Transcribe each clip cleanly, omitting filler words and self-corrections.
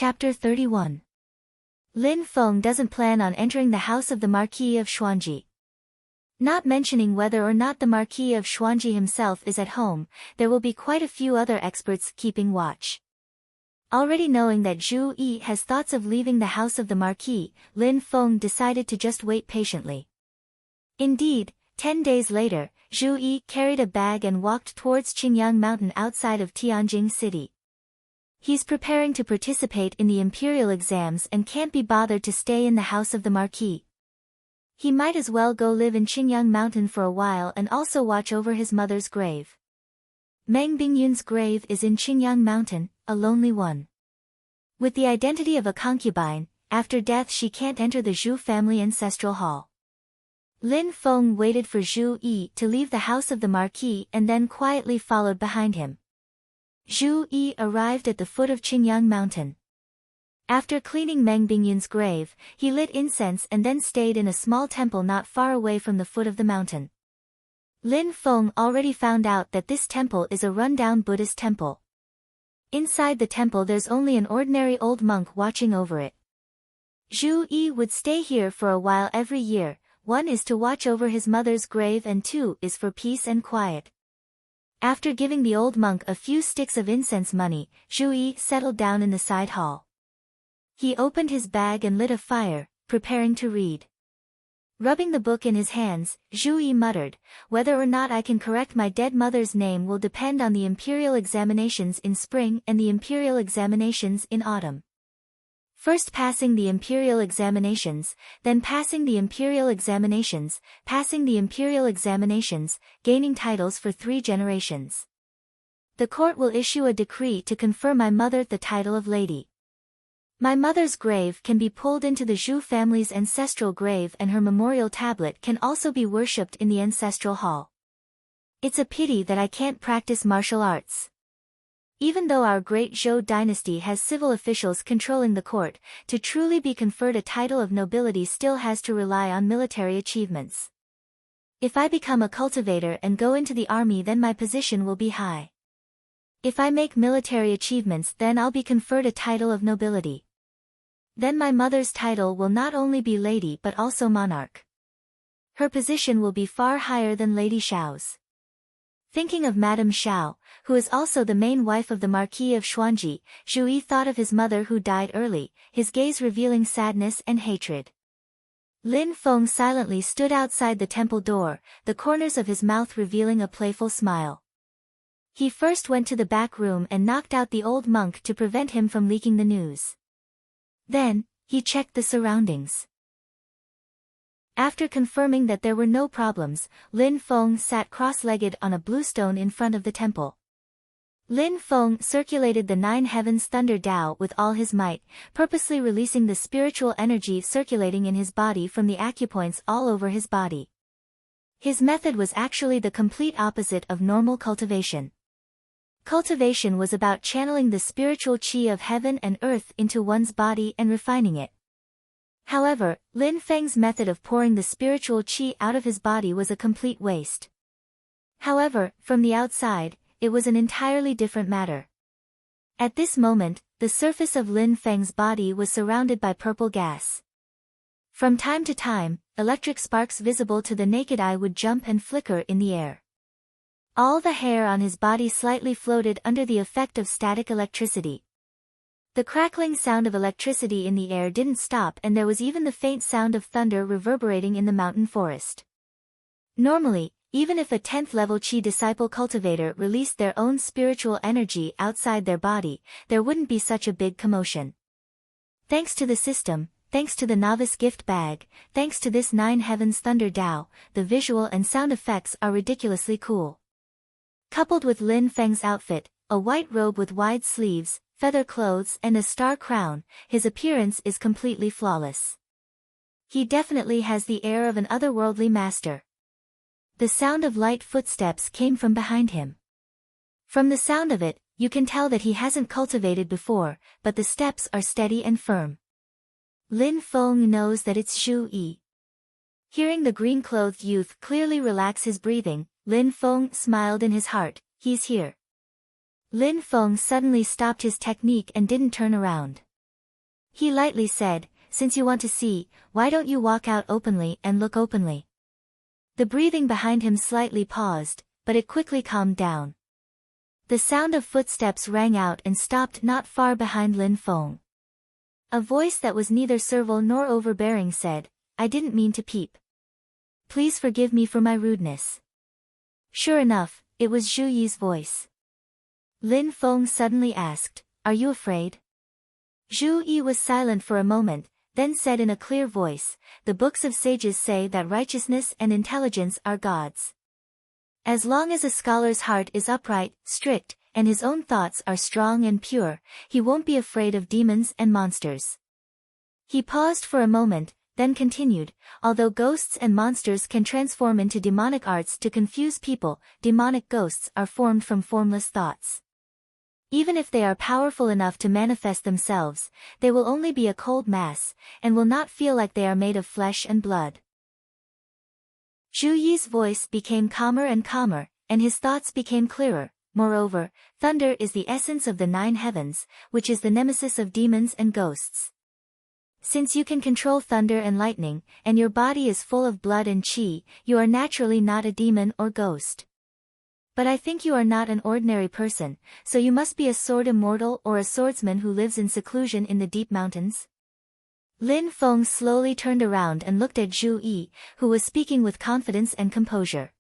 Chapter 31. Lin Feng doesn't plan on entering the house of the Marquis of Xuanji. Not mentioning whether or not the Marquis of Xuanji himself is at home, there will be quite a few other experts keeping watch. Already knowing that Zhu Yi has thoughts of leaving the house of the Marquis, Lin Feng decided to just wait patiently. Indeed, 10 days later, Zhu Yi carried a bag and walked towards Qingyang Mountain outside of Tianjin City. He's preparing to participate in the imperial exams and can't be bothered to stay in the house of the Marquis. He might as well go live in Qingyang Mountain for a while and also watch over his mother's grave. Meng Bingyun's grave is in Qingyang Mountain, a lonely one. With the identity of a concubine, after death she can't enter the Zhu family ancestral hall. Lin Feng waited for Zhu Yi to leave the house of the Marquis and then quietly followed behind him. Zhu Yi arrived at the foot of Qingyang Mountain. After cleaning Meng Bingyun's grave, he lit incense and then stayed in a small temple not far away from the foot of the mountain. Lin Feng already found out that this temple is a rundown Buddhist temple. Inside the temple there's only an ordinary old monk watching over it. Zhu Yi would stay here for a while every year. One is to watch over his mother's grave and two is for peace and quiet. After giving the old monk a few sticks of incense money, Zhu Yi settled down in the side hall. He opened his bag and lit a fire, preparing to read. Rubbing the book in his hands, Zhu Yi muttered, "Whether or not I can correct my dead mother's name will depend on the imperial examinations in spring and the imperial examinations in autumn. First passing the imperial examinations, then passing the imperial examinations, passing the imperial examinations, gaining titles for 3 generations. The court will issue a decree to confer my mother the title of lady. My mother's grave can be pulled into the Zhu family's ancestral grave and her memorial tablet can also be worshipped in the ancestral hall. It's a pity that I can't practice martial arts. Even though our great Zhou dynasty has civil officials controlling the court, to truly be conferred a title of nobility still has to rely on military achievements. If I become a cultivator and go into the army then my position will be high. If I make military achievements then I'll be conferred a title of nobility. Then my mother's title will not only be lady but also monarch. Her position will be far higher than Lady Xiao's." Thinking of Madame Xiao, who is also the main wife of the Marquis of Xuanji, Zhu Yi thought of his mother who died early, his gaze revealing sadness and hatred. Lin Feng silently stood outside the temple door, the corners of his mouth revealing a playful smile. He first went to the back room and knocked out the old monk to prevent him from leaking the news. Then, he checked the surroundings. After confirming that there were no problems, Lin Feng sat cross-legged on a blue stone in front of the temple. Lin Feng circulated the 9 heavens thunder Tao with all his might, purposely releasing the spiritual energy circulating in his body from the acupoints all over his body. His method was actually the complete opposite of normal cultivation. Cultivation was about channeling the spiritual qi of heaven and earth into one's body and refining it. However, Lin Feng's method of pouring the spiritual qi out of his body was a complete waste. However, from the outside, it was an entirely different matter. At this moment, the surface of Lin Feng's body was surrounded by purple gas. From time to time, electric sparks visible to the naked eye would jump and flicker in the air. All the hair on his body slightly floated under the effect of static electricity. The crackling sound of electricity in the air didn't stop and there was even the faint sound of thunder reverberating in the mountain forest. Normally, even if a 10th level Qi disciple cultivator released their own spiritual energy outside their body, there wouldn't be such a big commotion. Thanks to the system, thanks to the novice gift bag, thanks to this 9 heavens thunder Tao, the visual and sound effects are ridiculously cool. Coupled with Lin Feng's outfit, a white robe with wide sleeves, feather clothes and a star crown, his appearance is completely flawless. He definitely has the air of an otherworldly master. The sound of light footsteps came from behind him. From the sound of it, you can tell that he hasn't cultivated before, but the steps are steady and firm. Lin Feng knows that it's Zhu Yi. Hearing the green-clothed youth clearly relax his breathing, Lin Feng smiled in his heart, "He's here." Lin Feng suddenly stopped his technique and didn't turn around. He lightly said, since you want to see, why don't you walk out openly and look openly? The breathing behind him slightly paused, but it quickly calmed down. The sound of footsteps rang out and stopped not far behind Lin Feng. A voice that was neither servile nor overbearing said, I didn't mean to peep. Please forgive me for my rudeness. Sure enough, it was Zhu Yi's voice. Lin Feng suddenly asked, Are you afraid? Zhu Yi was silent for a moment, then said in a clear voice, The books of sages say that righteousness and intelligence are gods. As long as a scholar's heart is upright, strict, and his own thoughts are strong and pure, he won't be afraid of demons and monsters. He paused for a moment, then continued, although ghosts and monsters can transform into demonic arts to confuse people, demonic ghosts are formed from formless thoughts. Even if they are powerful enough to manifest themselves, they will only be a cold mass, and will not feel like they are made of flesh and blood. Zhu Yi's voice became calmer and calmer, and his thoughts became clearer. Moreover, thunder is the essence of the 9 heavens, which is the nemesis of demons and ghosts. Since you can control thunder and lightning, and your body is full of blood and qi, you are naturally not a demon or ghost. But I think you are not an ordinary person, so you must be a sword immortal or a swordsman who lives in seclusion in the deep mountains. Lin Feng slowly turned around and looked at Zhu Yi, who was speaking with confidence and composure.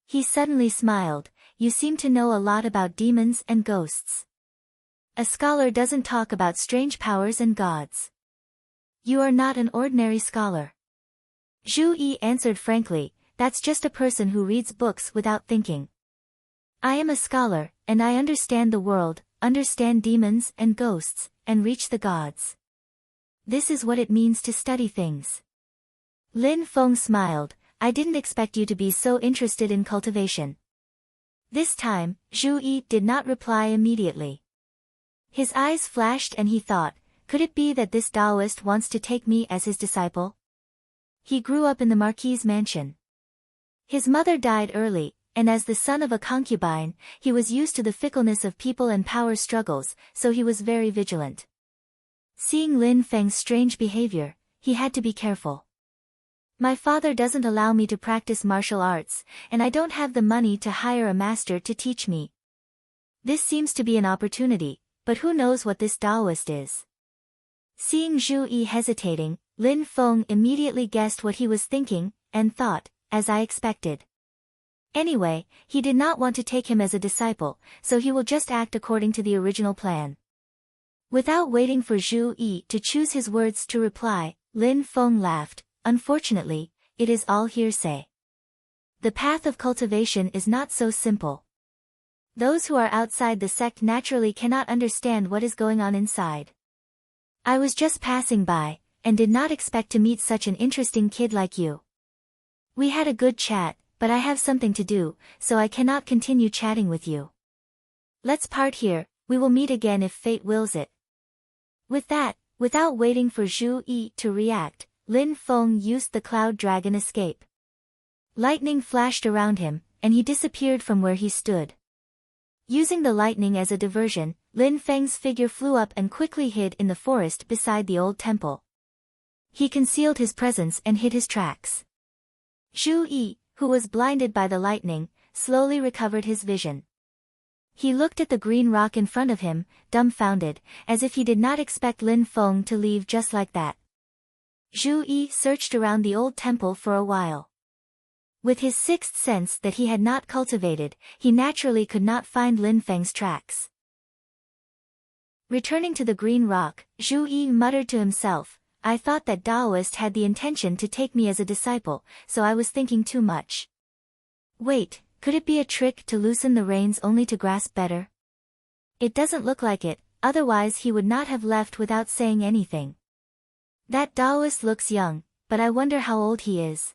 He suddenly smiled, You seem to know a lot about demons and ghosts. A scholar doesn't talk about strange powers and gods. You are not an ordinary scholar. Zhu Yi answered frankly, That's just a person who reads books without thinking. I am a scholar, and I understand the world, understand demons and ghosts, and reach the gods. This is what it means to study things. Lin Feng smiled, I didn't expect you to be so interested in cultivation. This time, Zhu Yi did not reply immediately. His eyes flashed and he thought, could it be that this Taoist wants to take me as his disciple? He grew up in the Marquis's mansion. His mother died early, and as the son of a concubine, he was used to the fickleness of people and power struggles, so he was very vigilant. Seeing Lin Feng's strange behavior, he had to be careful. My father doesn't allow me to practice martial arts, and I don't have the money to hire a master to teach me. This seems to be an opportunity, but who knows what this Taoist is? Seeing Zhu Yi hesitating, Lin Feng immediately guessed what he was thinking, and thought, as I expected. Anyway, he did not want to take him as a disciple, so he will just act according to the original plan. Without waiting for Zhu Yi to choose his words to reply, Lin Feng laughed, Unfortunately, it is all hearsay. The path of cultivation is not so simple. Those who are outside the sect naturally cannot understand what is going on inside. I was just passing by, and did not expect to meet such an interesting kid like you. We had a good chat, but I have something to do, so I cannot continue chatting with you. Let's part here, we will meet again if fate wills it. With that, without waiting for Zhu Yi to react, Lin Feng used the cloud dragon escape. Lightning flashed around him, and he disappeared from where he stood. Using the lightning as a diversion, Lin Feng's figure flew up and quickly hid in the forest beside the old temple. He concealed his presence and hid his tracks. Zhu Yi, who was blinded by the lightning, slowly recovered his vision. He looked at the green rock in front of him, dumbfounded, as if he did not expect Lin Feng to leave just like that. Zhu Yi searched around the old temple for a while. With his sixth sense that he had not cultivated, he naturally could not find Lin Feng's tracks. Returning to the green rock, Zhu Yi muttered to himself, I thought that Taoist had the intention to take me as a disciple, so I was thinking too much. Wait, could it be a trick to loosen the reins only to grasp better? It doesn't look like it, otherwise he would not have left without saying anything. That Taoist looks young, but I wonder how old he is.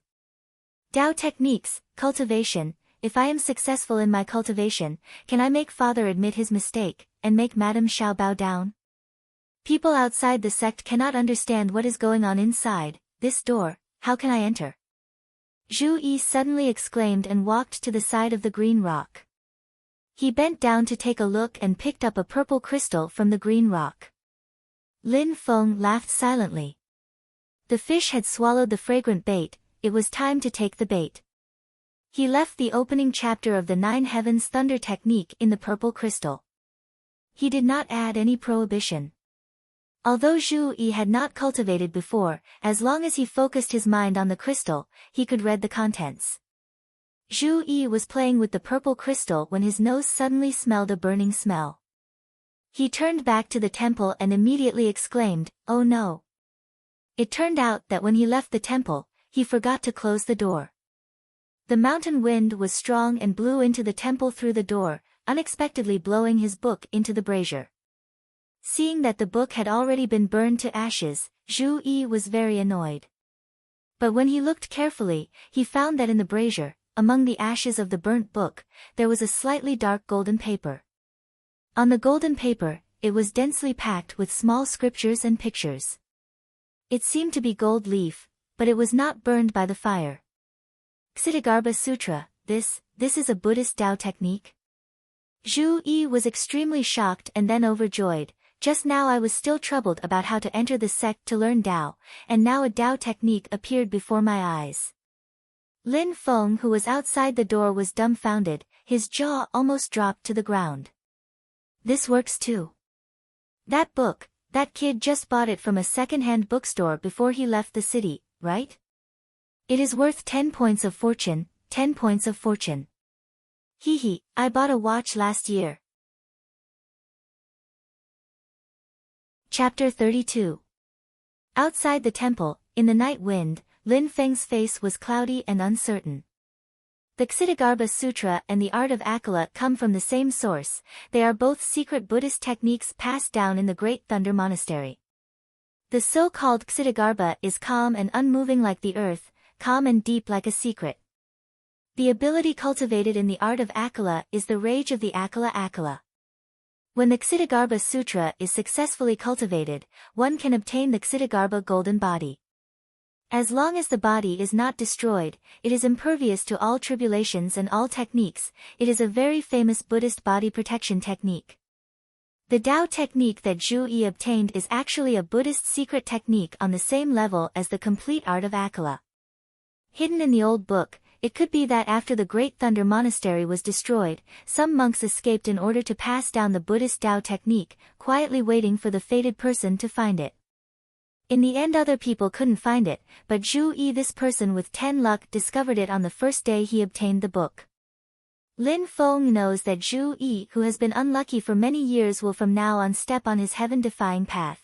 Tao techniques, cultivation, if I am successful in my cultivation, can I make father admit his mistake, and make Madame Xiao bow down? People outside the sect cannot understand what is going on inside this door, how can I enter? Zhu Yi suddenly exclaimed and walked to the side of the green rock. He bent down to take a look and picked up a purple crystal from the green rock. Lin Feng laughed silently. The fish had swallowed the fragrant bait, it was time to take the bait. He left the opening chapter of the Nine Heavens Thunder technique in the purple crystal. He did not add any prohibition. Although Zhu Yi had not cultivated before, as long as he focused his mind on the crystal, he could read the contents. Zhu Yi was playing with the purple crystal when his nose suddenly smelled a burning smell. He turned back to the temple and immediately exclaimed, "Oh no!" It turned out that when he left the temple, he forgot to close the door. The mountain wind was strong and blew into the temple through the door, unexpectedly blowing his book into the brazier. Seeing that the book had already been burned to ashes, Zhu Yi was very annoyed. But when he looked carefully, he found that in the brazier, among the ashes of the burnt book, there was a slightly dark golden paper. On the golden paper, it was densely packed with small scriptures and pictures. It seemed to be gold leaf, but it was not burned by the fire. Ksitagarbha Sutra, this is a Buddhist Tao technique? Zhu Yi was extremely shocked and then overjoyed. Just now I was still troubled about how to enter the sect to learn Tao, and now a Tao technique appeared before my eyes. Lin Feng, who was outside the door, was dumbfounded, his jaw almost dropped to the ground. This works too. That book, that kid just bought it from a second-hand bookstore before he left the city, right? It is worth 10 points of fortune, 10 points of fortune. Hee, I bought a watch last year. Chapter 32. Outside the temple, in the night wind, Lin Feng's face was cloudy and uncertain. The Ksitagarbha Sutra and the art of Akala come from the same source, they are both secret Buddhist techniques passed down in the Great Thunder Monastery. The so-called Ksitagarbha is calm and unmoving like the earth, calm and deep like a secret. The ability cultivated in the art of Akala is the rage of the Akala. When the Ksitagarbha Sutra is successfully cultivated, one can obtain the Ksitagarbha golden body. As long as the body is not destroyed, it is impervious to all tribulations and all techniques, it is a very famous Buddhist body protection technique. The Tao technique that Zhu Yi obtained is actually a Buddhist secret technique on the same level as the complete art of Akala. Hidden in the old book, it could be that after the Great Thunder Monastery was destroyed, some monks escaped in order to pass down the Buddhist Tao technique, quietly waiting for the fated person to find it. In the end other people couldn't find it, but Zhu Yi, this person with 10 luck, discovered it on the first day he obtained the book. Lin Feng knows that Zhu Yi, who has been unlucky for many years, will from now on step on his heaven-defying path.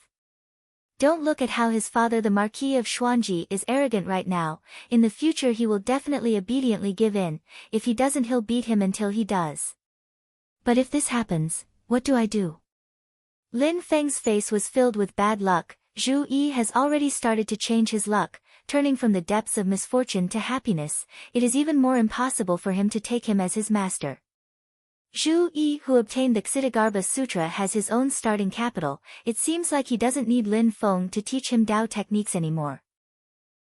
Don't look at how his father the Marquis of Xuanji is arrogant right now, in the future he will definitely obediently give in, if he doesn't he'll beat him until he does. But if this happens, what do I do? Lin Feng's face was filled with bad luck. Zhu Yi has already started to change his luck, turning from the depths of misfortune to happiness, it is even more impossible for him to take him as his master. Zhu Yi, who obtained the Ksitagarbha Sutra, has his own starting capital, it seems like he doesn't need Lin Feng to teach him Tao techniques anymore.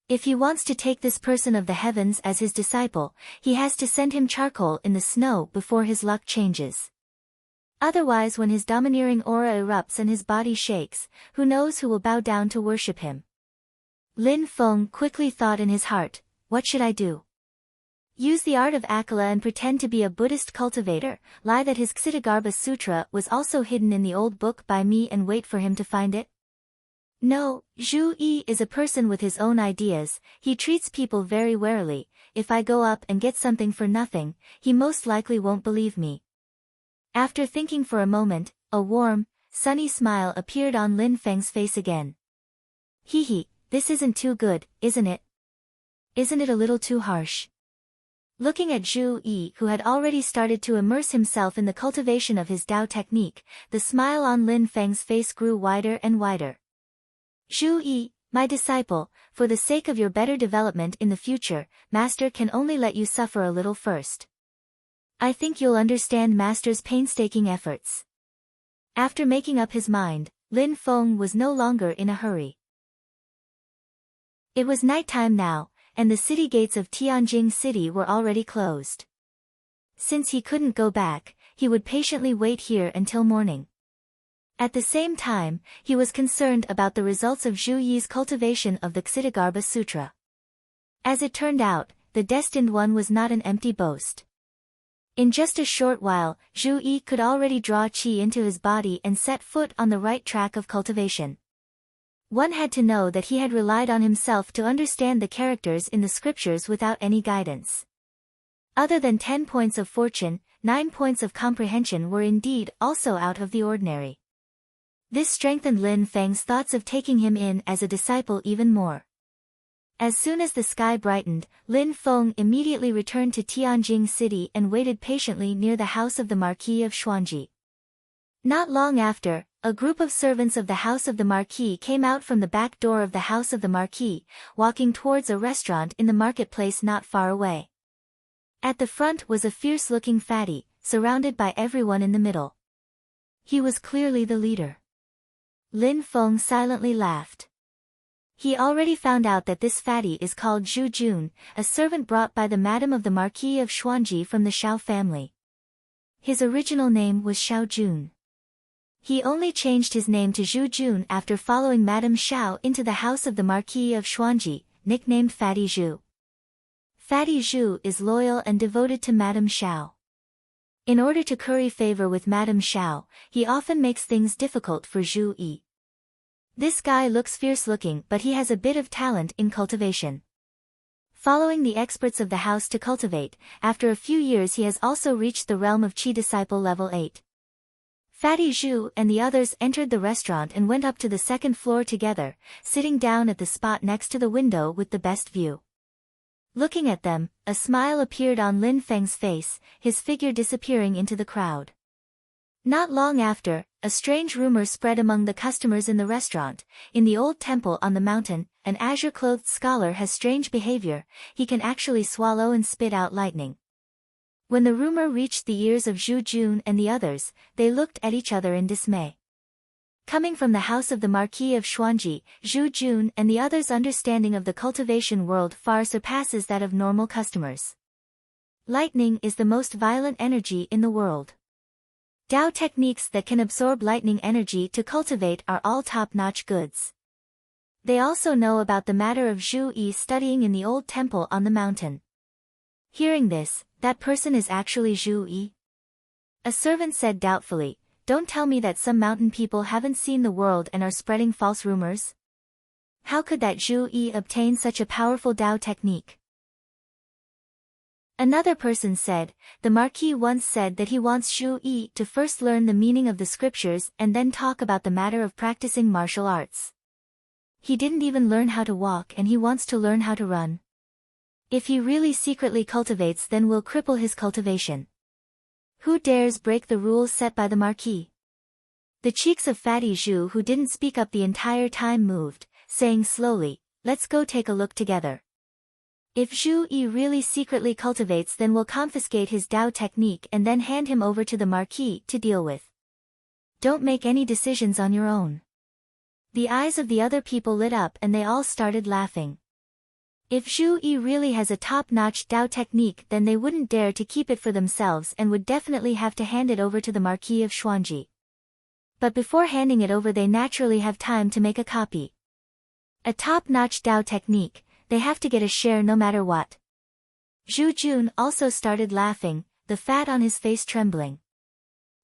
If he wants to take this person of the heavens as his disciple, he has to send him charcoal in the snow before his luck changes. Otherwise, when his domineering aura erupts and his body shakes, who knows who will bow down to worship him. Lin Feng quickly thought in his heart, what should I do? Use the art of Akala and pretend to be a Buddhist cultivator, lie that his Ksitagarbha Sutra was also hidden in the old book by me and wait for him to find it? No, Zhu Yi is a person with his own ideas, he treats people very warily, if I go up and get something for nothing, he most likely won't believe me. After thinking for a moment, a warm, sunny smile appeared on Lin Feng's face again. Hee, this isn't too good, isn't it? Isn't it a little too harsh? Looking at Zhu Yi, who had already started to immerse himself in the cultivation of his Tao technique, the smile on Lin Feng's face grew wider and wider. Zhu Yi, my disciple, for the sake of your better development in the future, Master can only let you suffer a little first. I think you'll understand Master's painstaking efforts. After making up his mind, Lin Feng was no longer in a hurry. It was nighttime now, and the city gates of Tianjing City were already closed. Since he couldn't go back, he would patiently wait here until morning. At the same time, he was concerned about the results of Zhu Yi's cultivation of the Ksitigarbha Sutra. As it turned out, the destined one was not an empty boast. In just a short while, Zhu Yi could already draw qi into his body and set foot on the right track of cultivation. One had to know that he had relied on himself to understand the characters in the scriptures without any guidance. Other than 10 points of fortune, 9 points of comprehension were indeed also out of the ordinary. This strengthened Lin Feng's thoughts of taking him in as a disciple even more. As soon as the sky brightened, Lin Feng immediately returned to Tianjing City and waited patiently near the house of the Marquis of Xuanji. Not long after, a group of servants of the house of the Marquis came out from the back door of the house of the Marquis, walking towards a restaurant in the marketplace not far away. At the front was a fierce-looking fatty, surrounded by everyone in the middle. He was clearly the leader. Lin Feng silently laughed. He already found out that this fatty is called Zhu Jun, a servant brought by the madam of the Marquis of Xuanji from the Shao family. His original name was Shao Jun. He only changed his name to Zhu Jun after following Madame Shao into the house of the Marquis of Xuanji, nicknamed Fatty Zhu. Fatty Zhu is loyal and devoted to Madame Shao. In order to curry favor with Madame Shao, he often makes things difficult for Zhu Yi. This guy looks fierce-looking, but he has a bit of talent in cultivation. Following the experts of the house to cultivate, after a few years he has also reached the realm of Qi Disciple level 8. Fatty Zhu and the others entered the restaurant and went up to the second floor together, sitting down at the spot next to the window with the best view. Looking at them, a smile appeared on Lin Feng's face, his figure disappearing into the crowd. Not long after, a strange rumor spread among the customers in the restaurant. In the old temple on the mountain, an azure-clothed scholar has strange behavior, he can actually swallow and spit out lightning. When the rumor reached the ears of Zhu Jun and the others, they looked at each other in dismay. Coming from the house of the Marquis of Xuanji, Zhu Jun and the others' understanding of the cultivation world far surpasses that of normal customers. Lightning is the most violent energy in the world. Dao techniques that can absorb lightning energy to cultivate are all top-notch goods. They also know about the matter of Zhu Yi studying in the old temple on the mountain. Hearing this, that person is actually Zhu Yi? A servant said doubtfully, "Don't tell me that some mountain people haven't seen the world and are spreading false rumors? How could that Zhu Yi obtain such a powerful Dao technique?" Another person said, "The Marquis once said that he wants Zhu Yi to first learn the meaning of the scriptures and then talk about the matter of practicing martial arts. He didn't even learn how to walk and he wants to learn how to run. If he really secretly cultivates, then we'll cripple his cultivation. Who dares break the rules set by the Marquis?" The cheeks of Fatty Zhu, who didn't speak up the entire time, moved, saying slowly, "Let's go take a look together. If Zhu Yi really secretly cultivates, then we'll confiscate his Dao technique and then hand him over to the Marquis to deal with. Don't make any decisions on your own." The eyes of the other people lit up and they all started laughing. If Zhu Yi really has a top-notch Dao technique, then they wouldn't dare to keep it for themselves and would definitely have to hand it over to the Marquis of Xuanji. But before handing it over, they naturally have time to make a copy. A top-notch Dao technique, they have to get a share no matter what. Zhu Jun also started laughing, the fat on his face trembling.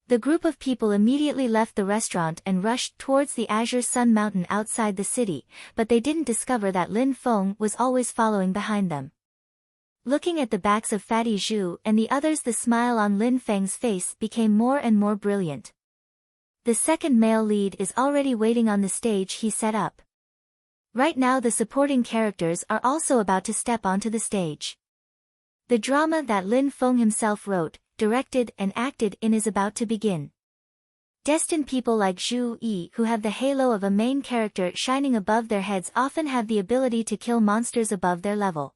The group of people immediately left the restaurant and rushed towards the Azure Sun Mountain outside the city, but they didn't discover that Lin Feng was always following behind them. Looking at the backs of Fatty Zhu and the others, the smile on Lin Feng's face became more and more brilliant. The second male lead is already waiting on the stage he set up. Right now the supporting characters are also about to step onto the stage. The drama that Lin Feng himself wrote, directed and acted in is about to begin. Destined people like Zhu Yi, who have the halo of a main character shining above their heads, often have the ability to kill monsters above their level.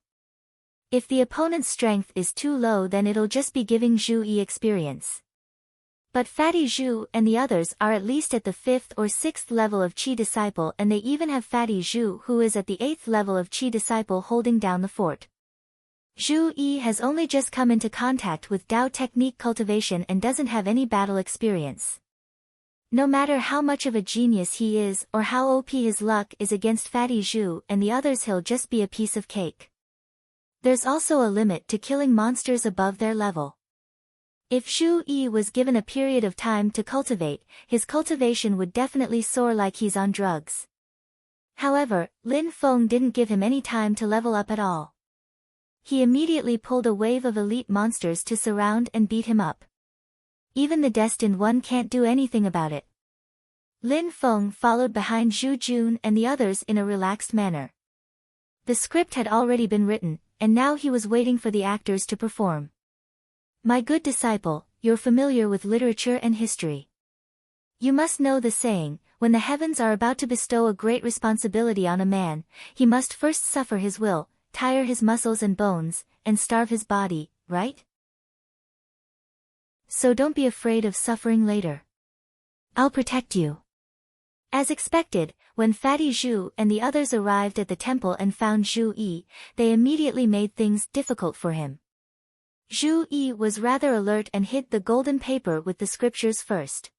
If the opponent's strength is too low, then it'll just be giving Zhu Yi experience. But Fatty Zhu and the others are at least at the 5th or 6th level of Qi Disciple, and they even have Fatty Zhu, who is at the 8th level of Qi Disciple, holding down the fort. Zhu Yi has only just come into contact with Dao technique cultivation and doesn't have any battle experience. No matter how much of a genius he is or how OP his luck is against Fatty Zhu and the others, he'll just be a piece of cake. There's also a limit to killing monsters above their level. If Zhu Yi was given a period of time to cultivate, his cultivation would definitely soar like he's on drugs. However, Lin Feng didn't give him any time to level up at all. He immediately pulled a wave of elite monsters to surround and beat him up. Even the Destined One can't do anything about it. Lin Feng followed behind Zhu Jun and the others in a relaxed manner. The script had already been written, and now he was waiting for the actors to perform. My good disciple, you're familiar with literature and history. You must know the saying, when the heavens are about to bestow a great responsibility on a man, he must first suffer his will, tire his muscles and bones, and starve his body, right? So don't be afraid of suffering later. I'll protect you. As expected, when Fatty Zhu and the others arrived at the temple and found Zhu Yi, they immediately made things difficult for him. Zhu Yi was rather alert and hid the golden paper with the scriptures first.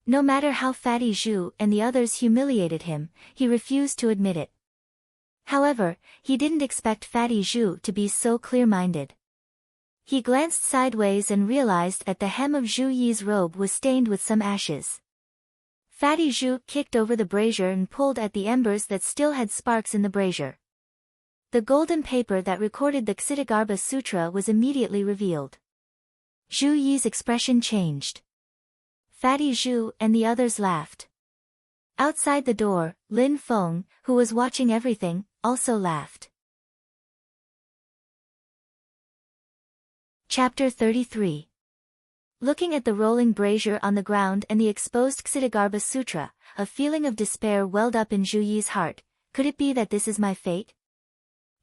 No matter how Fatty Zhu and the others humiliated him, he refused to admit it. However, he didn't expect Fatty Zhu to be so clear-minded. He glanced sideways and realized that the hem of Zhu Yi's robe was stained with some ashes. Fatty Zhu kicked over the brazier and pulled at the embers that still had sparks in the brazier. The golden paper that recorded the Ksitigarbha Sutra was immediately revealed. Zhu Yi's expression changed. Fatty Zhu and the others laughed. Outside the door, Lin Feng, who was watching everything, also laughed. Chapter 33. Looking at the rolling brazier on the ground and the exposed Ksitigarbha Sutra, a feeling of despair welled up in Zhu Yi's heart. Could it be that this is my fate?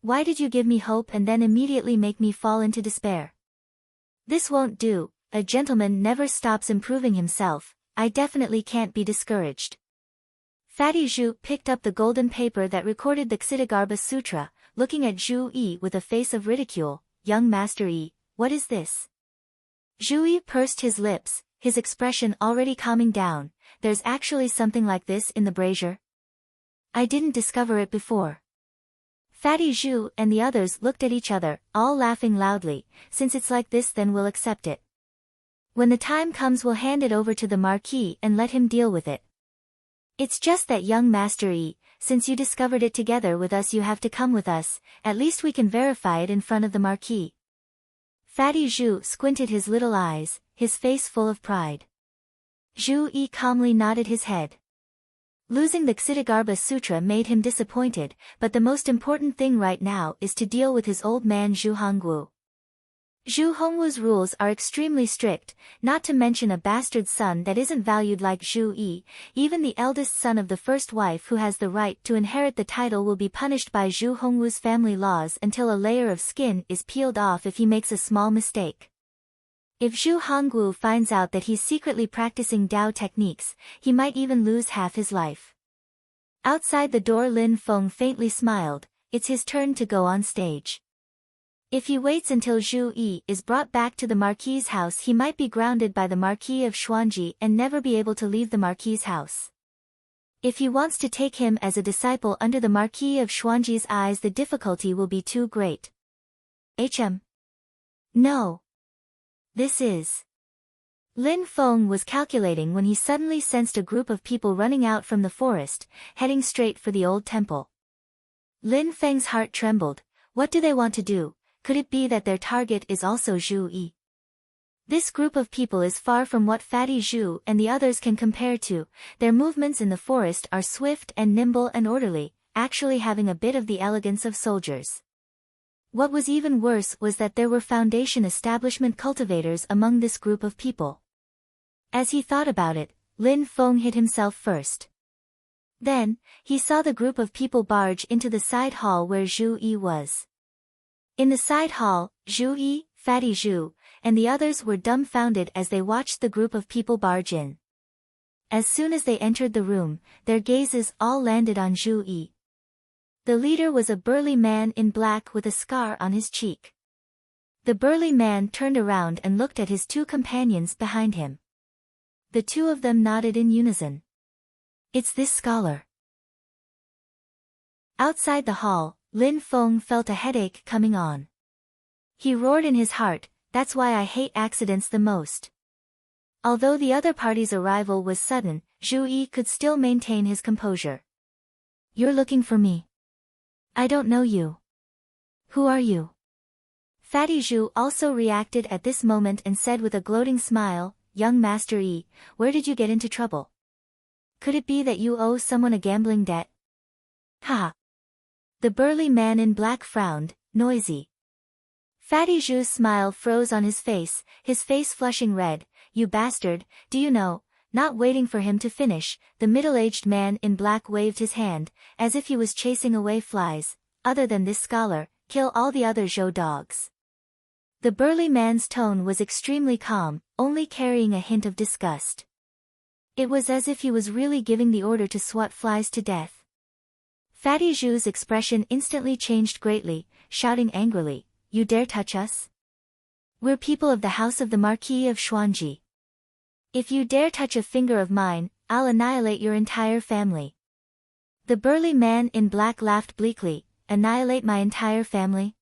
Why did you give me hope and then immediately make me fall into despair? This won't do. A gentleman never stops improving himself. I definitely can't be discouraged. Fatty Zhu picked up the golden paper that recorded the Ksitigarbha Sutra, looking at Zhu Yi with a face of ridicule. Young Master Yi, what is this? Zhu Yi pursed his lips, his expression already calming down. There's actually something like this in the brazier? I didn't discover it before. Fatty Zhu and the others looked at each other, all laughing loudly. Since it's like this, then we'll accept it. When the time comes, we'll hand it over to the Marquis and let him deal with it. It's just that, young Master Yi, since you discovered it together with us, you have to come with us. At least we can verify it in front of the Marquis. Fatty Zhu squinted his little eyes, his face full of pride. Zhu Yi calmly nodded his head. Losing the Ksitigarbha Sutra made him disappointed, but the most important thing right now is to deal with his old man Zhu Hongwu. Zhu Hongwu's rules are extremely strict, not to mention a bastard son that isn't valued like Zhu Yi. Even the eldest son of the first wife who has the right to inherit the title will be punished by Zhu Hongwu's family laws until a layer of skin is peeled off if he makes a small mistake. If Zhu Hongwu finds out that he's secretly practicing Dao techniques, he might even lose half his life. Outside the door, Lin Feng faintly smiled. It's his turn to go on stage. If he waits until Zhu Yi is brought back to the Marquis's house, he might be grounded by the Marquis of Xuanji and never be able to leave the Marquis's house. If he wants to take him as a disciple under the Marquis of Xuanji's eyes, the difficulty will be too great. No. This is... Lin Feng was calculating when he suddenly sensed a group of people running out from the forest, heading straight for the old temple. Lin Feng's heart trembled. What do they want to do? Could it be that their target is also Zhu Yi? This group of people is far from what Fatty Zhu and the others can compare to. Their movements in the forest are swift and nimble and orderly, actually having a bit of the elegance of soldiers. What was even worse was that there were foundation establishment cultivators among this group of people. As he thought about it, Lin Feng hid himself first. Then, he saw the group of people barge into the side hall where Zhu Yi was. In the side hall, Zhu Yi, Fatty Zhu, and the others were dumbfounded as they watched the group of people barge in. As soon as they entered the room, their gazes all landed on Zhu Yi. The leader was a burly man in black with a scar on his cheek. The burly man turned around and looked at his two companions behind him. The two of them nodded in unison. It's this scholar. Outside the hall, Lin Feng felt a headache coming on. He roared in his heart, that's why I hate accidents the most. Although the other party's arrival was sudden, Zhu Yi could still maintain his composure. You're looking for me. I don't know you. Who are you? Fatty Zhu also reacted at this moment and said with a gloating smile, Young Master Yi, where did you get into trouble? Could it be that you owe someone a gambling debt? Ha! The burly man in black frowned, noisy. Fatty Zhu's smile froze on his face flushing red. You bastard, do you know? Not waiting for him to finish, the middle-aged man in black waved his hand, as if he was chasing away flies. Other than this scholar, kill all the other Zhou dogs. The burly man's tone was extremely calm, only carrying a hint of disgust. It was as if he was really giving the order to swat flies to death. Fatty Zhu's expression instantly changed greatly, shouting angrily, You dare touch us? We're people of the house of the Marquis of Xuanji. If you dare touch a finger of mine, I'll annihilate your entire family. The burly man in black laughed bleakly, Annihilate my entire family?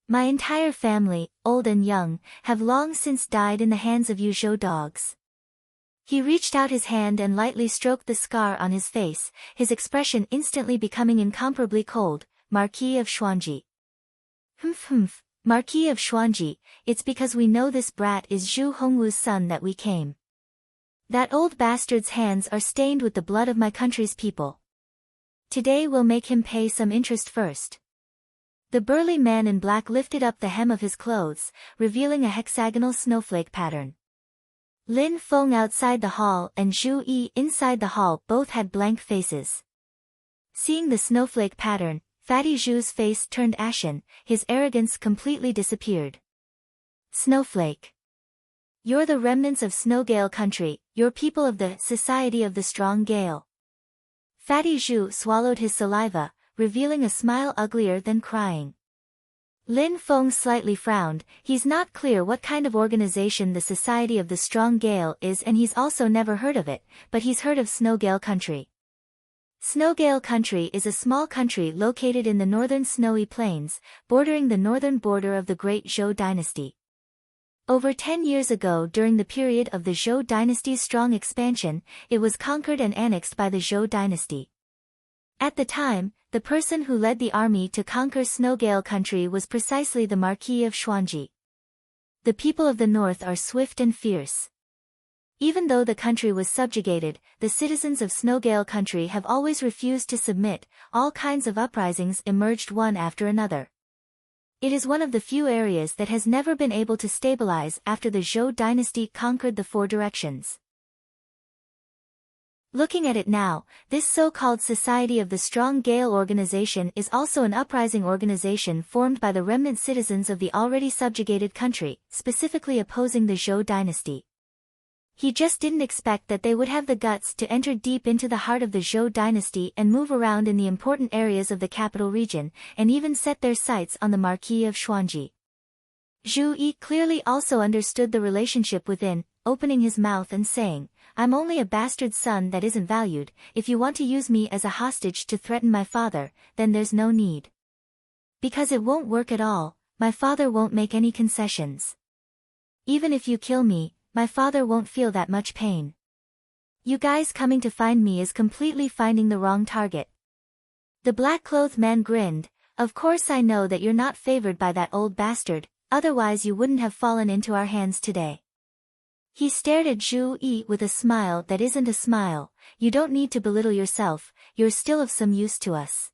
My entire family, old and young, have long since died in the hands of you Zhou dogs. He reached out his hand and lightly stroked the scar on his face, his expression instantly becoming incomparably cold. Marquis of Xuanji. Humph, Marquis of Xuanji, it's because we know this brat is Zhu Hongwu's son that we came. That old bastard's hands are stained with the blood of my country's people. Today we'll make him pay some interest first. The burly man in black lifted up the hem of his clothes, revealing a hexagonal snowflake pattern. Lin Feng outside the hall and Zhu Yi inside the hall both had blank faces. Seeing the snowflake pattern, Fatty Zhu's face turned ashen, his arrogance completely disappeared. Snowflake. You're the remnants of Snowgale country, you're people of the Society of the Strong Gale. Fatty Zhu swallowed his saliva, revealing a smile uglier than crying. Lin Feng slightly frowned, he's not clear what kind of organization the Society of the Strong Gale is and he's also never heard of it, but he's heard of Snowgale country. Snowgale country is a small country located in the northern snowy plains, bordering the northern border of the Great Zhou dynasty. Over 10 years ago during the period of the Zhou dynasty's strong expansion, it was conquered and annexed by the Zhou dynasty. At the time, the person who led the army to conquer Snowgale country was precisely the Marquis of Xuanji. The people of the north are swift and fierce. Even though the country was subjugated, the citizens of Snowgale country have always refused to submit, all kinds of uprisings emerged one after another. It is one of the few areas that has never been able to stabilize after the Zhou dynasty conquered the four directions. Looking at it now, this so-called Society of the Strong Gale organization is also an uprising organization formed by the remnant citizens of the already subjugated country, specifically opposing the Zhou dynasty. He just didn't expect that they would have the guts to enter deep into the heart of the Zhou dynasty and move around in the important areas of the capital region, and even set their sights on the Marquis of Xuanji. Zhu Yi clearly also understood the relationship within, opening his mouth and saying, I'm only a bastard son that isn't valued, if you want to use me as a hostage to threaten my father, then there's no need. Because it won't work at all, my father won't make any concessions. Even if you kill me, my father won't feel that much pain. You guys coming to find me is completely finding the wrong target. The black-clothed man grinned, Of course I know that you're not favored by that old bastard, otherwise you wouldn't have fallen into our hands today. He stared at Zhu Yi with a smile that isn't a smile. You don't need to belittle yourself, you're still of some use to us.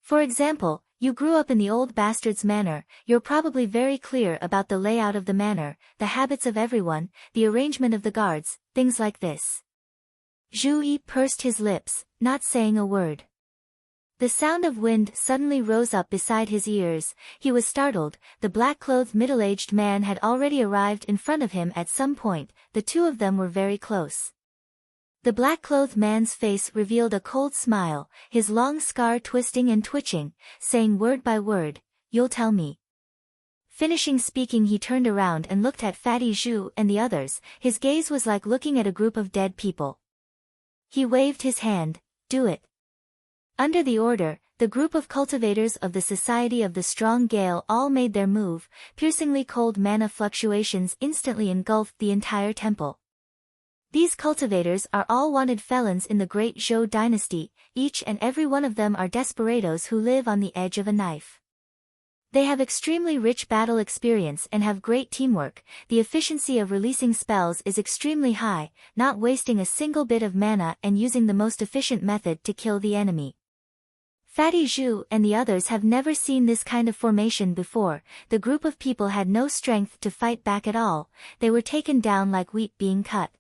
For example, you grew up in the old bastard's manor, you're probably very clear about the layout of the manor, the habits of everyone, the arrangement of the guards, things like this. Zhu Yi pursed his lips, not saying a word. The sound of wind suddenly rose up beside his ears. He was startled. The black-clothed middle-aged man had already arrived in front of him at some point. The two of them were very close. The black-clothed man's face revealed a cold smile, his long scar twisting and twitching, saying word by word, "You'll tell me." Finishing speaking, he turned around and looked at Fatty Zhu and the others. His gaze was like looking at a group of dead people. He waved his hand. Do it. Under the order, the group of cultivators of the Society of the Strong Gale all made their move. Piercingly cold mana fluctuations instantly engulfed the entire temple. These cultivators are all wanted felons in the Great Zhou dynasty. Each and every one of them are desperados who live on the edge of a knife. They have extremely rich battle experience and have great teamwork. The efficiency of releasing spells is extremely high, not wasting a single bit of mana and using the most efficient method to kill the enemy. Fatty Zhu and the others have never seen this kind of formation before. The group of people had no strength to fight back at all. They were taken down like wheat being cut.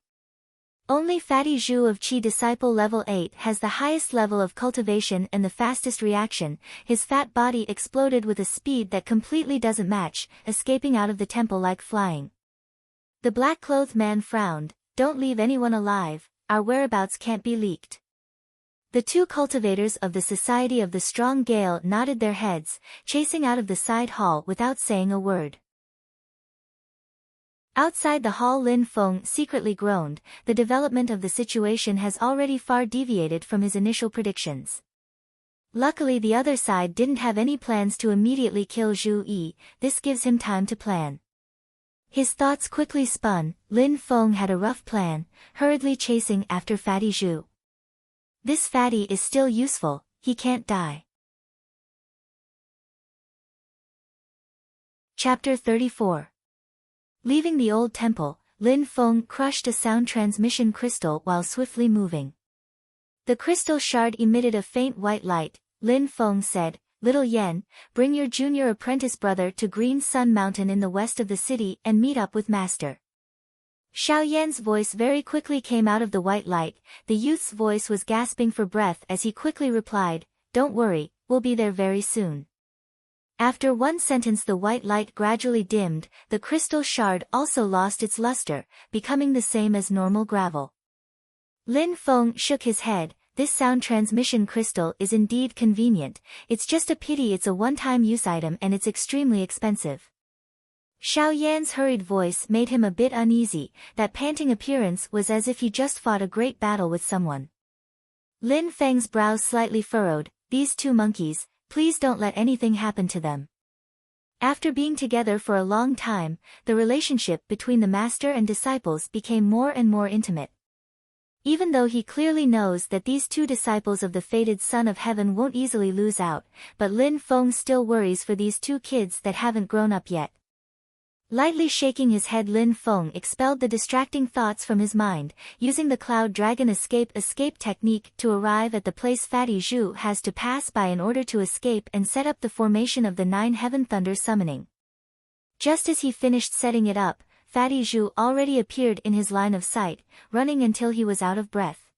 Only Fatty Zhu of Qi Disciple level 8 has the highest level of cultivation and the fastest reaction. His fat body exploded with a speed that completely doesn't match, escaping out of the temple like flying. The black-clothed man frowned. Don't leave anyone alive, our whereabouts can't be leaked. The two cultivators of the Society of the Strong Gale nodded their heads, chasing out of the side hall without saying a word. Outside the hall, Lin Feng secretly groaned. The development of the situation has already far deviated from his initial predictions. Luckily the other side didn't have any plans to immediately kill Zhu Yi. This gives him time to plan. His thoughts quickly spun. Lin Feng had a rough plan, hurriedly chasing after Fatty Zhu. This fatty is still useful, he can't die. Chapter 34. Leaving the old temple, Lin Feng crushed a sound transmission crystal while swiftly moving. The crystal shard emitted a faint white light. Lin Feng said, "Little Yen, bring your junior apprentice brother to Green Sun Mountain in the west of the city and meet up with Master." Xiao Yan's voice very quickly came out of the white light. The youth's voice was gasping for breath as he quickly replied, "Don't worry, we'll be there very soon." After one sentence the white light gradually dimmed. The crystal shard also lost its luster, becoming the same as normal gravel. Lin Feng shook his head. This sound transmission crystal is indeed convenient. It's just a pity it's a one-time use item and it's extremely expensive. Xiao Yan's hurried voice made him a bit uneasy. That panting appearance was as if he just fought a great battle with someone. Lin Feng's brows slightly furrowed. These two monkeys, please don't let anything happen to them. After being together for a long time, the relationship between the master and disciples became more and more intimate. Even though he clearly knows that these two disciples of the fated Son of Heaven won't easily lose out, but Lin Feng still worries for these two kids that haven't grown up yet. Lightly shaking his head, Lin Feng expelled the distracting thoughts from his mind, using the Cloud Dragon escape technique to arrive at the place Fatty Zhu has to pass by in order to escape and set up the formation of the 9 Heaven Thunder summoning. Just as he finished setting it up, Fatty Zhu already appeared in his line of sight, running until he was out of breath.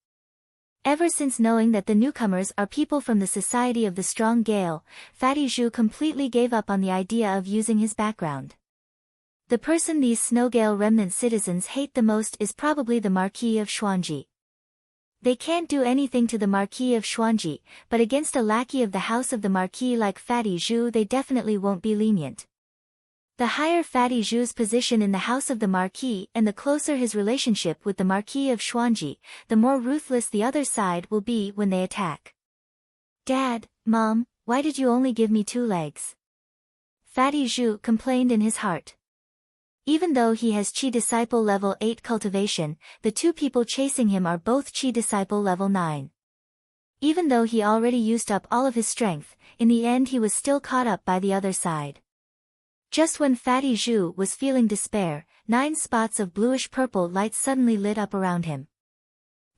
Ever since knowing that the newcomers are people from the Society of the Strong Gale, Fatty Zhu completely gave up on the idea of using his background. The person these Snowgale remnant citizens hate the most is probably the Marquis of Xuanji. They can't do anything to the Marquis of Xuanji, but against a lackey of the house of the Marquis like Fatty Zhu they definitely won't be lenient. The higher Fatty Zhu's position in the house of the Marquis and the closer his relationship with the Marquis of Xuanji, the more ruthless the other side will be when they attack. "Dad, Mom, why did you only give me 2 legs?" Fatty Zhu complained in his heart. Even though he has Qi Disciple level 8 cultivation, the two people chasing him are both Qi Disciple level 9. Even though he already used up all of his strength, in the end he was still caught up by the other side. Just when Fatty Zhu was feeling despair, 9 spots of bluish-purple light suddenly lit up around him.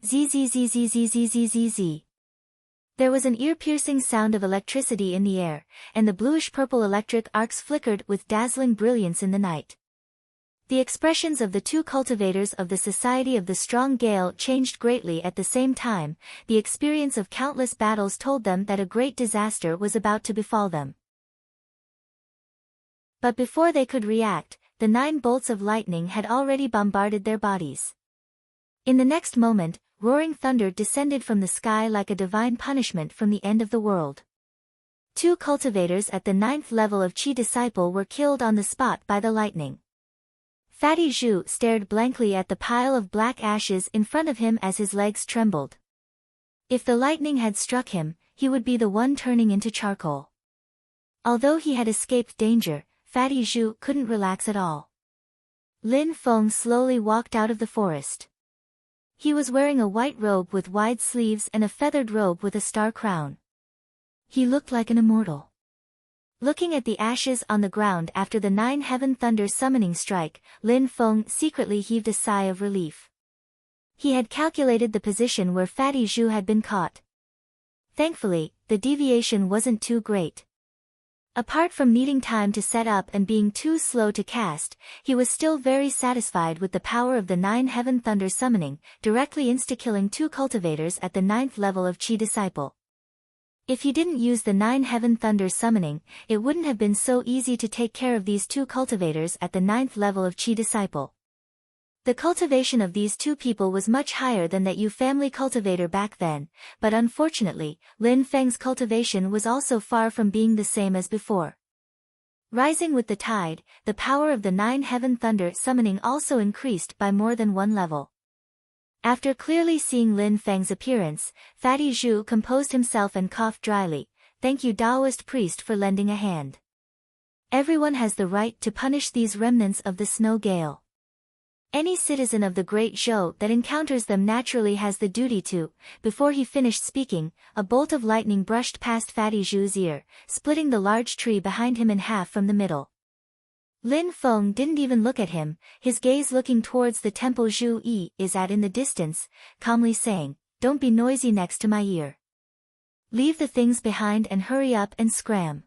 Zzzzzzzzzzzzz. There was an ear-piercing sound of electricity in the air, and the bluish-purple electric arcs flickered with dazzling brilliance in the night. The expressions of the two cultivators of the Society of the Strong Gale changed greatly at the same time. The experience of countless battles told them that a great disaster was about to befall them. But before they could react, the 9 bolts of lightning had already bombarded their bodies. In the next moment, roaring thunder descended from the sky like a divine punishment from the end of the world. 2 cultivators at the 9th level of Qi disciple were killed on the spot by the lightning. Fatty Zhu stared blankly at the pile of black ashes in front of him as his legs trembled. If the lightning had struck him, he would be the one turning into charcoal. Although he had escaped danger, Fatty Zhu couldn't relax at all. Lin Feng slowly walked out of the forest. He was wearing a white robe with wide sleeves and a feathered robe with a star crown. He looked like an immortal. Looking at the ashes on the ground after the 9 heaven thunder summoning strike, Lin Feng secretly heaved a sigh of relief. He had calculated the position where Fatty Zhu had been caught. Thankfully, the deviation wasn't too great. Apart from needing time to set up and being too slow to cast, he was still very satisfied with the power of the 9 heaven thunder summoning, directly insta-killing 2 cultivators at the 9th level of Qi disciple. If he didn't use the 9 heaven thunder summoning, it wouldn't have been so easy to take care of these 2 cultivators at the 9th level of Qi disciple. The cultivation of these 2 people was much higher than that Yu family cultivator back then, but unfortunately, Lin Feng's cultivation was also far from being the same as before. Rising with the tide, the power of the 9 heaven thunder summoning also increased by more than 1 level. After clearly seeing Lin Feng's appearance, Fatty Zhu composed himself and coughed dryly. "Thank you, Taoist priest, for lending a hand. Everyone has the right to punish these remnants of the snow gale. Any citizen of the Great Zhou that encounters them naturally has the duty to." Before he finished speaking, a bolt of lightning brushed past Fatty Zhu's ear, splitting the large tree behind him in half from the middle. Lin Feng didn't even look at him, his gaze looking towards the temple Zhu Yi is at in the distance, calmly saying, "Don't be noisy next to my ear. Leave the things behind and hurry up and scram."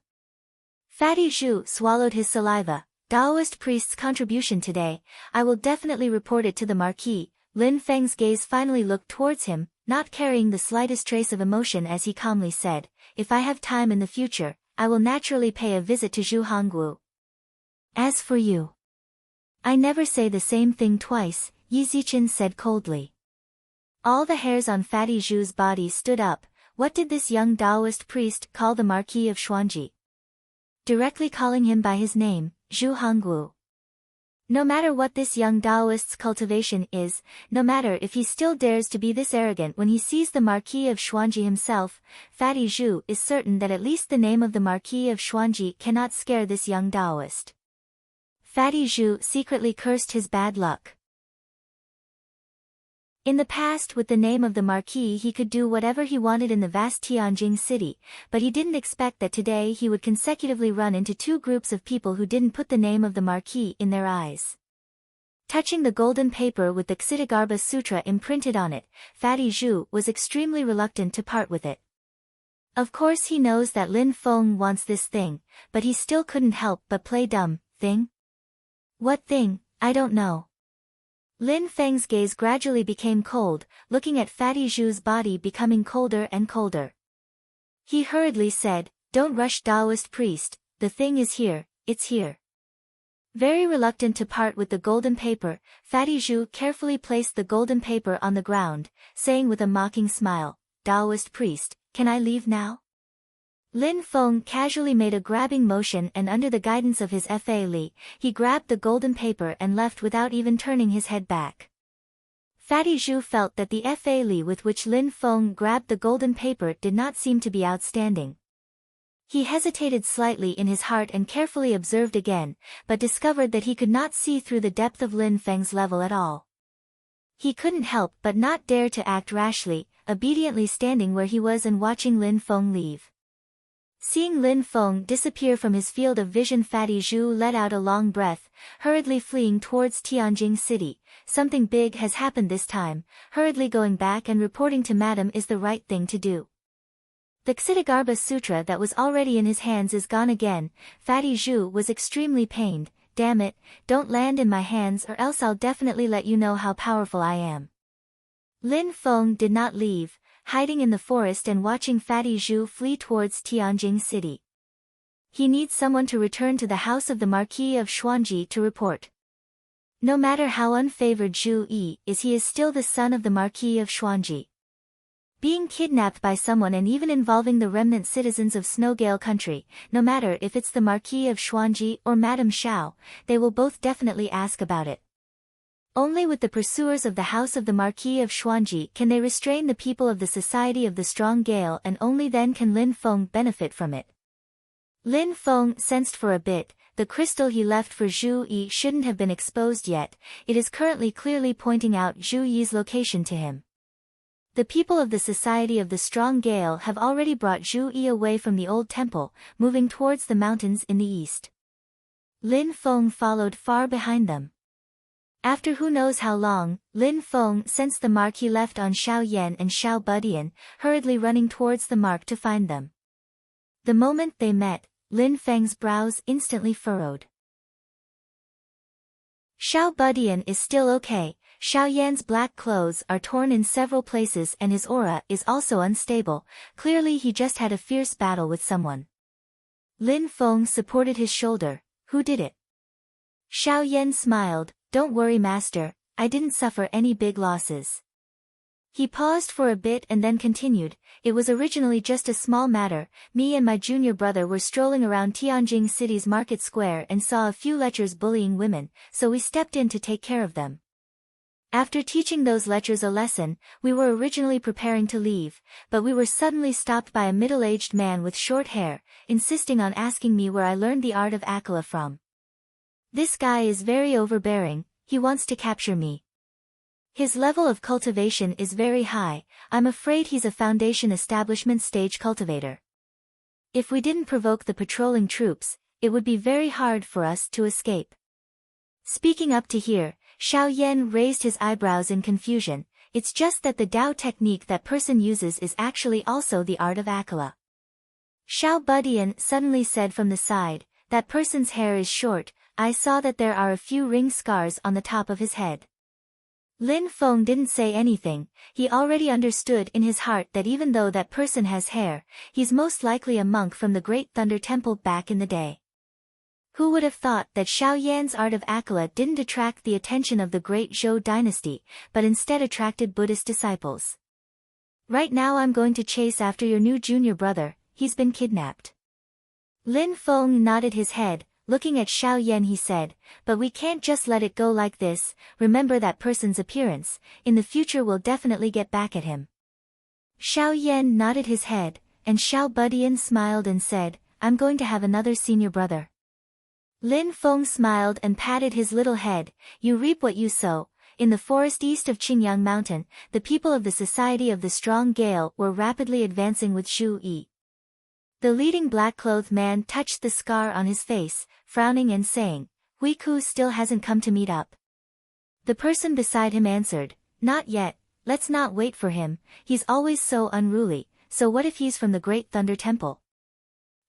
Fatty Zhu swallowed his saliva. "Taoist priest's contribution today, I will definitely report it to the Marquis." Lin Feng's gaze finally looked towards him, not carrying the slightest trace of emotion as he calmly said, "If I have time in the future, I will naturally pay a visit to Zhu Honggu. As for you, I never say the same thing twice," Yi Zichen said coldly. All the hairs on Fatty Zhu's body stood up. What did this young Taoist priest call the Marquis of Xuanji? Directly calling him by his name, Zhu Honggu. No matter what this young Taoist's cultivation is, no matter if he still dares to be this arrogant when he sees the Marquis of Xuanji himself, Fatty Zhu is certain that at least the name of the Marquis of Xuanji cannot scare this young Taoist. Fatty Zhu secretly cursed his bad luck. In the past, with the name of the Marquis, he could do whatever he wanted in the vast Tianjing city, but he didn't expect that today he would consecutively run into 2 groups of people who didn't put the name of the Marquis in their eyes. Touching the golden paper with the Ksitigarbha Sutra imprinted on it, Fatty Zhu was extremely reluctant to part with it. Of course he knows that Lin Feng wants this thing, but he still couldn't help but play dumb. "Thing? What thing? I don't know." Lin Feng's gaze gradually became cold, looking at Fatty Zhu's body becoming colder and colder. He hurriedly said, "Don't rush, Taoist priest, the thing is here, it's here." Very reluctant to part with the golden paper, Fatty Zhu carefully placed the golden paper on the ground, saying with a mocking smile, "Taoist priest, can I leave now?" Lin Feng casually made a grabbing motion, and under the guidance of his Fa Li, he grabbed the golden paper and left without even turning his head back. Fatty Zhu felt that the Fa Li with which Lin Feng grabbed the golden paper did not seem to be outstanding. He hesitated slightly in his heart and carefully observed again, but discovered that he could not see through the depth of Lin Feng's level at all. He couldn't help but not dare to act rashly, obediently standing where he was and watching Lin Feng leave. Seeing Lin Feng disappear from his field of vision, Fatty Zhu let out a long breath, hurriedly fleeing towards Tianjing city. "Something big has happened this time. Hurriedly going back and reporting to Madam is the right thing to do. The Ksitigarbha Sutra that was already in his hands is gone again." Fatty Zhu was extremely pained. "Damn it, don't land in my hands or else I'll definitely let you know how powerful I am." Lin Feng did not leave, hiding in the forest and watching Fatty Zhu flee towards Tianjing city. He needs someone to return to the house of the Marquis of Xuanji to report. No matter how unfavored Zhu Yi is, he is still the son of the Marquis of Xuanji. Being kidnapped by someone and even involving the remnant citizens of Snowgale Country, no matter if it's the Marquis of Xuanji or Madame Xiao, they will both definitely ask about it. Only with the pursuers of the house of the Marquis of Xuanji can they restrain the people of the Society of the Strong Gale, and only then can Lin Feng benefit from it. Lin Feng sensed for a bit, the crystal he left for Zhu Yi shouldn't have been exposed yet. It is currently clearly pointing out Zhu Yi's location to him. The people of the Society of the Strong Gale have already brought Zhu Yi away from the old temple, moving towards the mountains in the east. Lin Feng followed far behind them. After who knows how long, Lin Feng sensed the mark he left on Xiao Yan and Xiao Budian, hurriedly running towards the mark to find them. The moment they met, Lin Feng's brows instantly furrowed. Xiao Budian is still okay. Xiao Yan's black clothes are torn in several places and his aura is also unstable. Clearly he just had a fierce battle with someone. Lin Feng supported his shoulder. Who did it? Xiao Yan smiled. Don't worry, master, I didn't suffer any big losses. He paused for a bit and then continued, it was originally just a small matter. Me and my junior brother were strolling around Tianjing City's market square and saw a few lechers bullying women, so we stepped in to take care of them. After teaching those lechers a lesson, we were originally preparing to leave, but we were suddenly stopped by a middle-aged man with short hair, insisting on asking me where I learned the art of Akala from. This guy is very overbearing, he wants to capture me. His level of cultivation is very high, I'm afraid he's a Foundation establishment stage cultivator. If we didn't provoke the patrolling troops, it would be very hard for us to escape. Speaking up to here, Xiao Yan raised his eyebrows in confusion. It's just that the Dao technique that person uses is actually also the art of Akala. Xiao Budian suddenly said from the side, that person's hair is short, I saw that there are a few ring scars on the top of his head. Lin Feng didn't say anything, he already understood in his heart that even though that person has hair, he's most likely a monk from the Great Thunder Temple back in the day. Who would have thought that Xiao Yan's art of Akala didn't attract the attention of the Great Zhou dynasty, but instead attracted Buddhist disciples? Right now I'm going to chase after your new junior brother, he's been kidnapped. Lin Feng nodded his head. Looking at Xiao Yan he said, but we can't just let it go like this, remember that person's appearance, in the future we'll definitely get back at him. Xiao Yan nodded his head, and Xiao Budian smiled and said, I'm going to have another senior brother. Lin Feng smiled and patted his little head, you reap what you sow. In the forest east of Qingyang Mountain, the people of the Society of the Strong Gale were rapidly advancing with Zhu Yi. The leading black-clothed man touched the scar on his face, frowning and saying, Hui Ku still hasn't come to meet up. The person beside him answered, not yet, let's not wait for him, he's always so unruly, so what if he's from the Great Thunder Temple?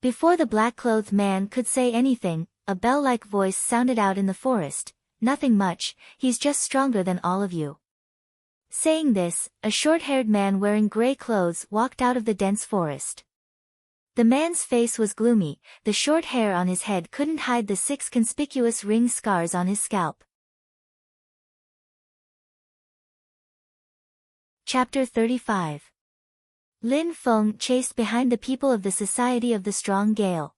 Before the black-clothed man could say anything, a bell-like voice sounded out in the forest, nothing much, he's just stronger than all of you. Saying this, a short-haired man wearing gray clothes walked out of the dense forest. The man's face was gloomy, the short hair on his head couldn't hide the 6 conspicuous ring scars on his scalp. Chapter 35. Lin Feng chased behind the people of the Society of the Strong Gale.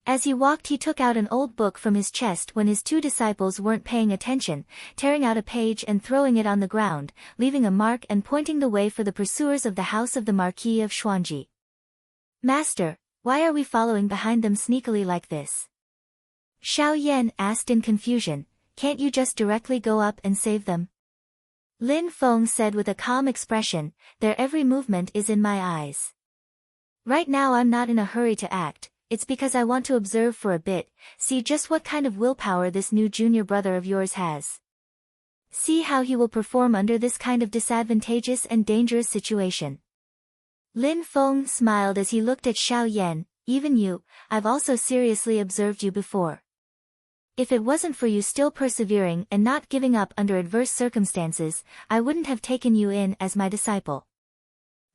As he walked he took out an old book from his chest when his 2 disciples weren't paying attention, tearing out a page and throwing it on the ground, leaving a mark and pointing the way for the pursuers of the house of the Marquis of Xuanji. Master, why are we following behind them sneakily like this? Xiao Yan asked in confusion, can't you just directly go up and save them? Lin Feng said with a calm expression, their every movement is in my eyes. Right now I'm not in a hurry to act, it's because I want to observe for a bit, see just what kind of willpower this new junior brother of yours has. See how he will perform under this kind of disadvantageous and dangerous situation. Lin Feng smiled as he looked at Xiao Yan, even you, I've also seriously observed you before. If it wasn't for you still persevering and not giving up under adverse circumstances, I wouldn't have taken you in as my disciple.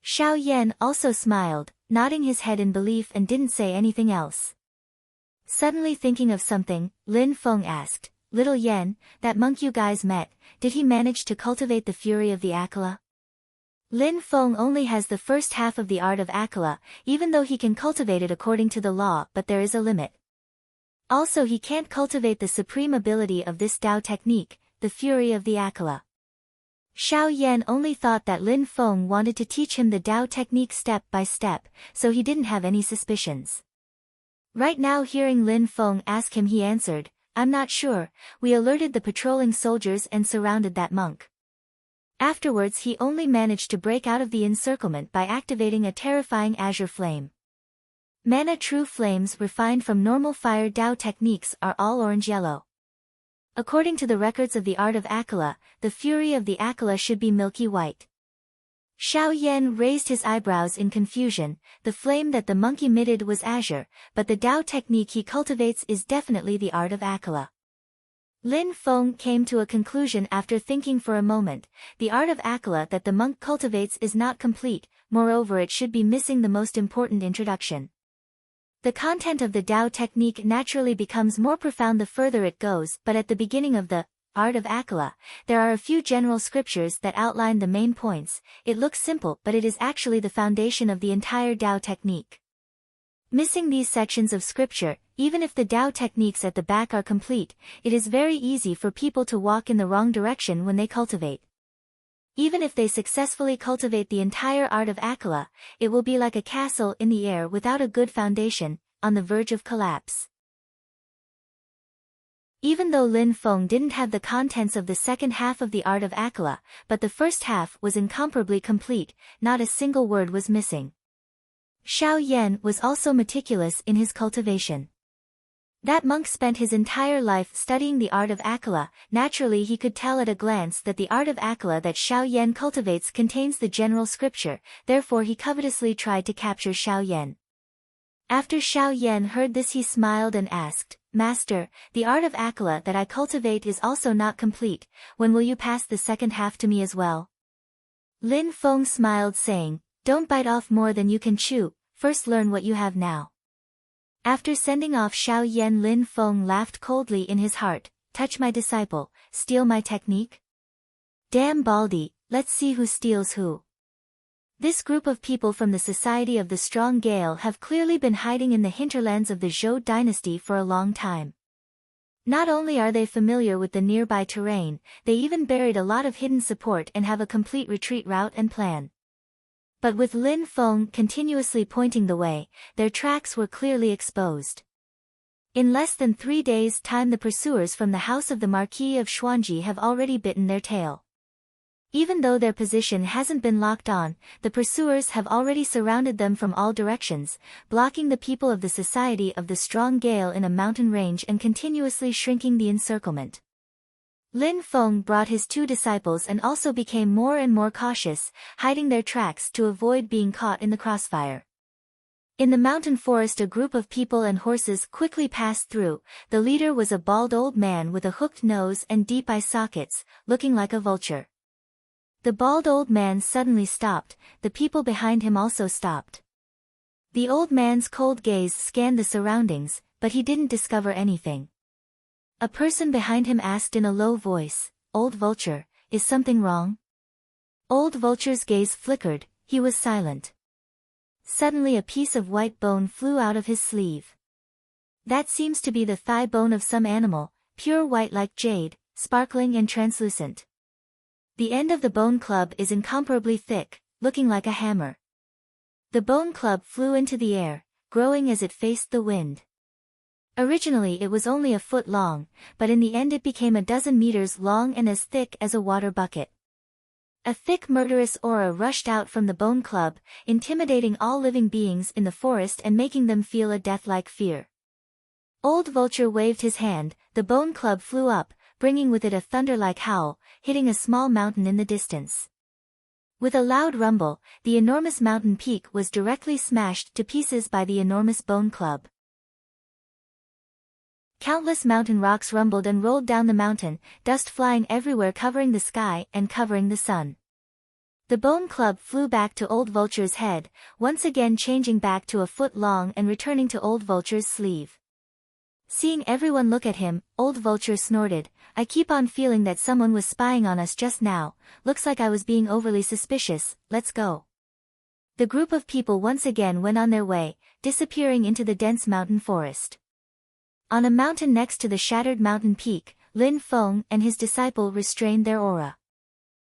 Xiao Yan also smiled, nodding his head in belief and didn't say anything else. Suddenly thinking of something, Lin Feng asked, Little Yan, that monk you guys met, did he manage to cultivate the fury of the Akala? Lin Feng only has the first half of the art of Akala, even though he can cultivate it according to the law, but there is a limit. Also, he can't cultivate the supreme ability of this Dao technique, the fury of the Akala. Xiao Yan only thought that Lin Feng wanted to teach him the Dao technique step by step, so he didn't have any suspicions. Right now, hearing Lin Feng ask him, he answered, "I'm not sure, we alerted the patrolling soldiers and surrounded that monk." Afterwards, he only managed to break out of the encirclement by activating a terrifying azure flame. Mana true flames refined from normal fire Dao techniques are all orange-yellow. According to the records of the art of Akala, the fury of the Akala should be milky white. Xiao Yan raised his eyebrows in confusion. The flame that the monk emitted was azure, but the Dao technique he cultivates is definitely the art of Akala. Lin Feng came to a conclusion after thinking for a moment. The art of Akala that the monk cultivates is not complete, moreover it should be missing the most important introduction. The content of the Dao technique naturally becomes more profound the further it goes, but at the beginning of the art of Akala, there are a few general scriptures that outline the main points. It looks simple, but it is actually the foundation of the entire Dao technique. Missing these sections of scripture, even if the Dao techniques at the back are complete, it is very easy for people to walk in the wrong direction when they cultivate. Even if they successfully cultivate the entire art of Akala, it will be like a castle in the air without a good foundation, on the verge of collapse. Even though Lin Feng didn't have the contents of the second half of the art of Akala, but the first half was incomparably complete, not a single word was missing. Xiao Yan was also meticulous in his cultivation. That monk spent his entire life studying the art of Akala. Naturally, he could tell at a glance that the art of Akala that Xiao Yan cultivates contains the general scripture, therefore he covetously tried to capture Xiao Yan. After Xiao Yan heard this, he smiled and asked, "Master, the art of Akala that I cultivate is also not complete. When will you pass the second half to me as well?" Lin Feng smiled, saying, "Don't bite off more than you can chew, first learn what you have now." After sending off Xiao Yan, Lin Feng laughed coldly in his heart, "Touch my disciple, steal my technique? Damn Baldy, let's see who steals who." This group of people from the Society of the Strong Gale have clearly been hiding in the hinterlands of the Zhou dynasty for a long time. Not only are they familiar with the nearby terrain, they even buried a lot of hidden support and have a complete retreat route and plan. But with Lin Feng continuously pointing the way, their tracks were clearly exposed. In less than 3 days' time, the pursuers from the house of the Marquis of Xuanji have already bitten their tail. Even though their position hasn't been locked on, the pursuers have already surrounded them from all directions, blocking the people of the Society of the Strong Gale in a mountain range and continuously shrinking the encirclement. Lin Feng brought his 2 disciples and also became more and more cautious, hiding their tracks to avoid being caught in the crossfire. In the mountain forest, a group of people and horses quickly passed through. The leader was a bald old man with a hooked nose and deep eye sockets, looking like a vulture. The bald old man suddenly stopped, the people behind him also stopped. The old man's cold gaze scanned the surroundings, but he didn't discover anything. A person behind him asked in a low voice, "Old Vulture, is something wrong?" Old Vulture's gaze flickered, he was silent. Suddenly a piece of white bone flew out of his sleeve. That seems to be the thigh bone of some animal, pure white like jade, sparkling and translucent. The end of the bone club is incomparably thick, looking like a hammer. The bone club flew into the air, growing as it faced the wind. Originally it was only a foot long, but in the end it became a dozen meters long and as thick as a water bucket. A thick murderous aura rushed out from the bone club, intimidating all living beings in the forest and making them feel a death-like fear. Old Vulture waved his hand, the bone club flew up, bringing with it a thunder-like howl, hitting a small mountain in the distance. With a loud rumble, the enormous mountain peak was directly smashed to pieces by the enormous bone club. Countless mountain rocks rumbled and rolled down the mountain, dust flying everywhere, covering the sky and covering the sun. The bone club flew back to Old Vulture's head, once again changing back to a foot long and returning to Old Vulture's sleeve. Seeing everyone look at him, Old Vulture snorted, "I keep on feeling that someone was spying on us just now, looks like I was being overly suspicious, let's go." The group of people once again went on their way, disappearing into the dense mountain forest. On a mountain next to the shattered mountain peak, Lin Feng and his disciple restrained their aura.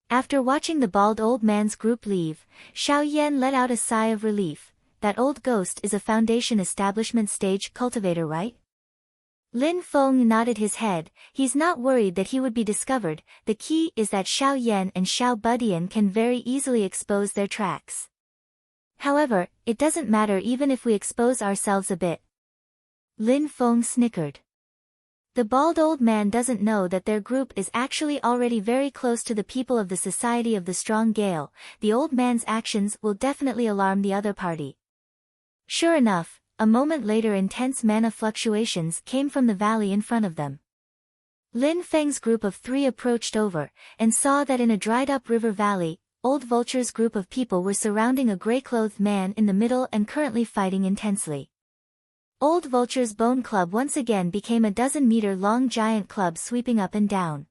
After watching the bald old man's group leave, Xiao Yan let out a sigh of relief. That old ghost is a Foundation establishment stage cultivator, right? Lin Feng nodded his head. He's not worried that he would be discovered. The key is that Xiao Yan and Xiao Budian can very easily expose their tracks. However, it doesn't matter even if we expose ourselves a bit. Lin Feng snickered. The bald old man doesn't know that their group is actually already very close to the people of the Society of the Strong Gale. The old man's actions will definitely alarm the other party. Sure enough, a moment later intense mana fluctuations came from the valley in front of them. Lin Feng's group of 3 approached over, and saw that in a dried-up river valley, Old Vulture's group of people were surrounding a grey-clothed man in the middle and currently fighting intensely. Old Vulture's bone club once again became a 12-meter-long giant club sweeping up and down.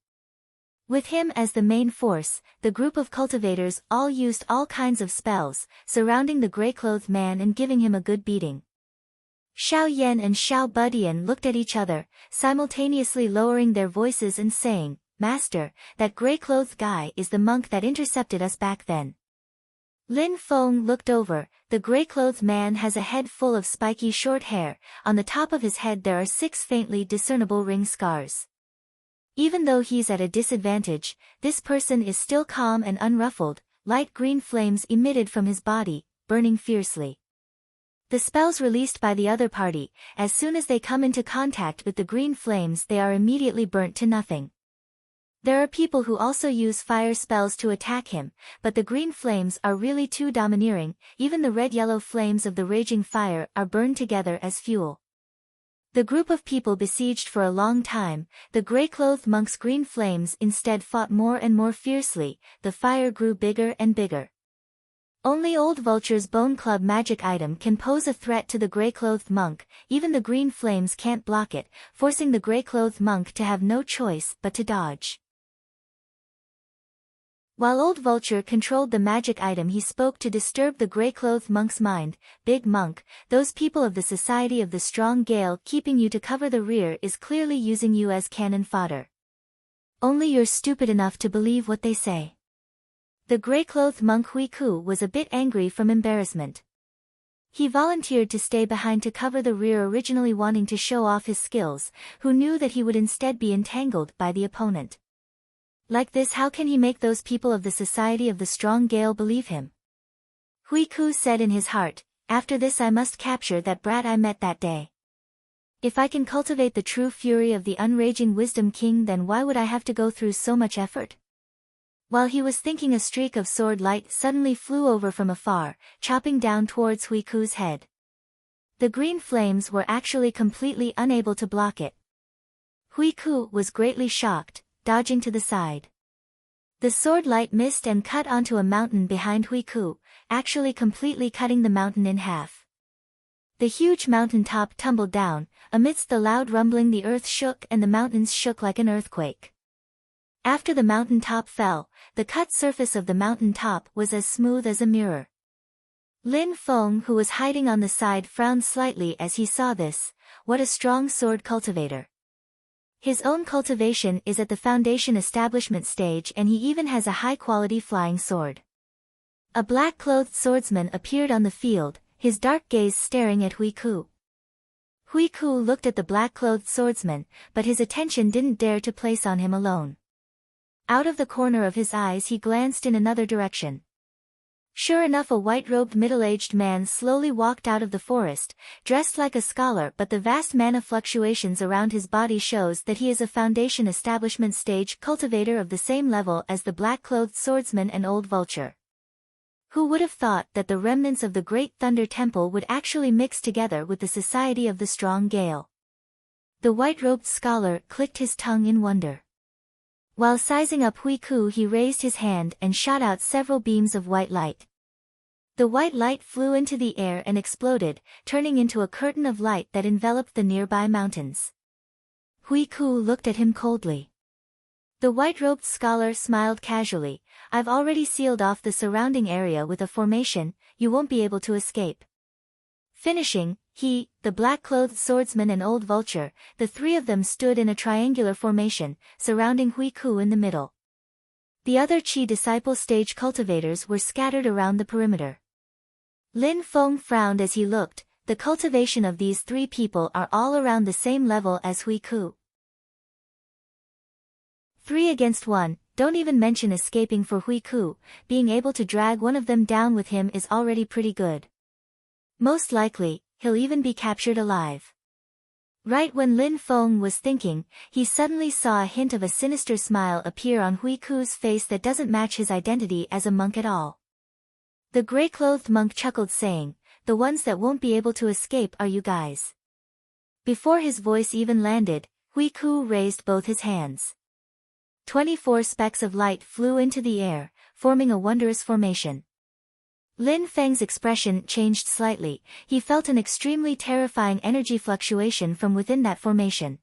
With him as the main force, the group of cultivators all used all kinds of spells, surrounding the grey-clothed man and giving him a good beating. Xiao Yan and Xiao Budian looked at each other, simultaneously lowering their voices and saying, "Master, that grey-clothed guy is the monk that intercepted us back then." Lin Feng looked over. The grey-clothed man has a head full of spiky short hair. On the top of his head there are 6 faintly discernible ring scars. Even though he's at a disadvantage, this person is still calm and unruffled. Light green flames emitted from his body, burning fiercely. The spells released by the other party, as soon as they come into contact with the green flames they are immediately burnt to nothing. There are people who also use fire spells to attack him, but the green flames are really too domineering. Even the red-yellow flames of the raging fire are burned together as fuel. The group of people besieged for a long time. The grey-clothed monk's green flames instead fought more and more fiercely. The fire grew bigger and bigger. Only Old Vulture's Bone Club magic item can pose a threat to the grey-clothed monk. Even the green flames can't block it, forcing the grey-clothed monk to have no choice but to dodge. While Old Vulture controlled the magic item he spoke to disturb the grey-clothed monk's mind. "Big monk, those people of the Society of the Strong Gale keeping you to cover the rear is clearly using you as cannon fodder. Only you're stupid enough to believe what they say." The grey-clothed monk Hui Ku was a bit angry from embarrassment. He volunteered to stay behind to cover the rear, originally wanting to show off his skills, who knew that he would instead be entangled by the opponent. Like this, how can he make those people of the Society of the Strong Gale believe him? Hui Ku said in his heart, "After this I must capture that brat I met that day. If I can cultivate the true fury of the unraging Wisdom King, then why would I have to go through so much effort?" While he was thinking, a streak of sword light suddenly flew over from afar, chopping down towards Hui Ku's head. The green flames were actually completely unable to block it. Hui Ku was greatly shocked, dodging to the side. The sword light missed and cut onto a mountain behind Hui Ku, actually completely cutting the mountain in half. The huge mountain top tumbled down. Amidst the loud rumbling the earth shook and the mountains shook like an earthquake. After the mountain top fell, the cut surface of the mountain top was as smooth as a mirror. Lin Feng, who was hiding on the side, frowned slightly as he saw this. What a strong sword cultivator. His own cultivation is at the Foundation establishment stage, and he even has a high-quality flying sword. A black-clothed swordsman appeared on the field, his dark gaze staring at Hui Ku. Hui Ku looked at the black-clothed swordsman, but his attention didn't dare to place on him alone. Out of the corner of his eyes he glanced in another direction. Sure enough, a white-robed middle-aged man slowly walked out of the forest, dressed like a scholar, but the vast mana fluctuations around his body shows that he is a Foundation establishment stage cultivator of the same level as the black-clothed swordsman and Old Vulture. Who would have thought that the remnants of the Great Thunder Temple would actually mix together with the Society of the Strong Gale? The white-robed scholar clicked his tongue in wonder. While sizing up Hui Ku, he raised his hand and shot out several beams of white light. The white light flew into the air and exploded, turning into a curtain of light that enveloped the nearby mountains. Hui Ku looked at him coldly. The white-robed scholar smiled casually. I've already sealed off the surrounding area with a formation, you won't be able to escape. Finishing, he, the black-clothed swordsman and old vulture, the three of them stood in a triangular formation, surrounding Hui Ku in the middle. The other Qi disciple stage cultivators were scattered around the perimeter. Lin Feng frowned as he looked. The cultivation of these three people are all around the same level as Hui Ku. 3 against 1, don't even mention escaping for Hui Ku, being able to drag one of them down with him is already pretty good. Most likely, he'll even be captured alive. Right when Lin Feng was thinking, he suddenly saw a hint of a sinister smile appear on Hui Ku's face that doesn't match his identity as a monk at all. The gray-clothed monk chuckled saying, the ones that won't be able to escape are you guys. Before his voice even landed, Hui Ku raised both his hands. 24 specks of light flew into the air, forming a wondrous formation. Lin Feng's expression changed slightly. He felt an extremely terrifying energy fluctuation from within that formation.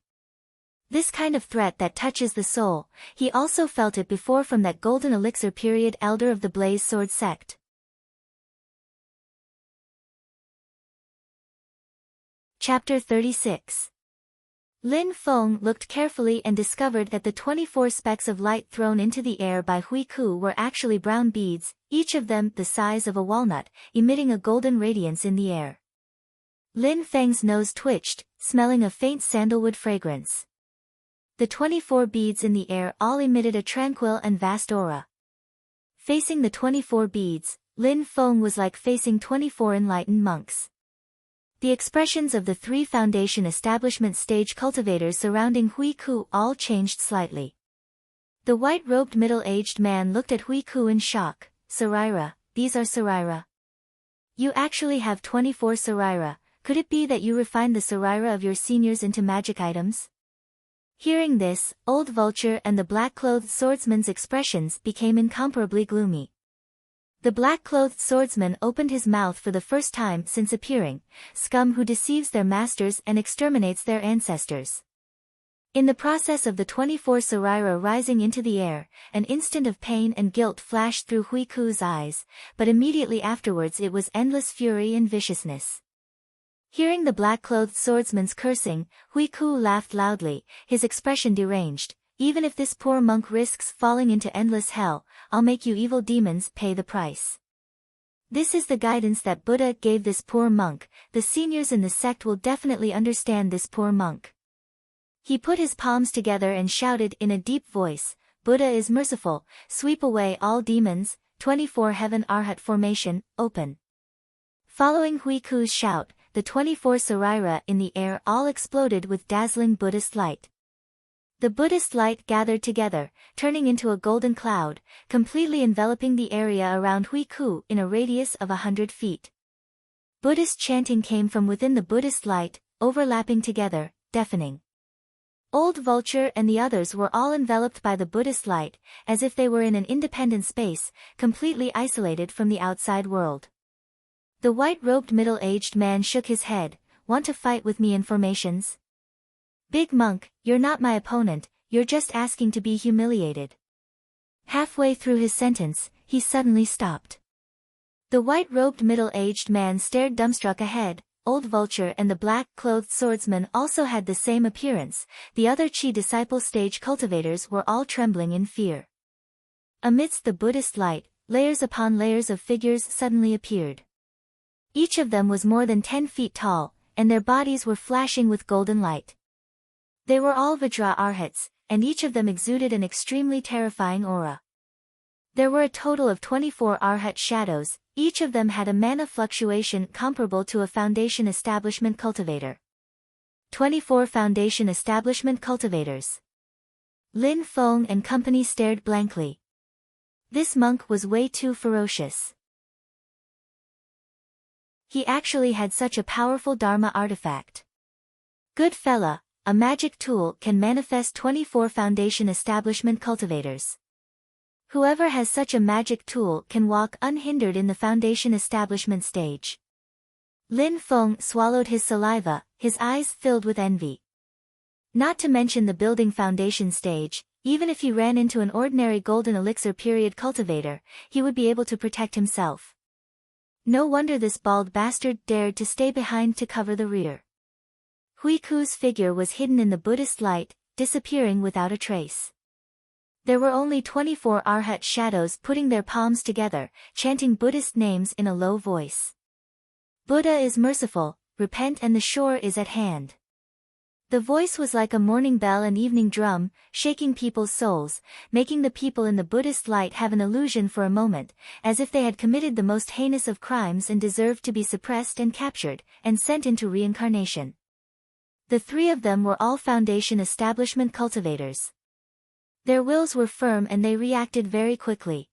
This kind of threat that touches the soul, he also felt it before from that golden elixir period elder of the Blaze Sword sect. Chapter 36. Lin Feng looked carefully and discovered that the 24 specks of light thrown into the air by Hui Ku were actually brown beads, each of them the size of a walnut, emitting a golden radiance in the air. Lin Feng's nose twitched, smelling a faint sandalwood fragrance. The 24 beads in the air all emitted a tranquil and vast aura. Facing the 24 beads, Lin Feng was like facing 24 enlightened monks. The expressions of the 3 foundation establishment stage cultivators surrounding Hui Ku all changed slightly. The white-robed middle-aged man looked at Hui Ku in shock. Saraira, these are Saraira. You actually have 24 Saraira, could it be that you refined the Saraira of your seniors into magic items? Hearing this, old vulture and the black-clothed swordsman's expressions became incomparably gloomy. The black-clothed swordsman opened his mouth for the first time since appearing, scum who deceives their masters and exterminates their ancestors. In the process of the 24 Saraira rising into the air, an instant of pain and guilt flashed through Hui Ku's eyes, but immediately afterwards it was endless fury and viciousness. Hearing the black-clothed swordsman's cursing, Hui Ku laughed loudly, his expression deranged. Even if this poor monk risks falling into endless hell, I'll make you evil demons pay the price. This is the guidance that Buddha gave this poor monk. The seniors in the sect will definitely understand this poor monk. He put his palms together and shouted in a deep voice, Buddha is merciful, sweep away all demons, 24 heaven arhat formation, open. Following Hui Ku's shout, the 24 Saraira in the air all exploded with dazzling Buddhist light. The Buddhist light gathered together, turning into a golden cloud, completely enveloping the area around Hui Ku in a radius of 100 feet. Buddhist chanting came from within the Buddhist light, overlapping together, deafening. Old Vulture and the others were all enveloped by the Buddhist light, as if they were in an independent space, completely isolated from the outside world. The white-robed middle-aged man shook his head. Want to fight with me in formations? Big monk, you're not my opponent, you're just asking to be humiliated. Halfway through his sentence, he suddenly stopped. The white-robed middle-aged man stared dumbstruck ahead. Old Vulture and the black-clothed swordsman also had the same appearance. The other Qi disciple stage cultivators were all trembling in fear. Amidst the Buddhist light, layers upon layers of figures suddenly appeared. Each of them was more than 10 feet tall, and their bodies were flashing with golden light. They were all Vajra Arhats, and each of them exuded an extremely terrifying aura. There were a total of 24 Arhat shadows, each of them had a mana fluctuation comparable to a foundation establishment cultivator. 24 foundation establishment cultivators. Lin Feng and company stared blankly. This monk was way too ferocious. He actually had such a powerful Dharma artifact. Good fella, a magic tool can manifest 24 foundation establishment cultivators. Whoever has such a magic tool can walk unhindered in the foundation establishment stage. Lin Feng swallowed his saliva, his eyes filled with envy. Not to mention the building foundation stage, even if he ran into an ordinary golden elixir period cultivator, he would be able to protect himself. No wonder this bald bastard dared to stay behind to cover the rear. Hui Ku's figure was hidden in the Buddhist light, disappearing without a trace. There were only 24 Arhat shadows putting their palms together, chanting Buddhist names in a low voice. Buddha is merciful, repent and the shore is at hand. The voice was like a morning bell and evening drum, shaking people's souls, making the people in the Buddhist light have an illusion for a moment, as if they had committed the most heinous of crimes and deserved to be suppressed and captured, and sent into reincarnation. The three of them were all foundation establishment cultivators. Their wills were firm and they reacted very quickly.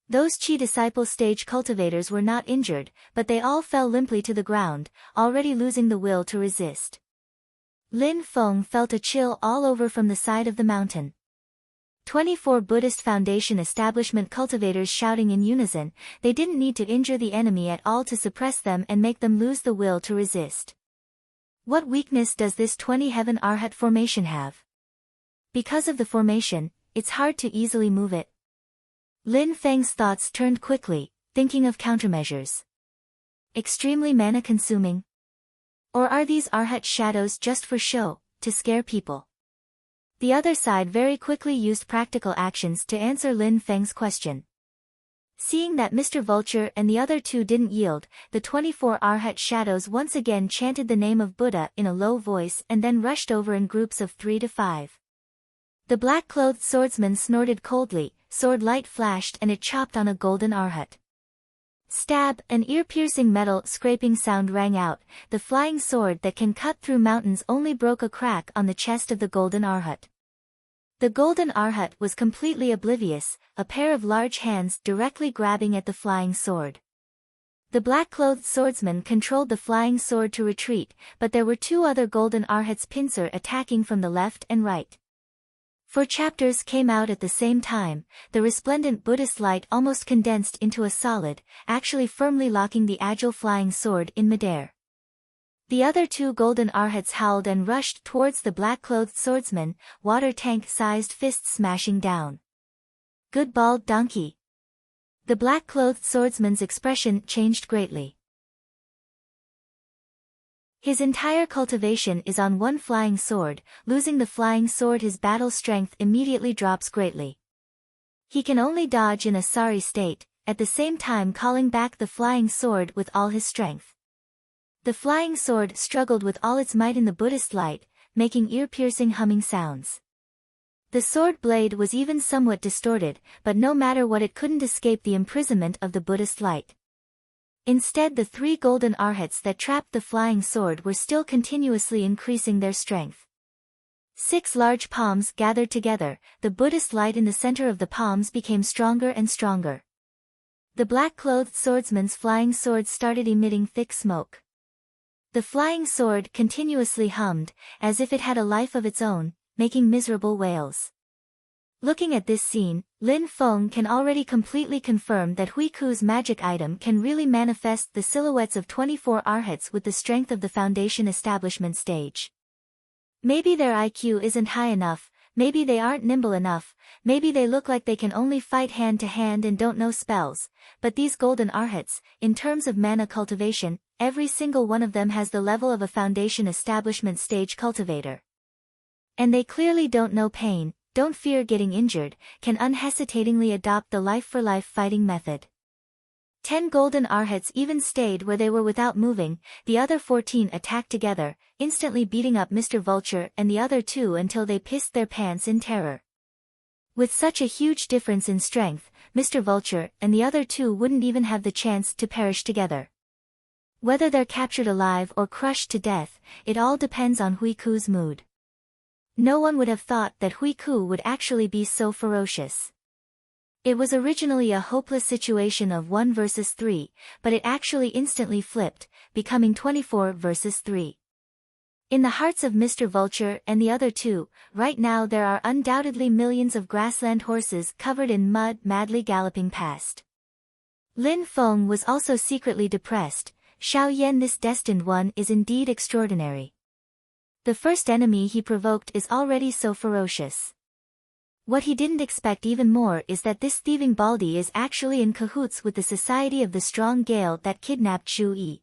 Those Chi disciple stage cultivators were not injured, but they all fell limply to the ground, already losing the will to resist. Lin Feng felt a chill all over from the side of the mountain. 24 Buddhist foundation establishment cultivators shouting in unison, they didn't need to injure the enemy at all to suppress them and make them lose the will to resist. What weakness does this 20 heaven Arhat formation have? Because of the formation, it's hard to easily move it. Lin Feng's thoughts turned quickly, thinking of countermeasures. Extremely mana-consuming? Or are these Arhat shadows just for show, to scare people? The other side very quickly used practical actions to answer Lin Feng's question. Seeing that Mr. Vulture and the other two didn't yield, the 24 Arhat shadows once again chanted the name of Buddha in a low voice and then rushed over in groups of 3 to 5. The black-clothed swordsman snorted coldly, sword light flashed and it chopped on a golden Arhat. Stab, an ear-piercing metal scraping sound rang out, the flying sword that can cut through mountains only broke a crack on the chest of the golden Arhat. The golden Arhat was completely oblivious, a pair of large hands directly grabbing at the flying sword. The black-clothed swordsman controlled the flying sword to retreat, but there were 2 other golden Arhats pincer attacking from the left and right. 4 chapters came out at the same time, the resplendent Buddhist light almost condensed into a solid, actually firmly locking the agile flying sword in midair. The other 2 golden Arhats howled and rushed towards the black-clothed swordsman, water tank-sized fists smashing down. Good bald donkey. The black-clothed swordsman's expression changed greatly. His entire cultivation is on one flying sword, losing the flying sword his battle strength immediately drops greatly. He can only dodge in a sorry state, at the same time calling back the flying sword with all his strength. The flying sword struggled with all its might in the Buddhist light, making ear-piercing humming sounds. The sword blade was even somewhat distorted, but no matter what it couldn't escape the imprisonment of the Buddhist light. Instead the 3 golden Arhats that trapped the flying sword were still continuously increasing their strength. 6 large palms gathered together, the Buddhist light in the center of the palms became stronger and stronger. The black-clothed swordsman's flying sword started emitting thick smoke. The flying sword continuously hummed, as if it had a life of its own, making miserable wails. Looking at this scene, Lin Feng can already completely confirm that Hui Ku's magic item can really manifest the silhouettes of 24 Arhats with the strength of the foundation establishment stage. Maybe their IQ isn't high enough, maybe they aren't nimble enough, maybe they look like they can only fight hand to hand and don't know spells, but these golden Arhats, in terms of mana cultivation, every single one of them has the level of a foundation establishment stage cultivator. And they clearly don't know pain, don't fear getting injured, can unhesitatingly adopt the life-for-life fighting method. 10 golden Arhats even stayed where they were without moving, the other 14 attacked together, instantly beating up Mr. Vulture and the other 2 until they pissed their pants in terror. With such a huge difference in strength, Mr. Vulture and the other 2 wouldn't even have the chance to perish together. Whether they're captured alive or crushed to death, it all depends on Hui Ku's mood. No one would have thought that Hui Ku would actually be so ferocious. It was originally a hopeless situation of 1 versus 3, but it actually instantly flipped, becoming 24 versus 3. In the hearts of Mr. Vulture and the other two, right now there are undoubtedly millions of grassland horses covered in mud madly galloping past. Lin Feng was also secretly depressed. Xiao Yan, this destined one, is indeed extraordinary. The first enemy he provoked is already so ferocious. What he didn't expect even more is that this thieving baldy is actually in cahoots with the Society of the Strong Gale that kidnapped Zhu Yi.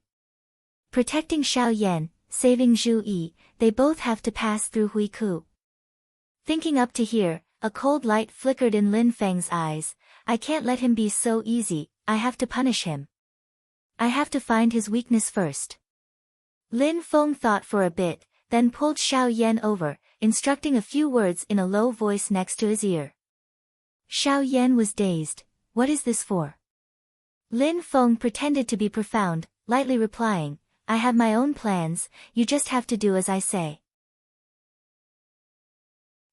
Protecting Xiao Yan, saving Zhu Yi, they both have to pass through Hui Ku. Thinking up to here, a cold light flickered in Lin Feng's eyes. I can't let him be so easy, I have to punish him. I have to find his weakness first. Lin Feng thought for a bit, then pulled Xiao Yan over, instructing a few words in a low voice next to his ear. Xiao Yan was dazed. What is this for? Lin Feng pretended to be profound, lightly replying, I have my own plans, you just have to do as I say.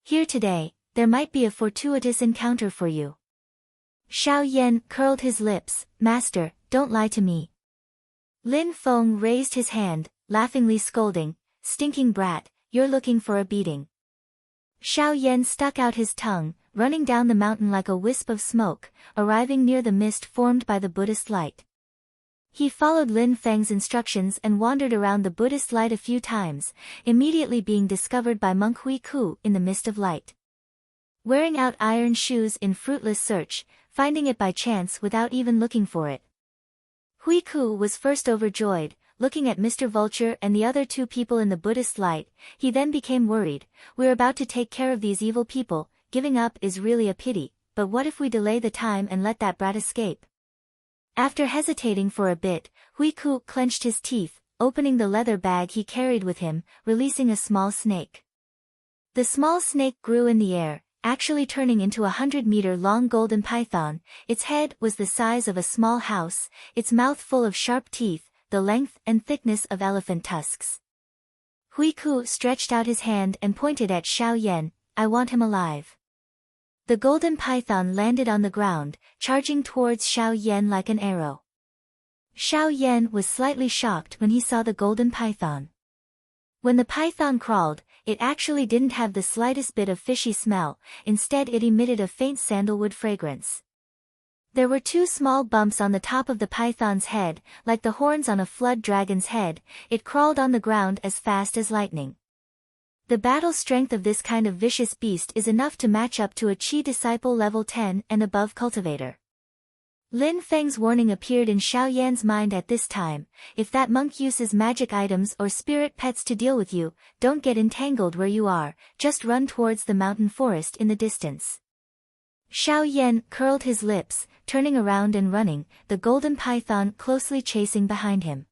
Here today, there might be a fortuitous encounter for you. Xiao Yan curled his lips. Master, don't lie to me. Lin Feng raised his hand, laughingly scolding, stinking brat, you're looking for a beating. Xiao Yan stuck out his tongue, running down the mountain like a wisp of smoke, arriving near the mist formed by the Buddhist light. He followed Lin Feng's instructions and wandered around the Buddhist light a few times, immediately being discovered by monk Hui Ku in the mist of light. Wearing out iron shoes in fruitless search, finding it by chance without even looking for it. Hui Ku was first overjoyed, looking at Mr. Vulture and the other two people in the Buddhist light. He then became worried. We're about to take care of these evil people, giving up is really a pity, but what if we delay the time and let that brat escape? After hesitating for a bit, Hui Ku clenched his teeth, opening the leather bag he carried with him, releasing a small snake. The small snake grew in the air, actually turning into a 100-meter-long golden python. Its head was the size of a small house, its mouth full of sharp teeth, the length and thickness of elephant tusks. Hui Ku stretched out his hand and pointed at Xiao Yan. I want him alive. The golden python landed on the ground, charging towards Xiao Yan like an arrow. Xiao Yan was slightly shocked when he saw the golden python. When the python crawled, it actually didn't have the slightest bit of fishy smell, instead it emitted a faint sandalwood fragrance. There were two small bumps on the top of the python's head, like the horns on a flood dragon's head. It crawled on the ground as fast as lightning. The battle strength of this kind of vicious beast is enough to match up to a Chi disciple level 10 and above cultivator. Lin Feng's warning appeared in Xiao Yan's mind at this time. If that monk uses magic items or spirit pets to deal with you, don't get entangled where you are, just run towards the mountain forest in the distance. Xiao Yan curled his lips, turning around and running, the golden python closely chasing behind him.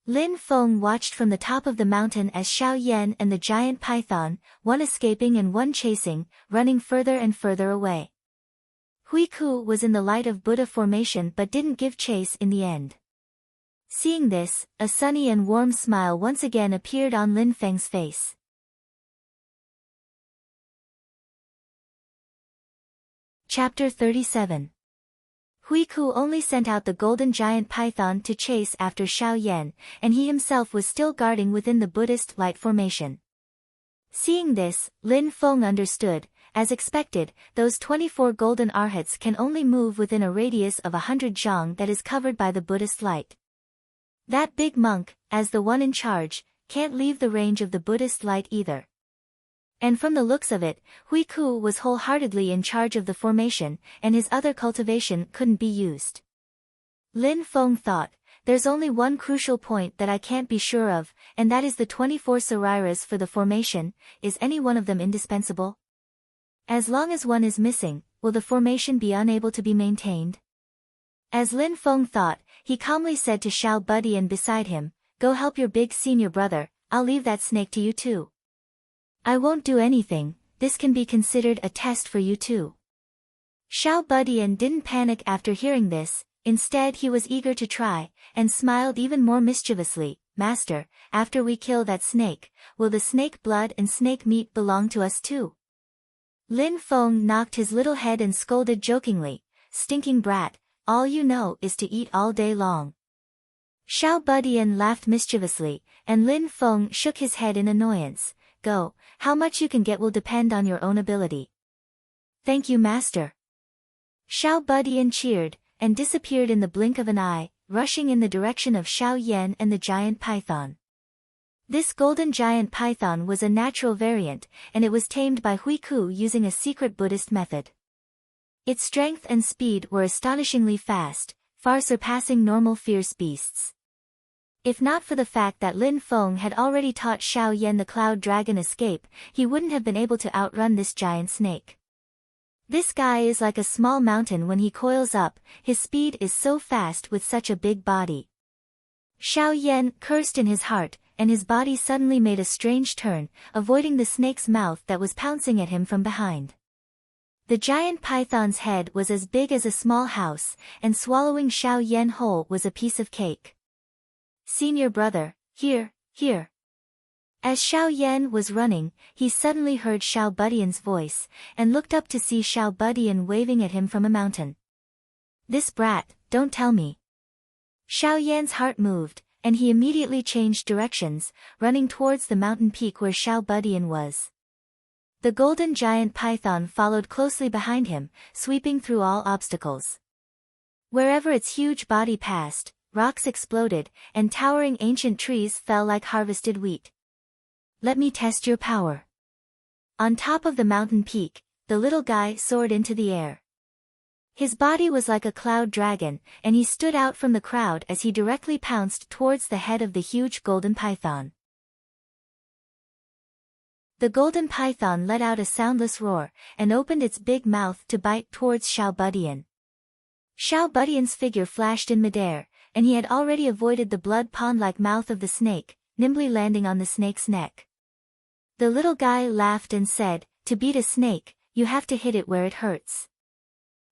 Lin Feng watched from the top of the mountain as Xiao Yan and the giant python, one escaping and one chasing, running further and further away. Hui Ku was in the light of Buddha formation but didn't give chase in the end. Seeing this, a sunny and warm smile once again appeared on Lin Feng's face. Chapter 37. Hui Ku only sent out the golden giant python to chase after Xiao Yan, and he himself was still guarding within the Buddhist light formation. Seeing this, Lin Feng understood. As expected, those 24 golden arhats can only move within a radius of 100 zhang that is covered by the Buddhist light. That big monk, as the one in charge, can't leave the range of the Buddhist light either. And from the looks of it, Hui Ku was wholeheartedly in charge of the formation, and his other cultivation couldn't be used. Lin Feng thought, there's only one crucial point that I can't be sure of, and that is the 24 sariras for the formation. Is any one of them indispensable? As long as one is missing, will the formation be unable to be maintained? As Lin Feng thought, he calmly said to Xiao Buddy and beside him, go help your big senior brother, I'll leave that snake to you too. I won't do anything, this can be considered a test for you too. Xiao Budian didn't panic after hearing this, instead he was eager to try, and smiled even more mischievously. Master, after we kill that snake, will the snake blood and snake meat belong to us too? Lin Feng knocked his little head and scolded jokingly, stinking brat, all you know is to eat all day long. Xiao Budian laughed mischievously, and Lin Feng shook his head in annoyance. Go, how much you can get will depend on your own ability. Thank you, master. Xiao Budian cheered, and disappeared in the blink of an eye, rushing in the direction of Xiao Yan and the giant python. This golden giant python was a natural variant, and it was tamed by Hui Ku using a secret Buddhist method. Its strength and speed were astonishingly fast, far surpassing normal fierce beasts. If not for the fact that Lin Feng had already taught Xiao Yan the cloud dragon escape, he wouldn't have been able to outrun this giant snake. This guy is like a small mountain when he coils up, his speed is so fast with such a big body. Xiao Yan cursed in his heart, and his body suddenly made a strange turn, avoiding the snake's mouth that was pouncing at him from behind. The giant python's head was as big as a small house, and swallowing Xiao Yan whole was a piece of cake. Senior brother, here, here. As Xiao Yan was running, he suddenly heard Xiao Budian's voice, and looked up to see Xiao Budian waving at him from a mountain. This brat, don't tell me. Xiao Yan's heart moved, and he immediately changed directions, running towards the mountain peak where Xiao Budian was. The golden giant python followed closely behind him, sweeping through all obstacles. Wherever its huge body passed, rocks exploded, and towering ancient trees fell like harvested wheat. Let me test your power. On top of the mountain peak, the little guy soared into the air. His body was like a cloud dragon, and he stood out from the crowd as he directly pounced towards the head of the huge golden python. The golden python let out a soundless roar, and opened its big mouth to bite towards Xiao Budian. Xiao Budian's figure flashed in midair, and he had already avoided the blood pond-like mouth of the snake, nimbly landing on the snake's neck. The little guy laughed and said, to beat a snake, you have to hit it where it hurts.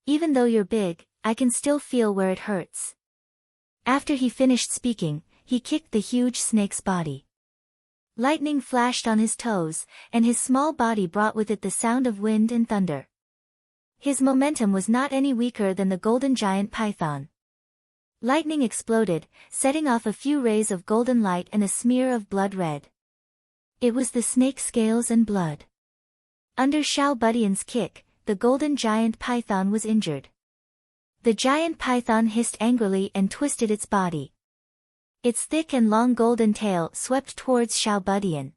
Even though you're big, I can still feel where it hurts. After he finished speaking, he kicked the huge snake's body. Lightning flashed on his toes, and his small body brought with it the sound of wind and thunder. His momentum was not any weaker than the golden giant python. Lightning exploded, setting off a few rays of golden light and a smear of blood red. It was the snake's scales and blood. Under Xiao Budian's kick, the golden giant python was injured. The giant python hissed angrily and twisted its body. Its thick and long golden tail swept towards Xiao Budian.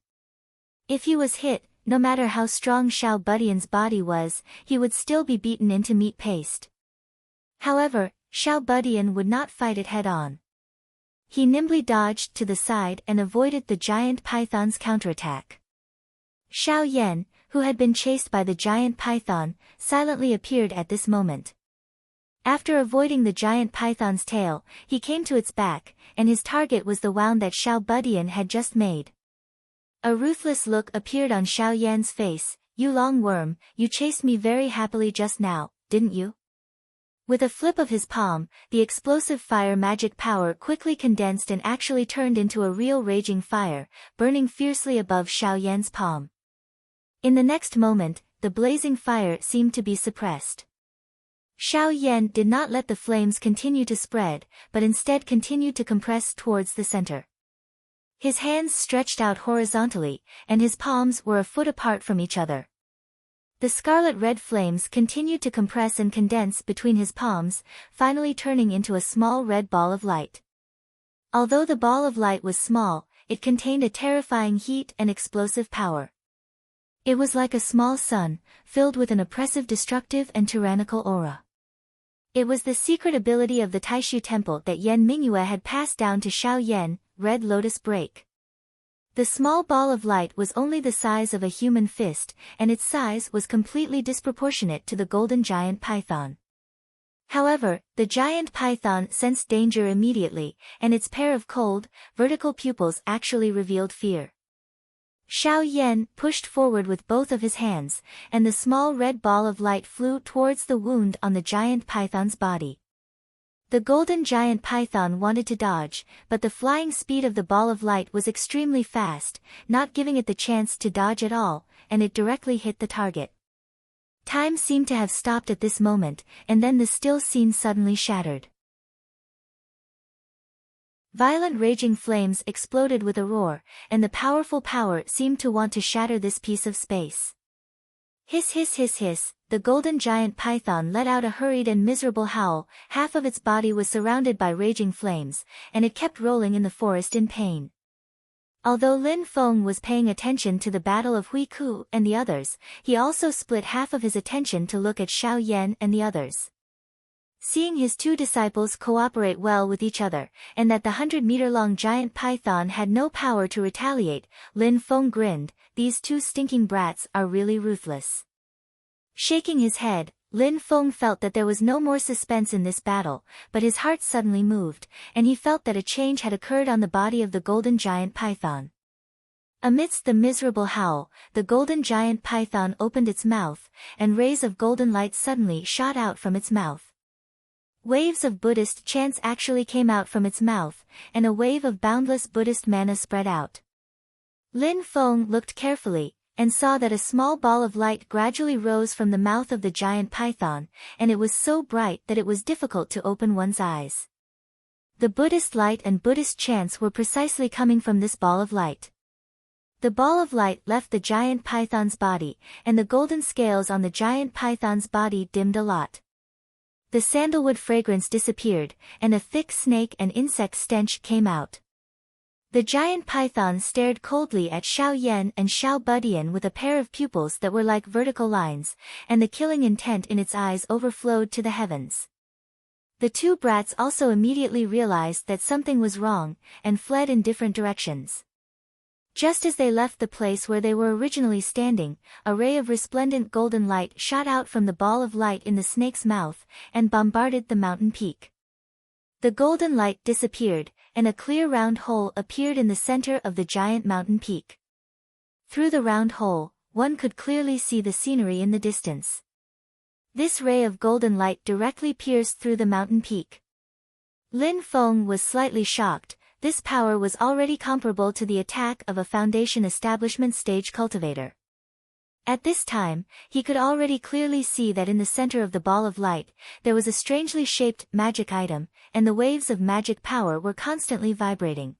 If he was hit, no matter how strong Xiao Budian's body was, he would still be beaten into meat paste. However, Xiao Budian would not fight it head-on. He nimbly dodged to the side and avoided the giant python's counterattack. Xiao Yan, who had been chased by the giant python, silently appeared at this moment. After avoiding the giant python's tail, he came to its back, and his target was the wound that Xiao Budian had just made. A ruthless look appeared on Xiao Yan's face. You long worm, you chased me very happily just now, didn't you? With a flip of his palm, the explosive fire magic power quickly condensed and actually turned into a real raging fire, burning fiercely above Xiao Yan's palm. In the next moment, the blazing fire seemed to be suppressed. Xiao Yan did not let the flames continue to spread, but instead continued to compress towards the center. His hands stretched out horizontally, and his palms were a foot apart from each other. The scarlet-red flames continued to compress and condense between his palms, finally turning into a small red ball of light. Although the ball of light was small, it contained a terrifying heat and explosive power. It was like a small sun, filled with an oppressive, destructive and tyrannical aura. It was the secret ability of the Taishu Temple that Yan Mingyue had passed down to Xiao Yan, Red Lotus Break. The small ball of light was only the size of a human fist, and its size was completely disproportionate to the golden giant python. However, the giant python sensed danger immediately, and its pair of cold, vertical pupils actually revealed fear. Xiao Yan pushed forward with both of his hands, and the small red ball of light flew towards the wound on the giant python's body. The golden giant python wanted to dodge, but the flying speed of the ball of light was extremely fast, not giving it the chance to dodge at all, and it directly hit the target. Time seemed to have stopped at this moment, and then the still scene suddenly shattered. Violent raging flames exploded with a roar, and the powerful power seemed to want to shatter this piece of space. Hiss hiss hiss hiss, the golden giant python let out a hurried and miserable howl. Half of its body was surrounded by raging flames, and it kept rolling in the forest in pain. Although Lin Feng was paying attention to the battle of Hui Ku and the others, he also split half of his attention to look at Xiao Yan and the others. Seeing his two disciples cooperate well with each other, and that the 100-meter-long giant python had no power to retaliate, Lin Feng grinned. These two stinking brats are really ruthless. Shaking his head, Lin Feng felt that there was no more suspense in this battle, but his heart suddenly moved, and he felt that a change had occurred on the body of the golden giant python. Amidst the miserable howl, the golden giant python opened its mouth, and rays of golden light suddenly shot out from its mouth. Waves of Buddhist chants actually came out from its mouth, and a wave of boundless Buddhist mana spread out. Lin Feng looked carefully, and saw that a small ball of light gradually rose from the mouth of the giant python, and it was so bright that it was difficult to open one's eyes. The Buddhist light and Buddhist chants were precisely coming from this ball of light. The ball of light left the giant python's body, and the golden scales on the giant python's body dimmed a lot. The sandalwood fragrance disappeared, and a thick snake and insect stench came out. The giant python stared coldly at Xiao Yan and Xiao Budian with a pair of pupils that were like vertical lines, and the killing intent in its eyes overflowed to the heavens. The two brats also immediately realized that something was wrong, and fled in different directions. Just as they left the place where they were originally standing, a ray of resplendent golden light shot out from the ball of light in the snake's mouth, and bombarded the mountain peak. The golden light disappeared, and a clear round hole appeared in the center of the giant mountain peak. Through the round hole, one could clearly see the scenery in the distance. This ray of golden light directly pierced through the mountain peak. Lin Feng was slightly shocked. This power was already comparable to the attack of a Foundation Establishment stage cultivator. At this time, he could already clearly see that in the center of the ball of light, there was a strangely shaped magic item, and the waves of magic power were constantly vibrating.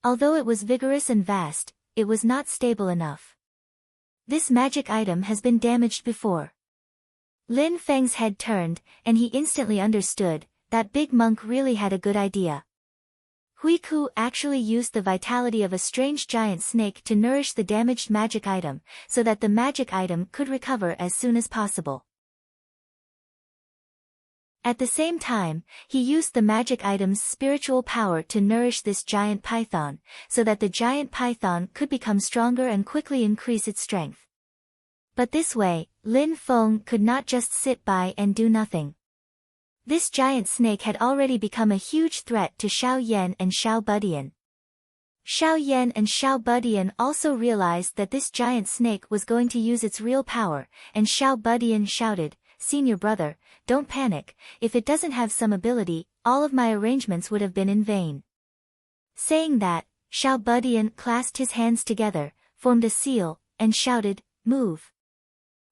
Although it was vigorous and vast, it was not stable enough. This magic item has been damaged before. Lin Feng's head turned, and he instantly understood, that big monk really had a good idea. Hui Ku actually used the vitality of a strange giant snake to nourish the damaged magic item, so that the magic item could recover as soon as possible. At the same time, he used the magic item's spiritual power to nourish this giant python, so that the giant python could become stronger and quickly increase its strength. But this way, Lin Feng could not just sit by and do nothing. This giant snake had already become a huge threat to Xiao Yan and Xiao Budian. Xiao Yan and Xiao Budian also realized that this giant snake was going to use its real power, and Xiao Budian shouted, "Senior brother, don't panic, if it doesn't have some ability, all of my arrangements would have been in vain." Saying that, Xiao Budian clasped his hands together, formed a seal, and shouted, "Move."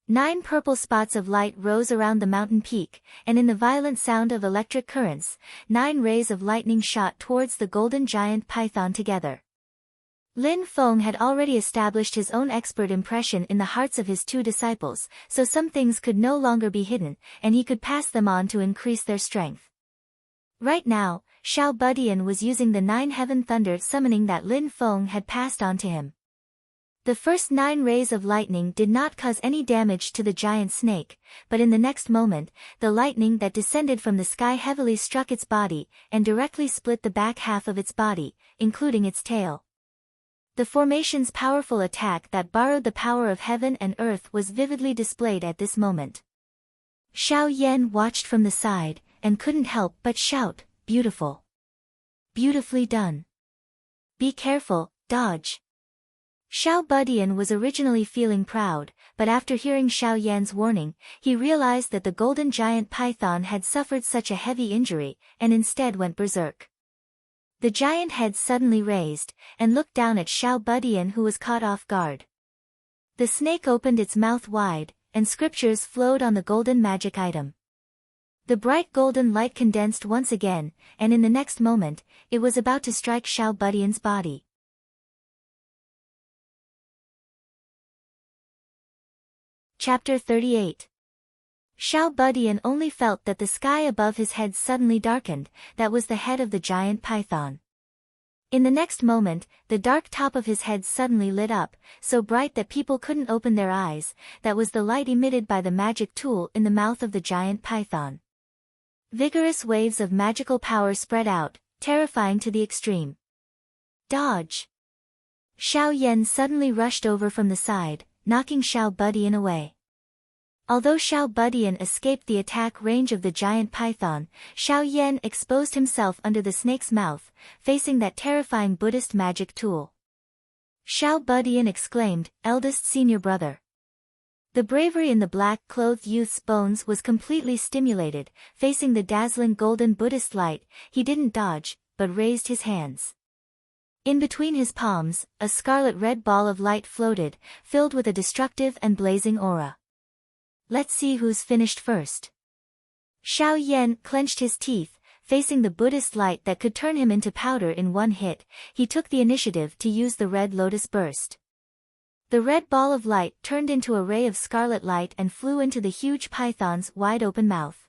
9 purple spots of light rose around the mountain peak, and in the violent sound of electric currents, 9 rays of lightning shot towards the golden giant python together. Lin Feng had already established his own expert impression in the hearts of his 2 disciples, so some things could no longer be hidden, and he could pass them on to increase their strength. Right now, Xiao Budian was using the 9 heaven thunder summoning that Lin Feng had passed on to him. The first 9 rays of lightning did not cause any damage to the giant snake, but in the next moment, the lightning that descended from the sky heavily struck its body, and directly split the back half of its body, including its tail. The formation's powerful attack that borrowed the power of heaven and earth was vividly displayed at this moment. Xiao Yan watched from the side, and couldn't help but shout, "Beautiful! Beautifully done! Be careful, dodge!" Xiao Budian was originally feeling proud, but after hearing Xiao Yan's warning, he realized that the golden giant python had suffered such a heavy injury, and instead went berserk. The giant head suddenly raised, and looked down at Xiao Budian, who was caught off guard. The snake opened its mouth wide, and scriptures flowed on the golden magic item. The bright golden light condensed once again, and in the next moment, it was about to strike Xiao Budian's body. Chapter 38. Xiao Budian only felt that the sky above his head suddenly darkened. That was the head of the giant python. In the next moment, the dark top of his head suddenly lit up, so bright that people couldn't open their eyes. That was the light emitted by the magic tool in the mouth of the giant python. Vigorous waves of magical power spread out, terrifying to the extreme. Dodge! Xiao Yan suddenly rushed over from the side, knocking Xiao Budian away. Although Xiao Budian escaped the attack range of the giant python, Xiao Yan exposed himself under the snake's mouth, facing that terrifying Buddhist magic tool. Xiao Budian exclaimed, "Eldest senior brother." The bravery in the black-clothed youth's bones was completely stimulated. Facing the dazzling golden Buddhist light, he didn't dodge, but raised his hands. In between his palms, a scarlet-red ball of light floated, filled with a destructive and blazing aura. Let's see who's finished first. Xiao Yan clenched his teeth, facing the Buddhist light that could turn him into powder in one hit. He took the initiative to use the red lotus burst. The red ball of light turned into a ray of scarlet light and flew into the huge python's wide-open mouth.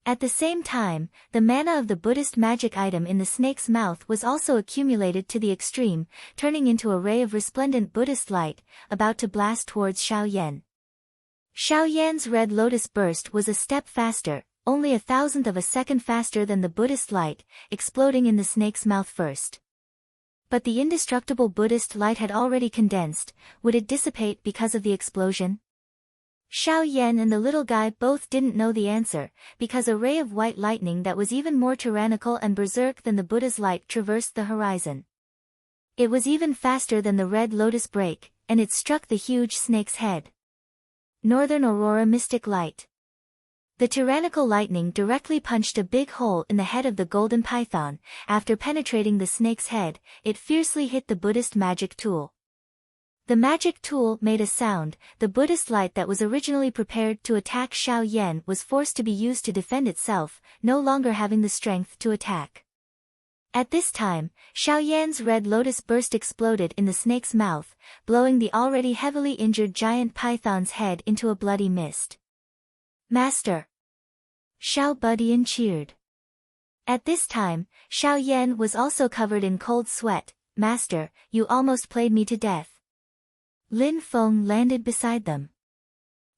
At the same time, the mana of the Buddhist magic item in the snake's mouth was also accumulated to the extreme, turning into a ray of resplendent Buddhist light, about to blast towards Xiao Yan. Xiao Yan's red lotus burst was a step faster, only 1,000th of a second faster than the Buddhist light, exploding in the snake's mouth first. But the indestructible Buddhist light had already condensed. Would it dissipate because of the explosion? Xiao Yan and the little guy both didn't know the answer, because a ray of white lightning that was even more tyrannical and berserk than the Buddha's light traversed the horizon. It was even faster than the red lotus break, and it struck the huge snake's head. Northern Aurora Mystic Light. The tyrannical lightning directly punched a big hole in the head of the golden python. After penetrating the snake's head, it fiercely hit the Buddhist magic tool. The magic tool made a sound. The Buddhist light that was originally prepared to attack Xiao Yan was forced to be used to defend itself, no longer having the strength to attack. At this time, Xiao Yan's red lotus burst exploded in the snake's mouth, blowing the already heavily injured giant python's head into a bloody mist. Master! Xiao Budian cheered. At this time, Xiao Yan was also covered in cold sweat. Master, you almost played me to death. Lin Feng landed beside them.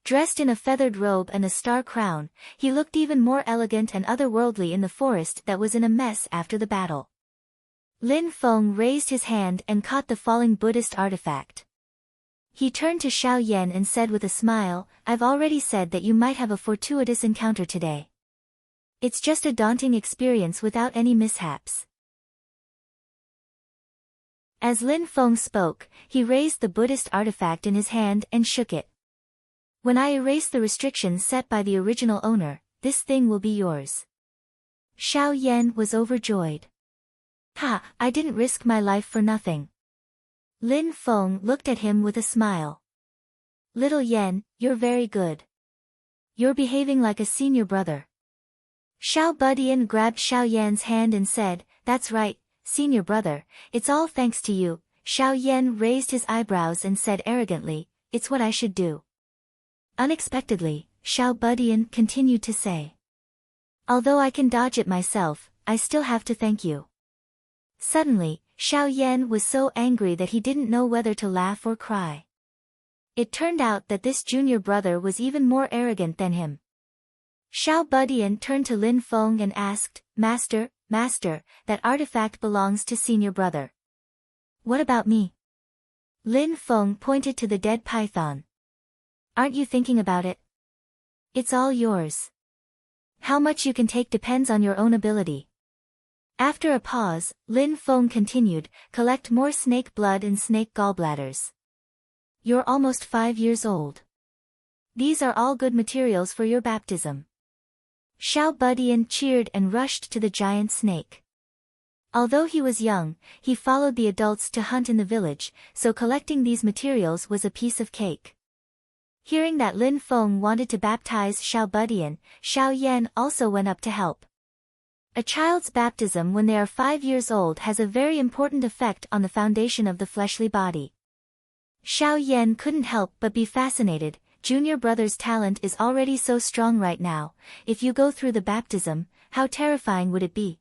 Dressed in a feathered robe and a star crown, he looked even more elegant and otherworldly in the forest that was in a mess after the battle. Lin Feng raised his hand and caught the falling Buddhist artifact. He turned to Xiao Yan and said with a smile, "I've already said that you might have a fortuitous encounter today. It's just a daunting experience without any mishaps." As Lin Feng spoke, he raised the Buddhist artifact in his hand and shook it. "When I erase the restrictions set by the original owner, this thing will be yours." Xiao Yan was overjoyed. "Ha, I didn't risk my life for nothing." Lin Feng looked at him with a smile. "Little Yan, you're very good. You're behaving like a senior brother." Xiao Budian grabbed Xiao Yan's hand and said, "That's right, senior brother, it's all thanks to you." Xiao Yan raised his eyebrows and said arrogantly, "It's what I should do." Unexpectedly, Xiao Budian continued to say, "Although I can dodge it myself, I still have to thank you." Suddenly, Xiao Yan was so angry that he didn't know whether to laugh or cry. It turned out that this junior brother was even more arrogant than him. Xiao Budian turned to Lin Feng and asked, Master, that artifact belongs to senior brother. What about me?" Lin Feng pointed to the dead python. "Aren't you thinking about it? It's all yours. How much you can take depends on your own ability." After a pause, Lin Feng continued, "Collect more snake blood and snake gallbladders. You're almost 5 years old. These are all good materials for your baptism." Xiao Budian cheered and rushed to the giant snake. Although he was young, he followed the adults to hunt in the village, so collecting these materials was a piece of cake. Hearing that Lin Feng wanted to baptize Xiao Budian, Xiao Yan also went up to help. A child's baptism when they are 5 years old has a very important effect on the foundation of the fleshly body. Xiao Yan couldn't help but be fascinated. Junior brother's talent is already so strong right now. If you go through the baptism, how terrifying would it be?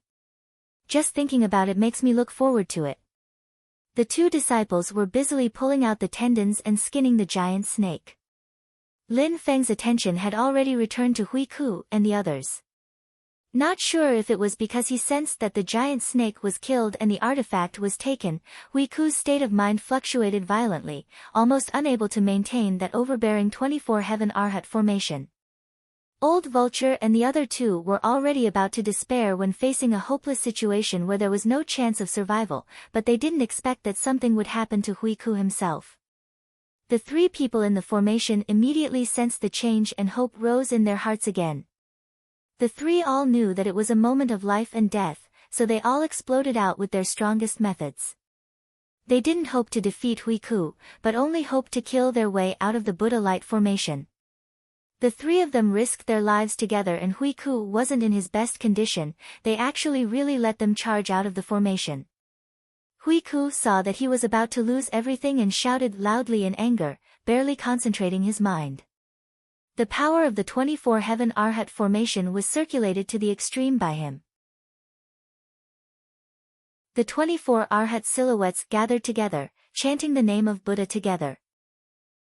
Just thinking about it makes me look forward to it. The two disciples were busily pulling out the tendons and skinning the giant snake. Lin Feng's attention had already returned to Hui Ku and the others. Not sure if it was because he sensed that the giant snake was killed and the artifact was taken, Hui Ku's state of mind fluctuated violently, almost unable to maintain that overbearing 24 heaven arhat formation. Old Vulture and the other two were already about to despair when facing a hopeless situation where there was no chance of survival, but they didn't expect that something would happen to Hui Ku himself. The three people in the formation immediately sensed the change and hope rose in their hearts again. The three all knew that it was a moment of life and death, so they all exploded out with their strongest methods. They didn't hope to defeat Hui Ku, but only hoped to kill their way out of the Buddha light formation. The three of them risked their lives together and Hui Ku wasn't in his best condition. They actually really let them charge out of the formation. Hui Ku saw that he was about to lose everything and shouted loudly in anger, barely concentrating his mind. The power of the 24 heaven arhat formation was circulated to the extreme by him. The 24 arhat silhouettes gathered together, chanting the name of Buddha together.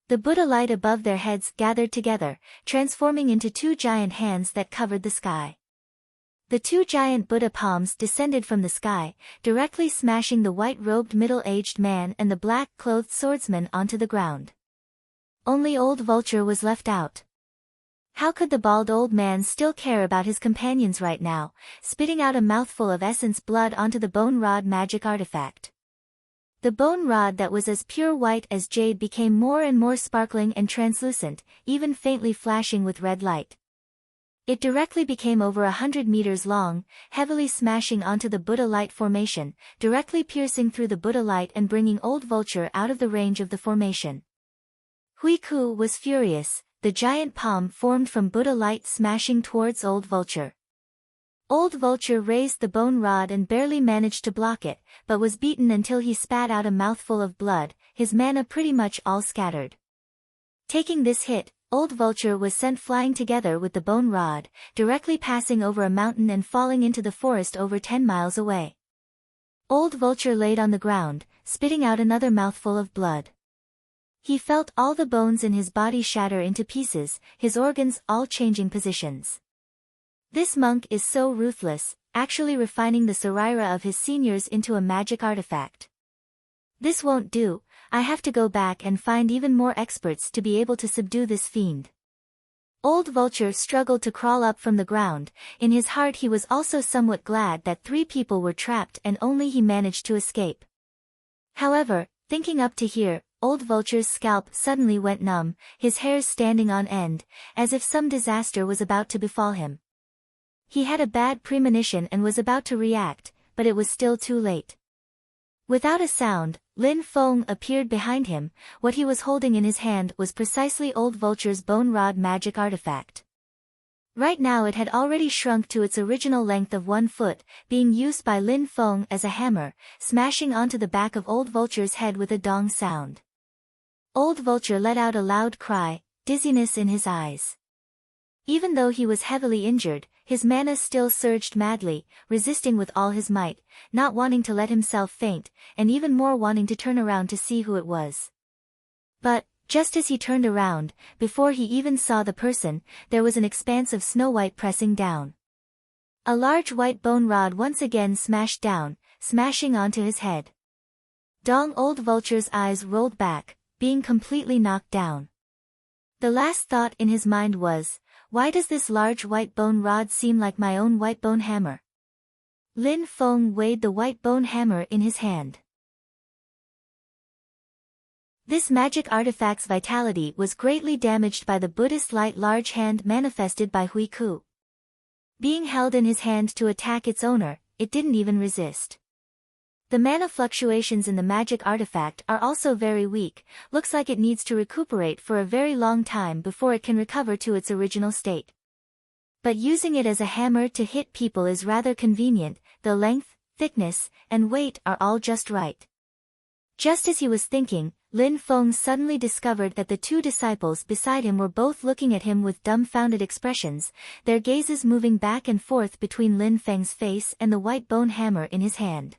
The Buddha light above their heads gathered together, transforming into two giant hands that covered the sky. The two giant Buddha palms descended from the sky, directly smashing the white-robed middle-aged man and the black-clothed swordsman onto the ground. Only Old Vulture was left out. How could the bald old man still care about his companions right now, spitting out a mouthful of essence blood onto the bone rod magic artifact? The bone rod that was as pure white as jade became more and more sparkling and translucent, even faintly flashing with red light. It directly became over 100 meters long, heavily smashing onto the Buddha light formation, directly piercing through the Buddha light and bringing Old Vulture out of the range of the formation. Hui Ku was furious, the giant palm formed from Buddha light smashing towards Old Vulture. Old Vulture raised the bone rod and barely managed to block it, but was beaten until he spat out a mouthful of blood, his mana pretty much all scattered. Taking this hit, Old Vulture was sent flying together with the bone rod, directly passing over a mountain and falling into the forest over 10 miles away. Old Vulture laid on the ground, spitting out another mouthful of blood. He felt all the bones in his body shatter into pieces, his organs all changing positions. This monk is so ruthless, actually refining the Sarira of his seniors into a magic artifact. This won't do, I have to go back and find even more experts to be able to subdue this fiend. Old Vulture struggled to crawl up from the ground. In his heart he was also somewhat glad that 3 people were trapped and only he managed to escape. However, thinking up to here, Old Vulture's scalp suddenly went numb, his hairs standing on end, as if some disaster was about to befall him. He had a bad premonition and was about to react, but it was still too late. Without a sound, Lin Feng appeared behind him. What he was holding in his hand was precisely Old Vulture's bone rod magic artifact. Right now it had already shrunk to its original length of 1 foot, being used by Lin Feng as a hammer, smashing onto the back of Old Vulture's head with a dong sound. Old Vulture let out a loud cry, dizziness in his eyes. Even though he was heavily injured, his mana still surged madly, resisting with all his might, not wanting to let himself faint, and even more wanting to turn around to see who it was. But, just as he turned around, before he even saw the person, there was an expanse of snow white pressing down. A large white bone rod once again smashed down, smashing onto his head. Dong Old Vulture's eyes rolled back, being completely knocked down. The last thought in his mind was, why does this large white bone rod seem like my own white bone hammer? Lin Feng weighed the white bone hammer in his hand. This magic artifact's vitality was greatly damaged by the Buddhist light large hand manifested by Hui Ku. Being held in his hand to attack its owner, it didn't even resist. The mana fluctuations in the magic artifact are also very weak, looks like it needs to recuperate for a very long time before it can recover to its original state. But using it as a hammer to hit people is rather convenient, the length, thickness, and weight are all just right. Just as he was thinking, Lin Feng suddenly discovered that the two disciples beside him were both looking at him with dumbfounded expressions, their gazes moving back and forth between Lin Feng's face and the white bone hammer in his hand.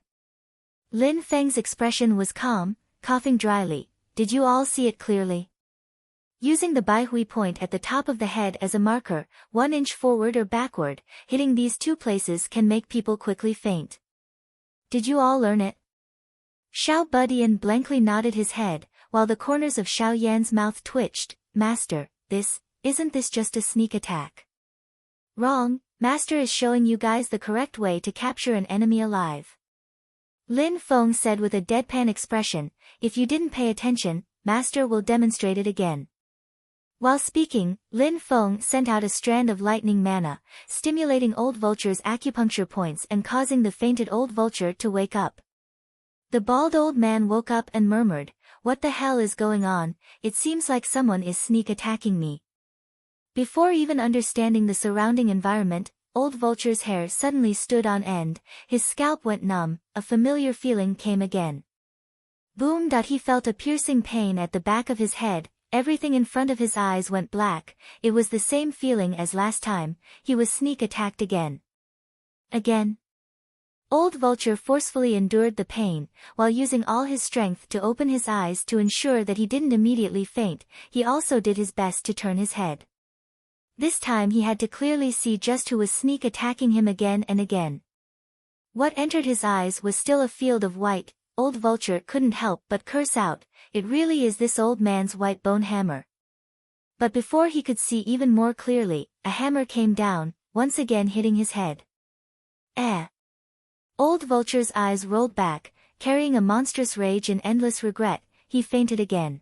Lin Feng's expression was calm, coughing dryly. Did you all see it clearly? Using the Baihui point at the top of the head as a marker, 1 inch forward or backward, hitting these two places can make people quickly faint. Did you all learn it? Xiao Budian blankly nodded his head, while the corners of Xiao Yan's mouth twitched. Master, isn't this just a sneak attack? Wrong, Master is showing you guys the correct way to capture an enemy alive. Lin Feng said with a deadpan expression, if you didn't pay attention, Master will demonstrate it again. While speaking, Lin Feng sent out a strand of lightning mana, stimulating Old Vulture's acupuncture points and causing the fainted Old Vulture to wake up. The bald old man woke up and murmured, what the hell is going on? It seems like someone is sneak attacking me. Before even understanding the surrounding environment, Old Vulture's hair suddenly stood on end, his scalp went numb, a familiar feeling came again. Boom! He felt a piercing pain at the back of his head, everything in front of his eyes went black, it was the same feeling as last time, he was sneak attacked again. Again. Old Vulture forcefully endured the pain, while using all his strength to open his eyes to ensure that he didn't immediately faint, he also did his best to turn his head. This time he had to clearly see just who was sneak attacking him again and again. What entered his eyes was still a field of white. Old Vulture couldn't help but curse out, it really is this old man's white bone hammer. But before he could see even more clearly, a hammer came down, once again hitting his head. Old Vulture's eyes rolled back, carrying a monstrous rage and endless regret, he fainted again.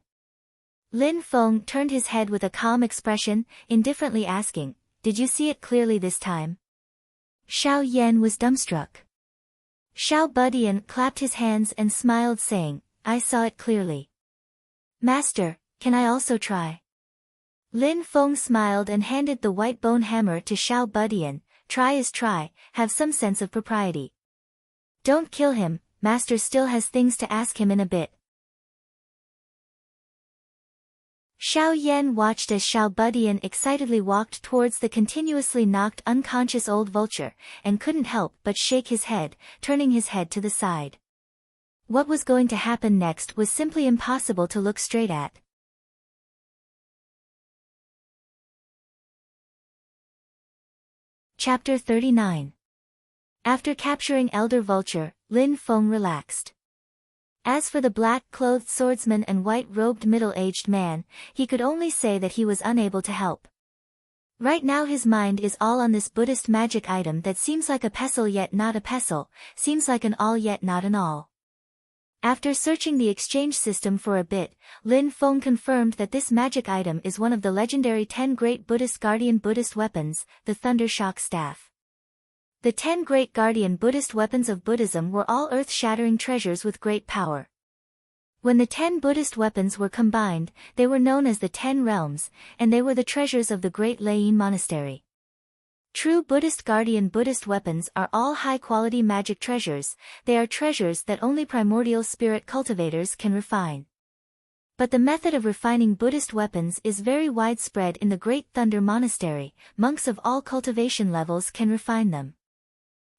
Lin Feng turned his head with a calm expression, indifferently asking, did you see it clearly this time? Xiao Yan was dumbstruck. Xiao Budian clapped his hands and smiled saying, I saw it clearly. Master, can I also try? Lin Feng smiled and handed the white bone hammer to Xiao Budian, try is try, have some sense of propriety. Don't kill him, Master still has things to ask him in a bit. Xiao Yan watched as Xiao Budian excitedly walked towards the continuously knocked unconscious Old Vulture, and couldn't help but shake his head, turning his head to the side. What was going to happen next was simply impossible to look straight at. Chapter 39. After capturing Elder Vulture, Lin Feng relaxed. As for the black-clothed swordsman and white-robed middle-aged man, he could only say that he was unable to help. Right now his mind is all on this Buddhist magic item that seems like a pestle yet not a pestle, seems like an all yet not an all. After searching the exchange system for a bit, Lin Feng confirmed that this magic item is one of the legendary 10 great Buddhist guardian Buddhist weapons, the Thundershock Staff. The 10 great guardian Buddhist weapons of Buddhism were all earth-shattering treasures with great power. When the 10 Buddhist weapons were combined, they were known as the 10 realms, and they were the treasures of the great Layin monastery. True Buddhist guardian Buddhist weapons are all high-quality magic treasures, they are treasures that only primordial spirit cultivators can refine. But the method of refining Buddhist weapons is very widespread in the Great Thunder Monastery, monks of all cultivation levels can refine them.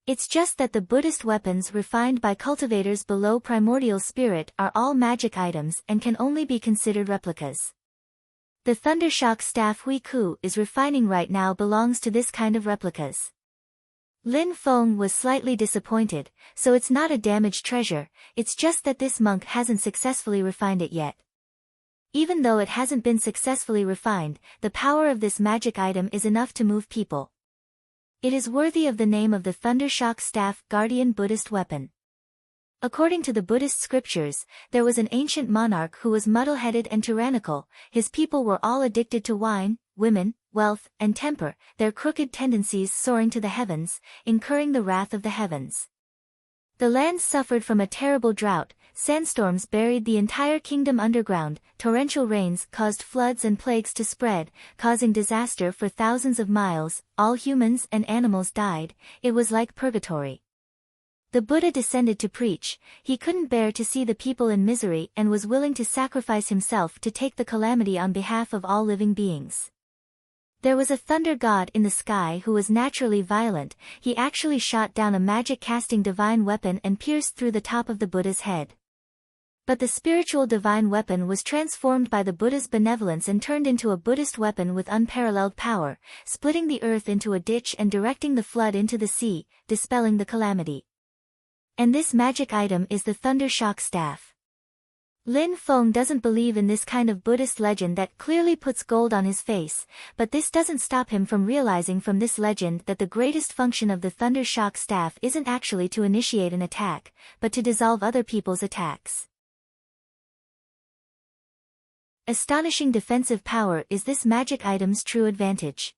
It's just that the Buddhist weapons refined by cultivators below primordial spirit are all magic items and can only be considered replicas. The Thundershock Staff Hui Ku is refining right now belongs to this kind of replicas. Lin Feng was slightly disappointed, so it's not a damaged treasure, it's just that this monk hasn't successfully refined it yet. Even though it hasn't been successfully refined, the power of this magic item is enough to move people. It is worthy of the name of the Thundershock Staff Guardian Buddhist Weapon. According to the Buddhist scriptures, there was an ancient monarch who was muddle-headed and tyrannical, his people were all addicted to wine, women, wealth, and temper, their crooked tendencies soaring to the heavens, incurring the wrath of the heavens. The land suffered from a terrible drought, sandstorms buried the entire kingdom underground, torrential rains caused floods and plagues to spread, causing disaster for thousands of miles, all humans and animals died. It was like purgatory. The Buddha descended to preach. He couldn't bear to see the people in misery and was willing to sacrifice himself to take the calamity on behalf of all living beings. There was a thunder god in the sky who was naturally violent. He actually shot down a magic-casting divine weapon and pierced through the top of the Buddha's head. But the spiritual divine weapon was transformed by the Buddha's benevolence and turned into a Buddhist weapon with unparalleled power, splitting the earth into a ditch and directing the flood into the sea, dispelling the calamity. And this magic item is the Thunder Shock Staff. Lin Feng doesn't believe in this kind of Buddhist legend that clearly puts gold on his face, but this doesn't stop him from realizing from this legend that the greatest function of the Thunder Shock Staff isn't actually to initiate an attack, but to dissolve other people's attacks. Astonishing defensive power is this magic item's true advantage.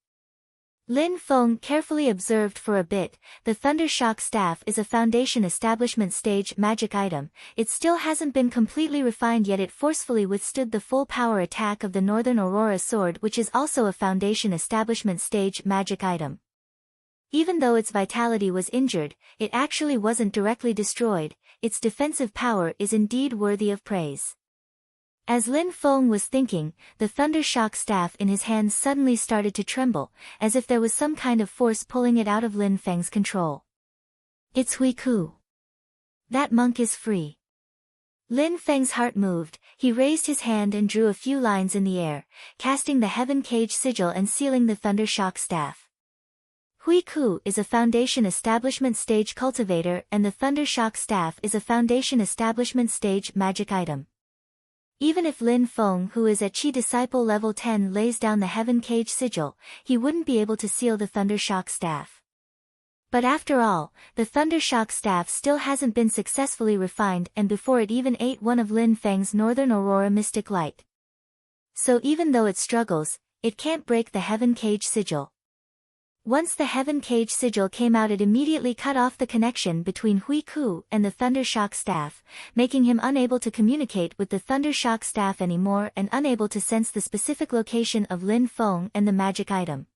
Lin Feng carefully observed for a bit. The Thunder Shock Staff is a Foundation Establishment Stage magic item. It still hasn't been completely refined yet. It forcefully withstood the full power attack of the Northern Aurora Sword, which is also a Foundation Establishment Stage magic item. Even though its vitality was injured, it actually wasn't directly destroyed. Its defensive power is indeed worthy of praise. As Lin Feng was thinking, the Thunder Shock Staff in his hands suddenly started to tremble, as if there was some kind of force pulling it out of Lin Feng's control. It's Hui Ku. That monk is free. Lin Feng's heart moved. He raised his hand and drew a few lines in the air, casting the Heaven Cage sigil and sealing the Thunder Shock Staff. Hui Ku is a Foundation Establishment Stage cultivator, and the Thunder Shock Staff is a Foundation Establishment Stage magic item. Even if Lin Feng, who is at Chi Disciple level 10, lays down the Heaven Cage sigil, he wouldn't be able to seal the Thunder Shock Staff. But after all, the Thunder Shock Staff still hasn't been successfully refined, and before it even ate one of Lin Feng's Northern Aurora Mystic Light. So even though it struggles, it can't break the Heaven Cage sigil. Once the Heaven Cage sigil came out, it immediately cut off the connection between Hui Ku and the Thunder Shock Staff, making him unable to communicate with the Thunder Shock Staff anymore and unable to sense the specific location of Lin Feng and the magic item.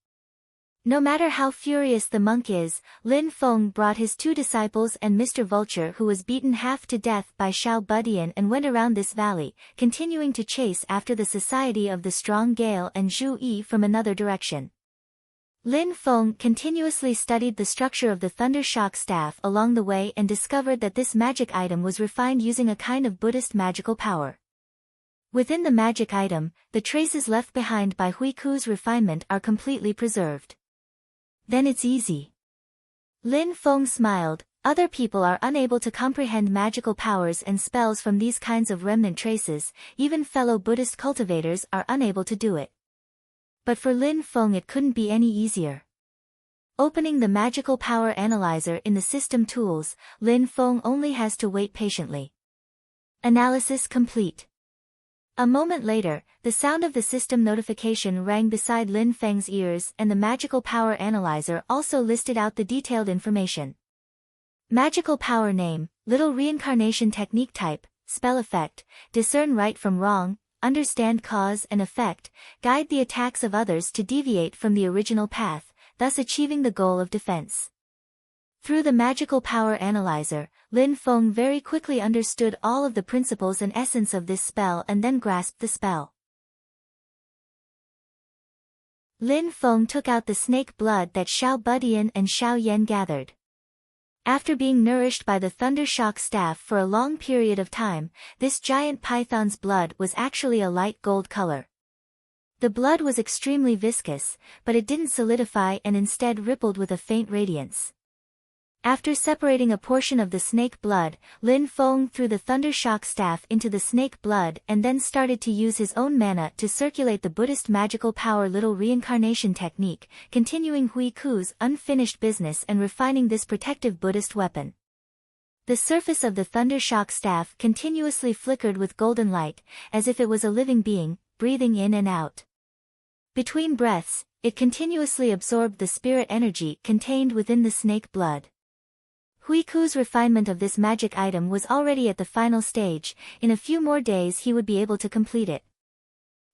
No matter how furious the monk is, Lin Feng brought his two disciples and Mr. Vulture, who was beaten half to death by Xiao Budian, and went around this valley, continuing to chase after the Society of the Strong Gale and Zhu Yi from another direction. Lin Feng continuously studied the structure of the Thunder Shock Staff along the way and discovered that this magic item was refined using a kind of Buddhist magical power. Within the magic item, the traces left behind by Hui Ku's refinement are completely preserved. Then it's easy. Lin Feng smiled. Other people are unable to comprehend magical powers and spells from these kinds of remnant traces. Even fellow Buddhist cultivators are unable to do it. But for Lin Feng it couldn't be any easier. Opening the magical power analyzer in the system tools, Lin Feng only has to wait patiently. Analysis complete. A moment later, the sound of the system notification rang beside Lin Feng's ears, and the magical power analyzer also listed out the detailed information. Magical power name, Little Reincarnation Technique type, spell effect, discern right from wrong, understand cause and effect, guide the attacks of others to deviate from the original path, thus achieving the goal of defense. Through the magical power analyzer, Lin Feng very quickly understood all of the principles and essence of this spell and then grasped the spell. Lin Feng took out the snake blood that Xiao Budian and Xiao Yan gathered. After being nourished by the Thunder Shock Staff for a long period of time, this giant python's blood was actually a light gold color. The blood was extremely viscous, but it didn't solidify and instead rippled with a faint radiance. After separating a portion of the snake blood, Lin Feng threw the Thunder Shock Staff into the snake blood and then started to use his own mana to circulate the Buddhist magical power Little Reincarnation Technique, continuing Hui Ku's unfinished business and refining this protective Buddhist weapon. The surface of the Thunder Shock Staff continuously flickered with golden light, as if it was a living being, breathing in and out. Between breaths, it continuously absorbed the spirit energy contained within the snake blood. Hui Ku's refinement of this magic item was already at the final stage. In a few more days he would be able to complete it.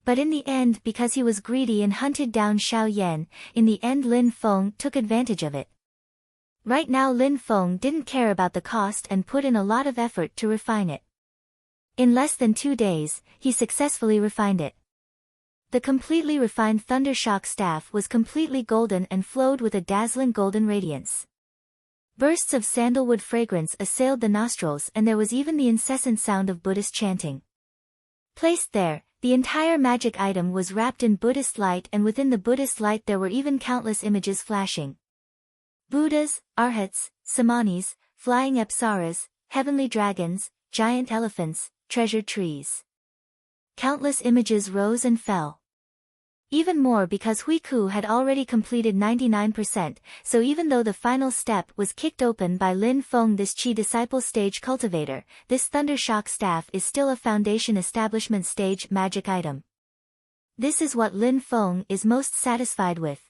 But in the end, because he was greedy and hunted down Xiao Yan, in the end Lin Feng took advantage of it. Right now Lin Feng didn't care about the cost and put in a lot of effort to refine it. In less than 2 days, he successfully refined it. The completely refined Thundershock staff was completely golden and flowed with a dazzling golden radiance. Bursts of sandalwood fragrance assailed the nostrils, and there was even the incessant sound of Buddhist chanting. Placed there, the entire magic item was wrapped in Buddhist light, and within the Buddhist light there were even countless images flashing. Buddhas, arhats, samanis, flying apsaras, heavenly dragons, giant elephants, treasured trees. Countless images rose and fell. Even more because Hui Ku had already completed 99%, so even though the final step was kicked open by Lin Feng, this Qi disciple stage cultivator, this Thundershock staff is still a foundation establishment stage magic item. This is what Lin Feng is most satisfied with.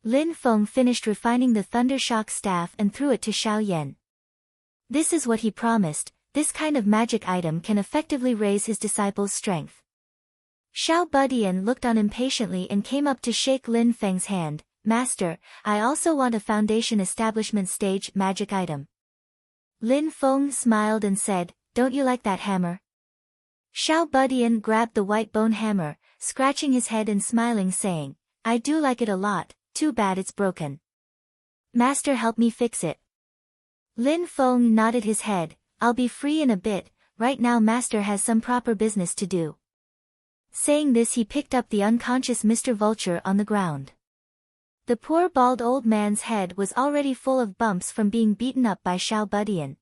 Lin Feng finished refining the Thundershock staff and threw it to Xiao Yan. This is what he promised. This kind of magic item can effectively raise his disciples' strength. Xiao Budian looked on impatiently and came up to shake Lin Feng's hand. Master, I also want a foundation establishment stage magic item. Lin Feng smiled and said, don't you like that hammer? Xiao Budian grabbed the white bone hammer, scratching his head and smiling, saying, I do like it a lot, too bad it's broken. Master, help me fix it. Lin Feng nodded his head. I'll be free in a bit, right now Master has some proper business to do. Saying this he picked up the unconscious Mr. Vulture on the ground. The poor bald old man's head was already full of bumps from being beaten up by Xiao Budian.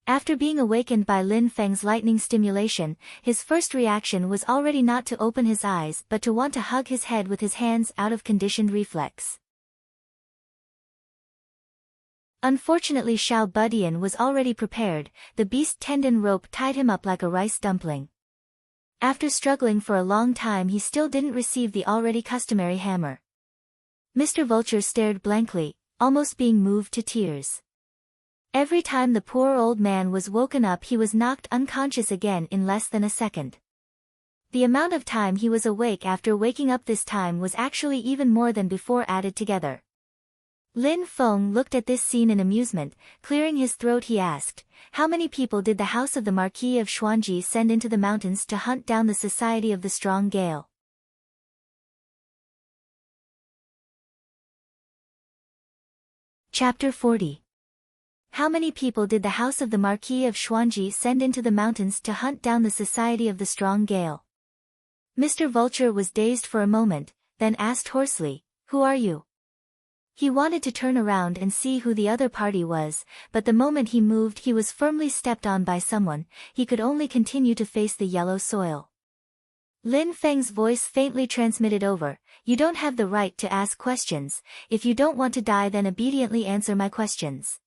After being awakened by Lin Feng's lightning stimulation, his first reaction was already not to open his eyes but to want to hug his head with his hands out of conditioned reflex. Unfortunately Xiao Budian was already prepared. The beast tendon rope tied him up like a rice dumpling. After struggling for a long time he still didn't receive the already customary hammer. Mr. Vulture stared blankly, almost being moved to tears. Every time the poor old man was woken up he was knocked unconscious again in less than a second. The amount of time he was awake after waking up this time was actually even more than before added together. Lin Feng looked at this scene in amusement. Clearing his throat he asked, how many people did the house of the Marquis of Xuanji send into the mountains to hunt down the Society of the Strong Gale? Chapter 40. How many people did the house of the Marquis of Xuanji send into the mountains to hunt down the Society of the Strong Gale? Mr. Vulture was dazed for a moment, then asked hoarsely, who are you? He wanted to turn around and see who the other party was, but the moment he moved he was firmly stepped on by someone. He could only continue to face the yellow soil. Lin Feng's voice faintly transmitted over, you don't have the right to ask questions. If you don't want to die then obediently answer my questions.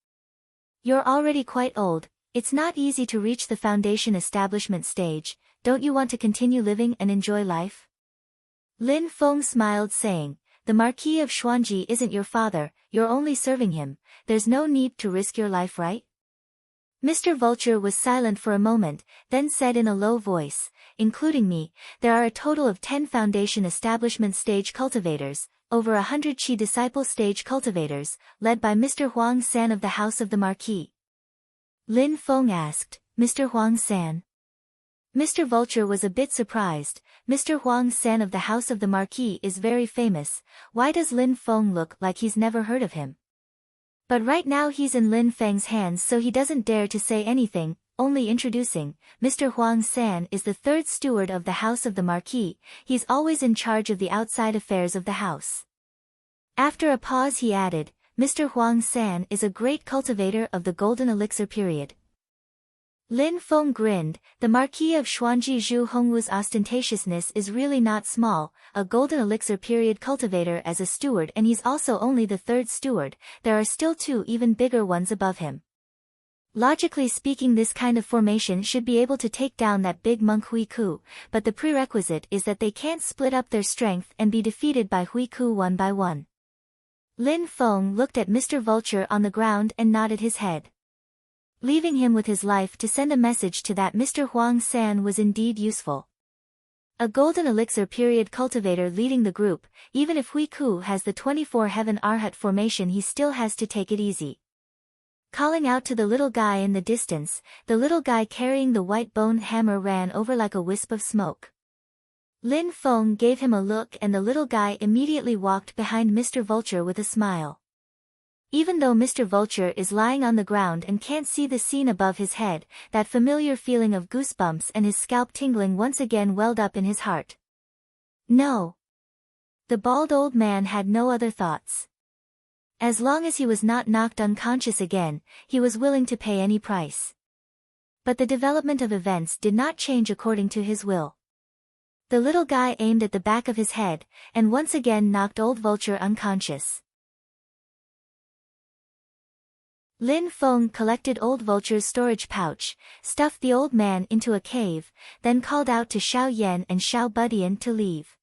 You're already quite old, it's not easy to reach the foundation establishment stage. Don't you want to continue living and enjoy life? Lin Feng smiled, saying, the Marquis of Xuanji isn't your father, you're only serving him, there's no need to risk your life, right? Mr. Vulture was silent for a moment, then said in a low voice, including me, there are a total of 10 foundation establishment stage cultivators, over 100 Qi disciple stage cultivators, led by Mr. Huang San of the House of the Marquis. Lin Feng asked, Mr. Huang San? Mr. Vulture was a bit surprised. Mr. Huang San of the House of the Marquis is very famous. Why does Lin Feng look like he's never heard of him? But right now he's in Lin Feng's hands so he doesn't dare to say anything, only introducing, Mr. Huang San is the third steward of the House of the Marquis. He's always in charge of the outside affairs of the house. After a pause he added, Mr. Huang San is a great cultivator of the golden elixir period. Lin Feng grinned. The Marquis of Xuanji Zhu Hongwu's ostentatiousness is really not small, a golden elixir period cultivator as a steward, and he's also only the third steward. There are still 2 even bigger ones above him. Logically speaking, this kind of formation should be able to take down that big monk Hui Ku, but the prerequisite is that they can't split up their strength and be defeated by Hui Ku one by one. Lin Feng looked at Mr. Vulture on the ground and nodded his head. Leaving him with his life to send a message to that Mr. Huang San was indeed useful. A golden elixir period cultivator leading the group, even if Hui Ku has the 24 heaven Arhat formation, he still has to take it easy. Calling out to the little guy in the distance, the little guy carrying the white bone hammer ran over like a wisp of smoke. Lin Feng gave him a look and the little guy immediately walked behind Mr. Vulture with a smile. Even though Mr. Vulture is lying on the ground and can't see the scene above his head, that familiar feeling of goosebumps and his scalp tingling once again welled up in his heart. No. The bald old man had no other thoughts. As long as he was not knocked unconscious again, he was willing to pay any price. But the development of events did not change according to his will. The little guy aimed at the back of his head, and once again knocked old Vulture unconscious. Lin Feng collected old Vulture's storage pouch, stuffed the old man into a cave, then called out to Xiao Yan and Xiao Budian to leave.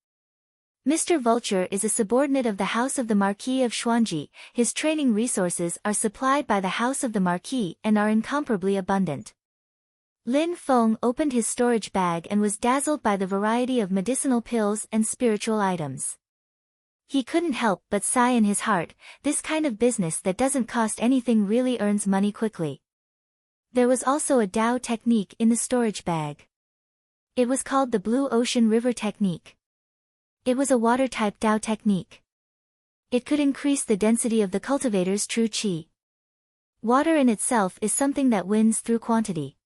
Mr. Vulture is a subordinate of the House of the Marquis of Xuanji. His training resources are supplied by the House of the Marquis and are incomparably abundant. Lin Feng opened his storage bag and was dazzled by the variety of medicinal pills and spiritual items. He couldn't help but sigh in his heart, this kind of business that doesn't cost anything really earns money quickly. There was also a Tao technique in the storage bag. It was called the Blue Ocean River technique. It was a water-type Tao technique. It could increase the density of the cultivator's true qi. Water in itself is something that wins through quantity.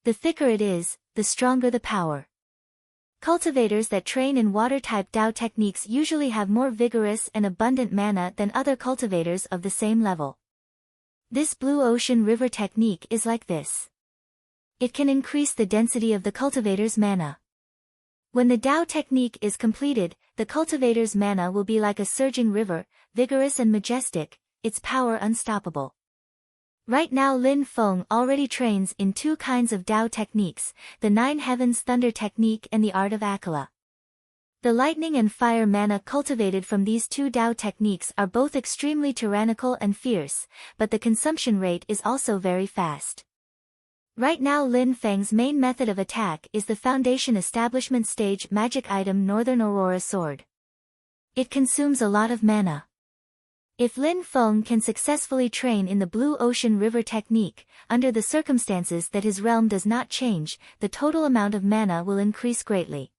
The thicker it is, the stronger the power. Cultivators that train in water-type Tao techniques usually have more vigorous and abundant mana than other cultivators of the same level. This Blue Ocean River technique is like this. It can increase the density of the cultivator's mana. When the Tao technique is completed, the cultivator's mana will be like a surging river, vigorous and majestic, its power unstoppable. Right now Lin Feng already trains in two kinds of Tao techniques, the Nine Heavens Thunder technique and the Art of Akala. The lightning and fire mana cultivated from these two Tao techniques are both extremely tyrannical and fierce, but the consumption rate is also very fast. Right now Lin Feng's main method of attack is the Foundation Establishment Stage magic item Northern Aurora Sword. It consumes a lot of mana. If Lin Feng can successfully train in the Blue Ocean River technique, under the circumstances that his realm does not change, the total amount of mana will increase greatly.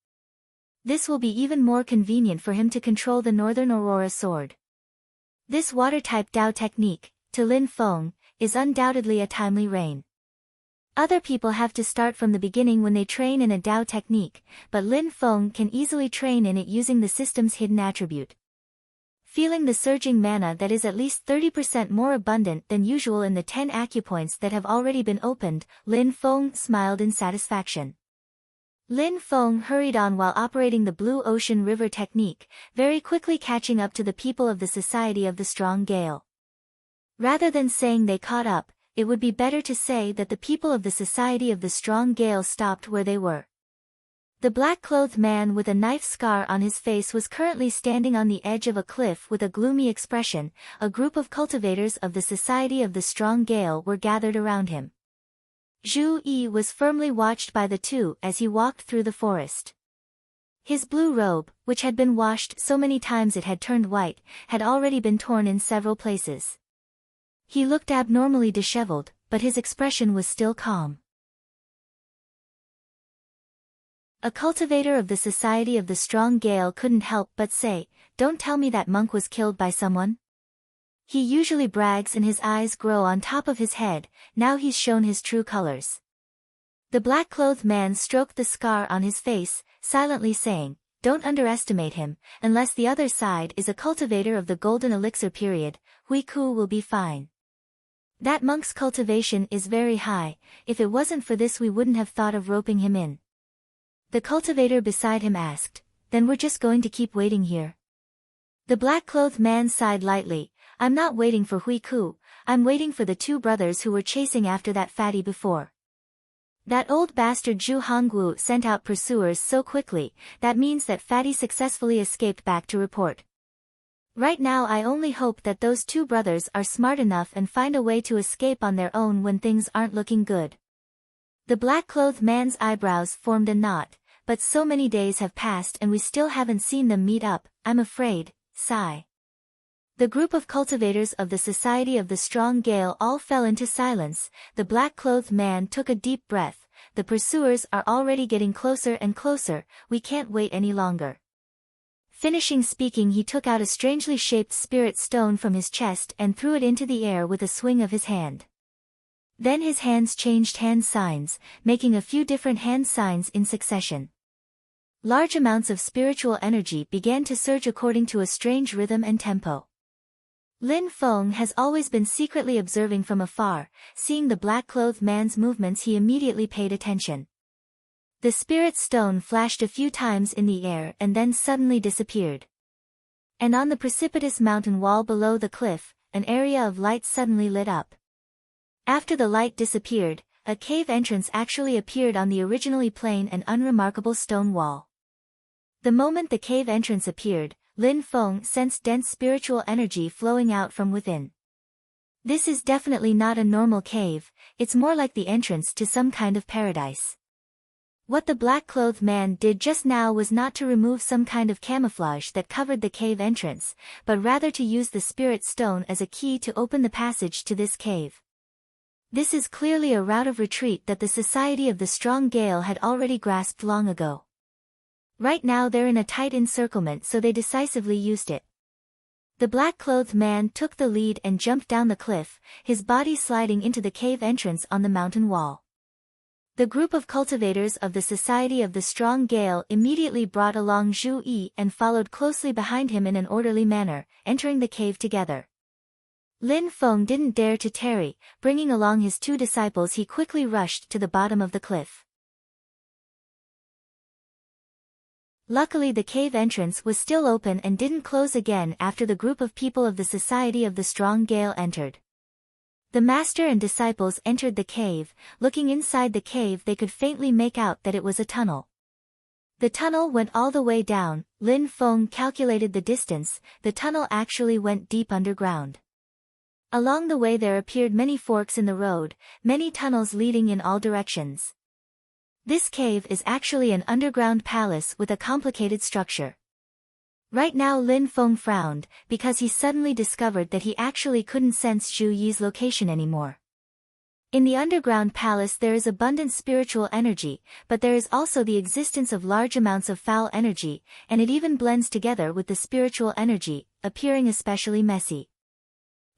This will be even more convenient for him to control the Northern Aurora Sword. This water-type Tao technique, to Lin Feng, is undoubtedly a timely reign. Other people have to start from the beginning when they train in a Tao technique, but Lin Feng can easily train in it using the system's hidden attribute. Feeling the surging mana that is at least 30% more abundant than usual in the 10 acupoints that have already been opened, Lin Feng smiled in satisfaction. Lin Feng hurried on while operating the Blue Ocean River technique, very quickly catching up to the people of the Society of the Strong Gale. Rather than saying they caught up, it would be better to say that the people of the Society of the Strong Gale stopped where they were. The black-clothed man with a knife scar on his face was currently standing on the edge of a cliff with a gloomy expression. A group of cultivators of the Society of the Strong Gale were gathered around him. Zhu Yi was firmly watched by the two as he walked through the forest. His blue robe, which had been washed so many times it had turned white, had already been torn in several places. He looked abnormally disheveled, but his expression was still calm. A cultivator of the Society of the Strong Gale couldn't help but say, "Don't tell me that monk was killed by someone?" He usually brags and his eyes grow on top of his head, now he's shown his true colors. The black-clothed man stroked the scar on his face, silently saying, "Don't underestimate him, unless the other side is a cultivator of the Golden Elixir period, Hui Ku will be fine. That monk's cultivation is very high, if it wasn't for this we wouldn't have thought of roping him in." The cultivator beside him asked, "Then we're just going to keep waiting here?" The black-clothed man sighed lightly, "I'm not waiting for Hui Ku, I'm waiting for the two brothers who were chasing after that fatty before. That old bastard Zhu Hongwu sent out pursuers so quickly, that means that fatty successfully escaped back to report." Right now I only hope that those two brothers are smart enough and find a way to escape on their own when things aren't looking good. The black-clothed man's eyebrows formed a knot, but so many days have passed and we still haven't seen them meet up, I'm afraid, sigh. The group of cultivators of the Society of the Strong Gale all fell into silence. The black-clothed man took a deep breath. The pursuers are already getting closer and closer, we can't wait any longer. Finishing speaking, he took out a strangely shaped spirit stone from his chest and threw it into the air with a swing of his hand. Then his hands changed hand signs, making a few different hand signs in succession. Large amounts of spiritual energy began to surge according to a strange rhythm and tempo. Lin Feng has always been secretly observing from afar. Seeing the black-clothed man's movements, he immediately paid attention. The spirit stone flashed a few times in the air and then suddenly disappeared. And on the precipitous mountain wall below the cliff, an area of light suddenly lit up. After the light disappeared, a cave entrance actually appeared on the originally plain and unremarkable stone wall. The moment the cave entrance appeared, Lin Feng sensed dense spiritual energy flowing out from within. This is definitely not a normal cave, it's more like the entrance to some kind of paradise. What the black-clothed man did just now was not to remove some kind of camouflage that covered the cave entrance, but rather to use the spirit stone as a key to open the passage to this cave. This is clearly a route of retreat that the Society of the Strong Gale had already grasped long ago. Right now they're in a tight encirclement, so they decisively used it. The black-clothed man took the lead and jumped down the cliff, his body sliding into the cave entrance on the mountain wall. The group of cultivators of the Society of the Strong Gale immediately brought along Zhu Yi and followed closely behind him in an orderly manner, entering the cave together. Lin Feng didn't dare to tarry. Bringing along his two disciples, he quickly rushed to the bottom of the cliff. Luckily the cave entrance was still open and didn't close again after the group of people of the Society of the Strong Gale entered. The master and disciples entered the cave. Looking inside the cave, they could faintly make out that it was a tunnel. The tunnel went all the way down. Lin Feng calculated the distance. The tunnel actually went deep underground. Along the way there appeared many forks in the road, many tunnels leading in all directions. This cave is actually an underground palace with a complicated structure. Right now Lin Feng frowned, because he suddenly discovered that he actually couldn't sense Zhu Yi's location anymore. In the underground palace there is abundant spiritual energy, but there is also the existence of large amounts of foul energy, and it even blends together with the spiritual energy, appearing especially messy.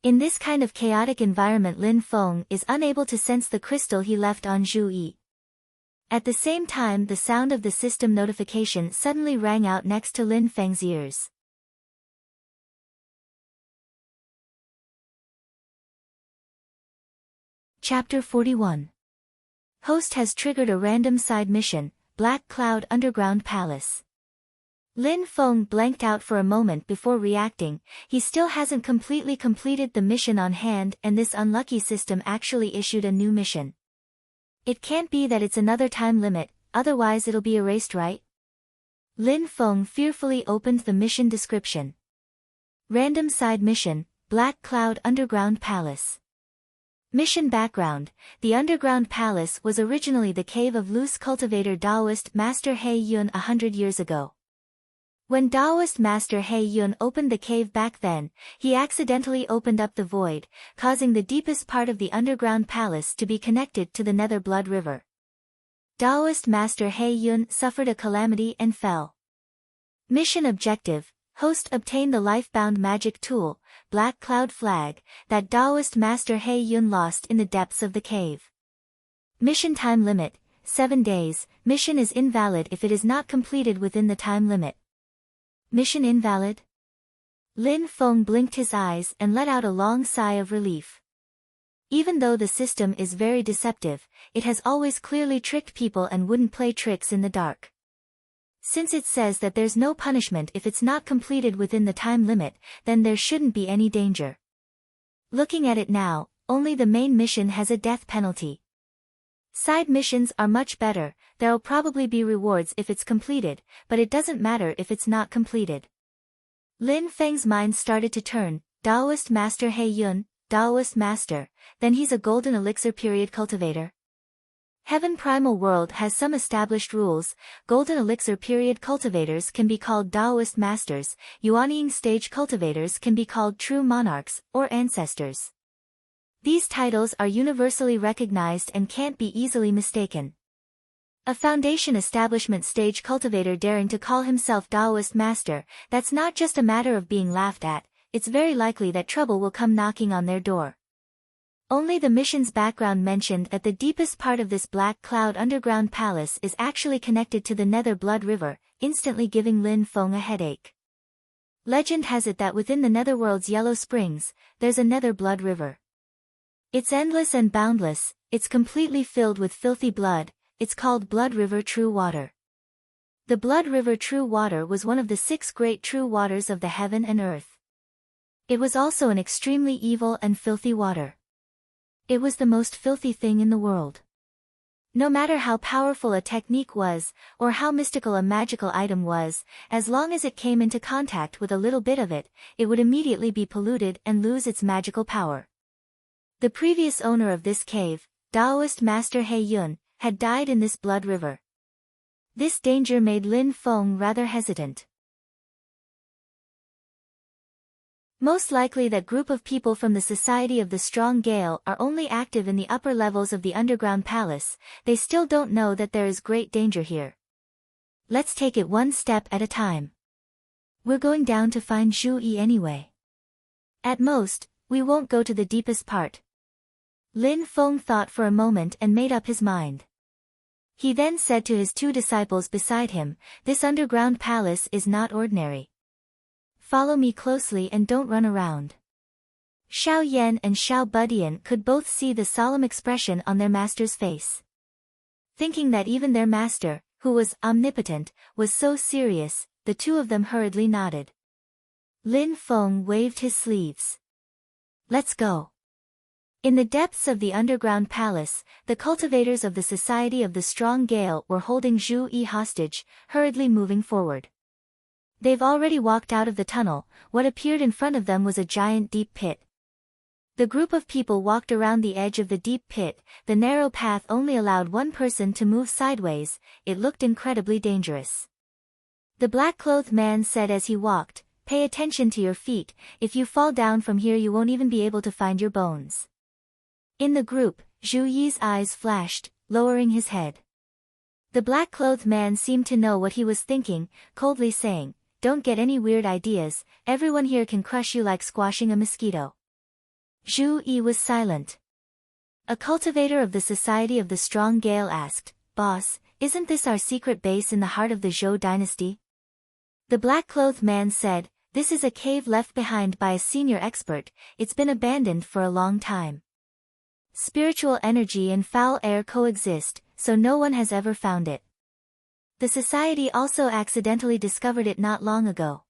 In this kind of chaotic environment Lin Feng is unable to sense the crystal he left on Zhu Yi. At the same time the sound of the system notification suddenly rang out next to Lin Feng's ears. Chapter 41. Host has triggered a random side mission, Black Cloud Underground Palace. Lin Feng blanked out for a moment before reacting. He still hasn't completely completed the mission on hand, and this unlucky system actually issued a new mission. It can't be that it's another time limit, otherwise it'll be erased, right? Lin Feng fearfully opened the mission description. Random side mission, Black Cloud Underground Palace. Mission background: the underground palace was originally the cave of loose cultivator Taoist Master He Yun 100 years ago. When Taoist Master He Yun opened the cave back then, he accidentally opened up the void, causing the deepest part of the underground palace to be connected to the Nether Blood River. Taoist Master He Yun suffered a calamity and fell. Mission objective: host obtain the lifebound magic tool, Black Cloud Flag, that Taoist Master He Yun lost in the depths of the cave. Mission time limit: 7 days. Mission is invalid if it is not completed within the time limit. Mission invalid? Lin Feng blinked his eyes and let out a long sigh of relief. Even though the system is very deceptive, it has always clearly tricked people and wouldn't play tricks in the dark. Since it says that there's no punishment if it's not completed within the time limit, then there shouldn't be any danger. Looking at it now, only the main mission has a death penalty. Side missions are much better. There'll probably be rewards if it's completed, but it doesn't matter if it's not completed. Lin Feng's mind started to turn. Taoist Master He Yun, Taoist Master, then he's a golden elixir period cultivator. Heaven Primal World has some established rules. Golden elixir period cultivators can be called Taoist masters, Yuanying stage cultivators can be called true monarchs, or ancestors. These titles are universally recognized and can't be easily mistaken. A foundation establishment stage cultivator daring to call himself Taoist master, that's not just a matter of being laughed at, it's very likely that trouble will come knocking on their door. Only the mission's background mentioned that the deepest part of this black cloud underground palace is actually connected to the Nether Blood River, instantly giving Lin Feng a headache. Legend has it that within the Netherworld's Yellow Springs, there's a Nether Blood River. It's endless and boundless, it's completely filled with filthy blood, it's called Blood River True Water. The Blood River True Water was one of the 6 great true waters of the heaven and earth. It was also an extremely evil and filthy water. It was the most filthy thing in the world. No matter how powerful a technique was, or how mystical a magical item was, as long as it came into contact with a little bit of it, it would immediately be polluted and lose its magical power. The previous owner of this cave, Taoist Master He Yun, had died in this blood river. This danger made Lin Feng rather hesitant. Most likely that group of people from the Society of the Strong Gale are only active in the upper levels of the underground palace, they still don't know that there is great danger here. Let's take it one step at a time. We're going down to find Zhu Yi anyway. At most, we won't go to the deepest part. Lin Feng thought for a moment and made up his mind. He then said to his 2 disciples beside him, this underground palace is not ordinary. Follow me closely and don't run around. Xiao Yan and Xiao Budian could both see the solemn expression on their master's face. Thinking that even their master, who was omnipotent, was so serious, the 2 of them hurriedly nodded. Lin Feng waved his sleeves. Let's go. In the depths of the underground palace, the cultivators of the Society of the Strong Gale were holding Zhu Yi hostage, hurriedly moving forward. They've already walked out of the tunnel. What appeared in front of them was a giant deep pit. The group of people walked around the edge of the deep pit. The narrow path only allowed one person to move sideways. It looked incredibly dangerous. The black-clothed man said as he walked, "Pay attention to your feet. If you fall down from here you won't even be able to find your bones." In the group, Zhu Yi's eyes flashed, lowering his head. The black-clothed man seemed to know what he was thinking, coldly saying, "Don't get any weird ideas, everyone here can crush you like squashing a mosquito." Zhu Yi was silent. A cultivator of the Society of the Strong Gale asked, "Boss, isn't this our secret base in the heart of the Zhou dynasty?" The black-clothed man said, "This is a cave left behind by a senior expert, it's been abandoned for a long time. Spiritual energy and foul air coexist, so no one has ever found it. The Society also accidentally discovered it not long ago.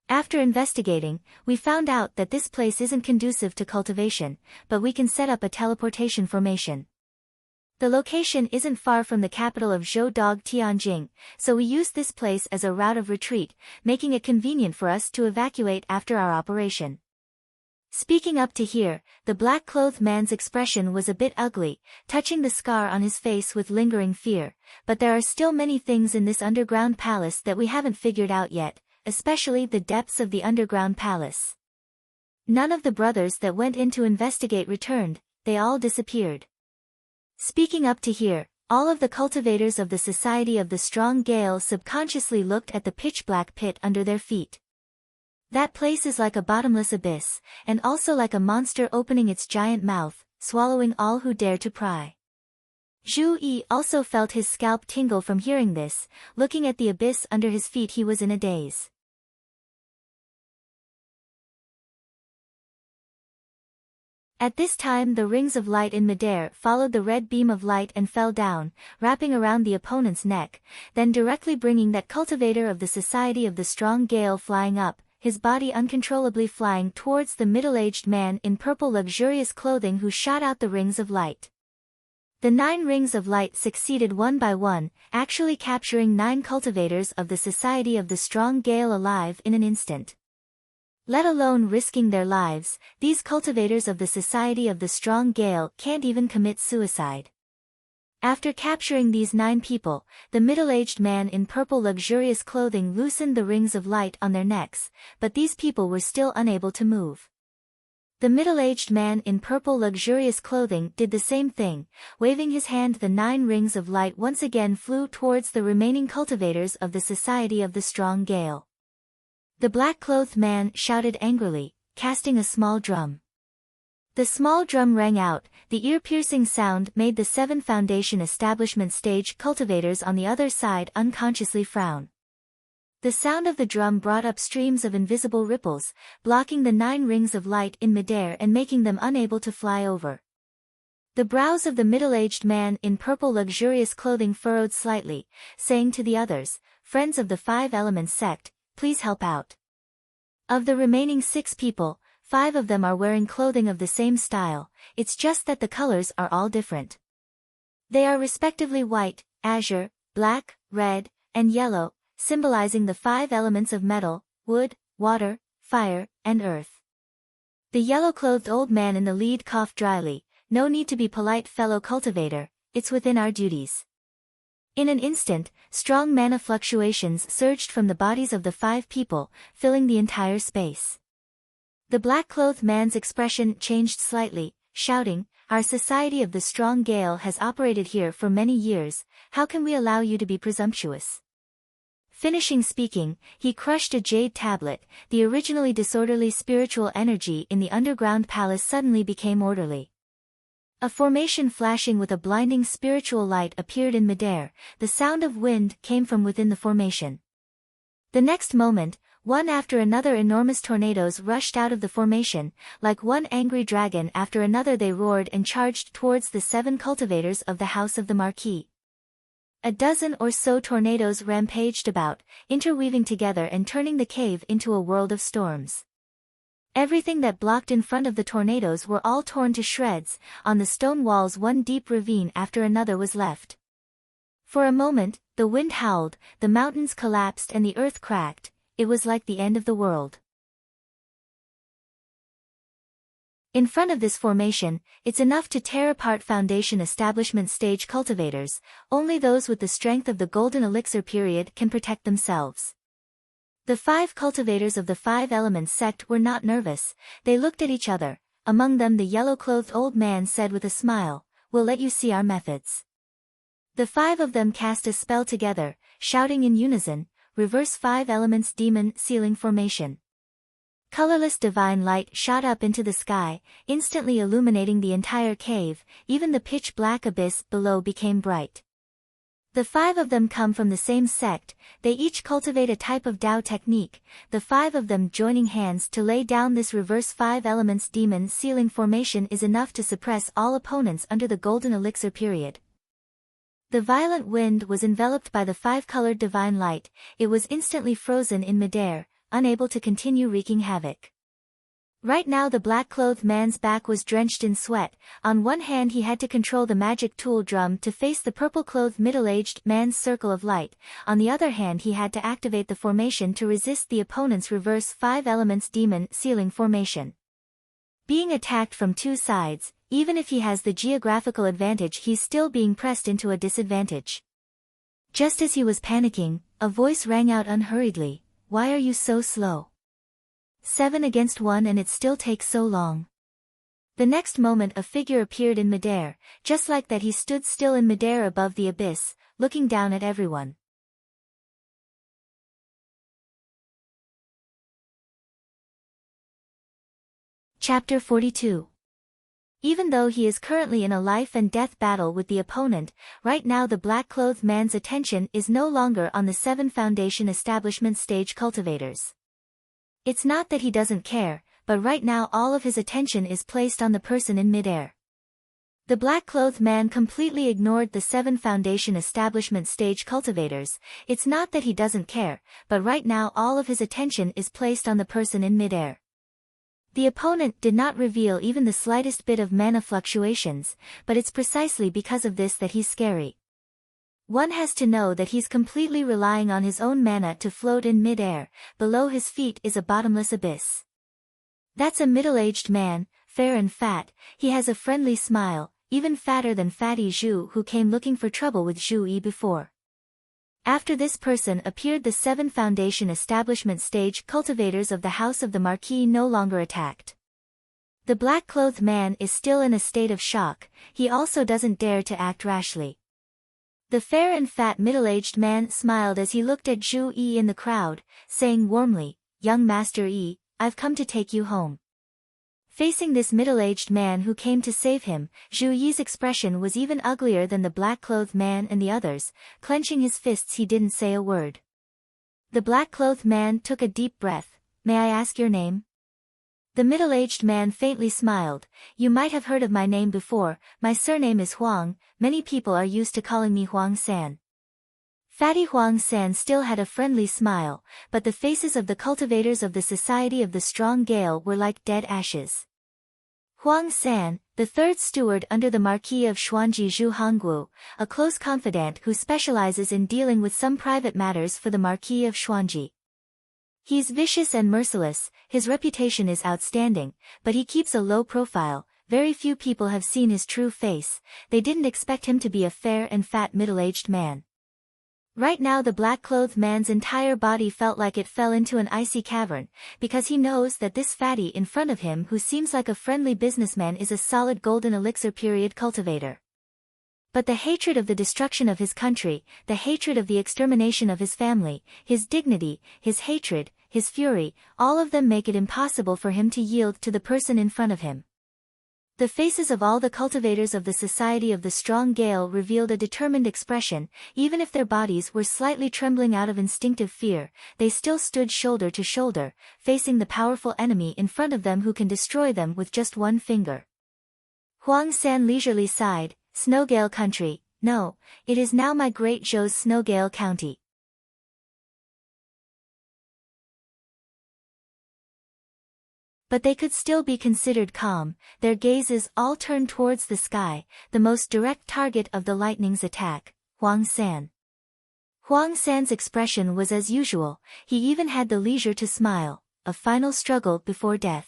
After investigating, we found out that this place isn't conducive to cultivation, but we can set up a teleportation formation. The location isn't far from the capital of Zhou Dog Tianjing, so we used this place as a route of retreat, making it convenient for us to evacuate after our operation." Speaking up to here, the black-clothed man's expression was a bit ugly, touching the scar on his face with lingering fear, but there are still many things in this underground palace that we haven't figured out yet, especially the depths of the underground palace. None of the brothers that went in to investigate returned, they all disappeared. Speaking up to here, all of the cultivators of the Society of the Strong Gale subconsciously looked at the pitch-black pit under their feet. That place is like a bottomless abyss, and also like a monster opening its giant mouth, swallowing all who dare to pry. Zhu Yi also felt his scalp tingle from hearing this. Looking at the abyss under his feet he was in a daze. At this time the rings of light in midair followed the red beam of light and fell down, wrapping around the opponent's neck, then directly bringing that cultivator of the Society of the Strong Gale flying up, his body uncontrollably flying towards the middle-aged man in purple luxurious clothing who shot out the rings of light. The 9 rings of light succeeded one by one, actually capturing 9 cultivators of the Society of the Strong Gale alive in an instant. Let alone risking their lives, these cultivators of the Society of the Strong Gale can't even commit suicide. After capturing these 9 people, the middle-aged man in purple luxurious clothing loosened the rings of light on their necks, but these people were still unable to move. The middle-aged man in purple luxurious clothing did the same thing, waving his hand. The 9 rings of light once again flew towards the remaining cultivators of the Society of the Strong Gale. The black-clothed man shouted angrily, casting a small drum. The small drum rang out. The ear-piercing sound made the 7 Foundation Establishment Stage cultivators on the other side unconsciously frown. The sound of the drum brought up streams of invisible ripples, blocking the 9 rings of light in midair and making them unable to fly over. The brows of the middle-aged man in purple luxurious clothing furrowed slightly, saying to the others, "Friends of the 5 Elements sect, please help out." Of the remaining 6 people, 5 of them are wearing clothing of the same style, it's just that the colors are all different. They are respectively white, azure, black, red, and yellow, symbolizing the 5 elements of metal, wood, water, fire, and earth. The yellow-clothed old man in the lead coughed dryly, "No need to be polite, fellow cultivator, it's within our duties." In an instant, strong mana fluctuations surged from the bodies of the 5 people, filling the entire space. The black-clothed man's expression changed slightly, shouting, "Our Society of the Strong Gale has operated here for many years, how can we allow you to be presumptuous?" Finishing speaking, he crushed a jade tablet. The originally disorderly spiritual energy in the underground palace suddenly became orderly. A formation flashing with a blinding spiritual light appeared in midair. The sound of wind came from within the formation. The next moment, one after another enormous tornadoes rushed out of the formation. Like one angry dragon after another they roared and charged towards the 7 cultivators of the House of the Marquis. A dozen or so tornadoes rampaged about, interweaving together and turning the cave into a world of storms. Everything that blocked in front of the tornadoes were all torn to shreds. On the stone walls one deep ravine after another was left. For a moment, the wind howled, the mountains collapsed and the earth cracked. It was like the end of the world. In front of this formation, it's enough to tear apart Foundation Establishment Stage cultivators. Only those with the strength of the Golden Elixir period can protect themselves. The 5 cultivators of the 5 Elements sect were not nervous. They looked at each other. Among them the yellow-clothed old man said with a smile, "We'll let you see our methods." The 5 of them cast a spell together, shouting in unison, "Reverse 5 Elements Demon Ceiling Formation." Colorless divine light shot up into the sky, instantly illuminating the entire cave. Even the pitch-black abyss below became bright. The 5 of them come from the same sect. They each cultivate a type of Tao technique, the 5 of them joining hands to lay down this reverse 5 elements demon ceiling formation is enough to suppress all opponents under the Golden Elixir period. The violent wind was enveloped by the 5-colored divine light. It was instantly frozen in midair, unable to continue wreaking havoc. Right now the black-clothed man's back was drenched in sweat. On one hand he had to control the magic tool drum to face the purple-clothed middle-aged man's circle of light. On the other hand he had to activate the formation to resist the opponent's reverse 5 elements demon ceiling formation. Being attacked from 2 sides, even if he has the geographical advantage he's still being pressed into a disadvantage. Just as he was panicking, a voice rang out unhurriedly, "Why are you so slow? 7 against 1 and it still takes so long." The next moment a figure appeared in midair. Just like that he stood still in midair above the abyss, looking down at everyone. Chapter 42. Even though he is currently in a life-and-death battle with the opponent, right now the black-clothed man's attention is no longer on the 7 Foundation Establishment Stage cultivators. It's not that he doesn't care, but right now all of his attention is placed on the person in midair. The black-clothed man completely ignored the 7 Foundation Establishment Stage cultivators. It's not that he doesn't care, but right now all of his attention is placed on the person in midair. The opponent did not reveal even the slightest bit of mana fluctuations, but it's precisely because of this that he's scary. One has to know that he's completely relying on his own mana to float in mid-air. Below his feet is a bottomless abyss. That's a middle-aged man, fair and fat. He has a friendly smile, even fatter than Fatty Zhu, who came looking for trouble with Zhu Yi before. After this person appeared the 7 foundation establishment stage cultivators of the house of the Marquis no longer attacked. The black-clothed man is still in a state of shock. He also doesn't dare to act rashly. The fair and fat middle-aged man smiled as he looked at Zhu Yi in the crowd, saying warmly, "Young Master Yi, I've come to take you home." Facing this middle-aged man who came to save him, Zhu Yi's expression was even uglier than the black-clothed man and the others. Clenching his fists, he didn't say a word. The black-clothed man took a deep breath. "May I ask your name?" The middle-aged man faintly smiled. "You might have heard of my name before. My surname is Huang. Many people are used to calling me Huang San." Fatty Huang San still had a friendly smile, but the faces of the cultivators of the Society of the Strong Gale were like dead ashes. Huang San, the 3rd steward under the Marquis of Xuanji Zhu Hongguo, a close confidant who specializes in dealing with some private matters for the Marquis of Xuanji. He's vicious and merciless, his reputation is outstanding, but he keeps a low profile. Very few people have seen his true face. They didn't expect him to be a fair and fat middle-aged man. Right now the black-clothed man's entire body felt like it fell into an icy cavern, because he knows that this fatty in front of him who seems like a friendly businessman is a solid golden elixir period cultivator. But the hatred of the destruction of his country, the hatred of the extermination of his family, his dignity, his hatred, his fury, all of them make it impossible for him to yield to the person in front of him. The faces of all the cultivators of the Society of the Strong Gale revealed a determined expression. Even if their bodies were slightly trembling out of instinctive fear, they still stood shoulder to shoulder, facing the powerful enemy in front of them who can destroy them with just one finger. Huang San leisurely sighed. "Snowgale country, no, it is now my great Zhou's Snowgale County." But they could still be considered calm, their gazes all turned towards the sky, the most direct target of the lightning's attack, Huang San. Huang San's expression was as usual, he even had the leisure to smile, a final struggle before death.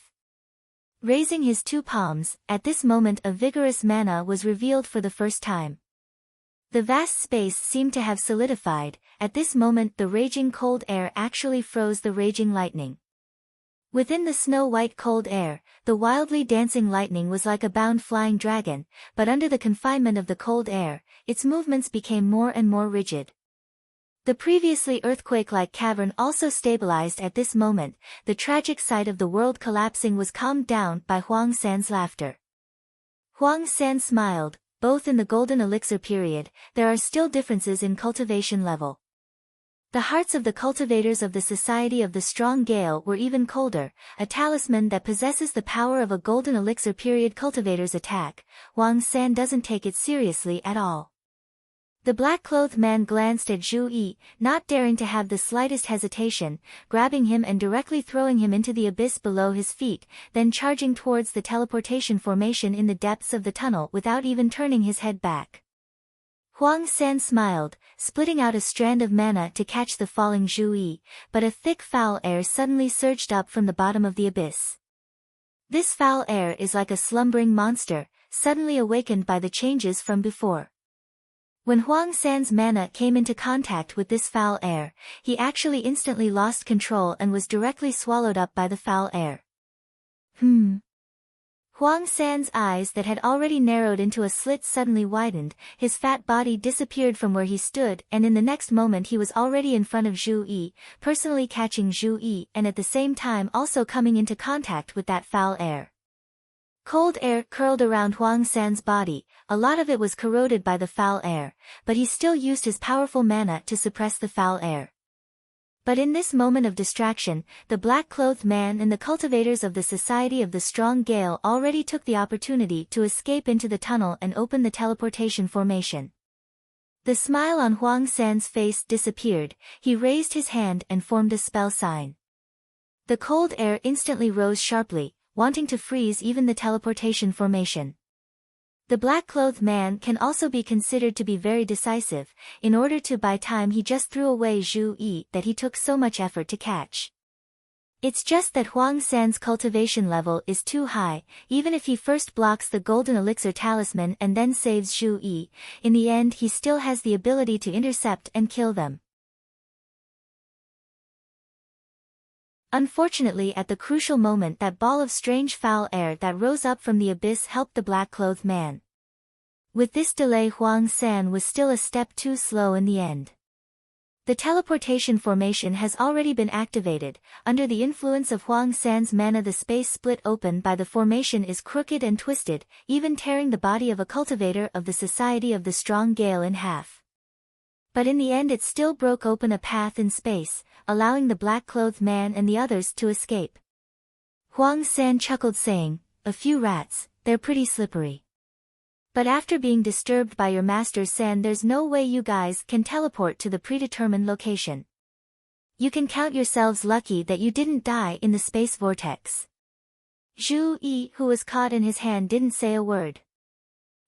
Raising his 2 palms, at this moment a vigorous mana was revealed for the first time. The vast space seemed to have solidified. At this moment the raging cold air actually froze the raging lightning. Within the snow-white cold air, the wildly dancing lightning was like a bound flying dragon, but under the confinement of the cold air, its movements became more and more rigid. The previously earthquake-like cavern also stabilized at this moment. The tragic sight of the world collapsing was calmed down by Huang San's laughter. Huang San smiled. Both in the golden elixir period, there are still differences in cultivation level. The hearts of the cultivators of the Society of the Strong Gale were even colder, a talisman that possesses the power of a golden elixir period cultivator's attack. Huang San doesn't take it seriously at all. The black-clothed man glanced at Zhu Yi, not daring to have the slightest hesitation, grabbing him and directly throwing him into the abyss below his feet, then charging towards the teleportation formation in the depths of the tunnel without even turning his head back. Huang San smiled, splitting out a strand of mana to catch the falling Zhu Yi, but a thick foul air suddenly surged up from the bottom of the abyss. This foul air is like a slumbering monster, suddenly awakened by the changes from before. When Huang San's mana came into contact with this foul air, he actually instantly lost control and was directly swallowed up by the foul air. Huang San's eyes that had already narrowed into a slit suddenly widened, his fat body disappeared from where he stood, and in the next moment he was already in front of Zhu Yi, personally catching Zhu Yi and at the same time also coming into contact with that foul air. Cold air curled around Huang San's body, a lot of it was corroded by the foul air, but he still used his powerful mana to suppress the foul air. But in this moment of distraction, the black-clothed man and the cultivators of the Society of the Strong Gale already took the opportunity to escape into the tunnel and open the teleportation formation. The smile on Huang San's face disappeared, he raised his hand and formed a spell sign. The cold air instantly rose sharply, wanting to freeze even the teleportation formation. The black-clothed man can also be considered to be very decisive. In order to buy time he just threw away Zhu Yi that he took so much effort to catch. It's just that Huang San's cultivation level is too high. Even if he first blocks the golden elixir talisman and then saves Zhu Yi, in the end he still has the ability to intercept and kill them. Unfortunately, at the crucial moment, that ball of strange foul air that rose up from the abyss helped the black-clothed man. With this delay, Huang San was still a step too slow in the end. The teleportation formation has already been activated. Under the influence of Huang San's mana, the space split open by the formation is crooked and twisted, even tearing the body of a cultivator of the Society of the Strong Gale in half. But in the end it still broke open a path in space, allowing the black-clothed man and the others to escape. Huang San chuckled, saying, "A few rats, they're pretty slippery. But after being disturbed by your master San, there's no way you guys can teleport to the predetermined location. You can count yourselves lucky that you didn't die in the space vortex." Zhu Yi, who was caught in his hand, didn't say a word.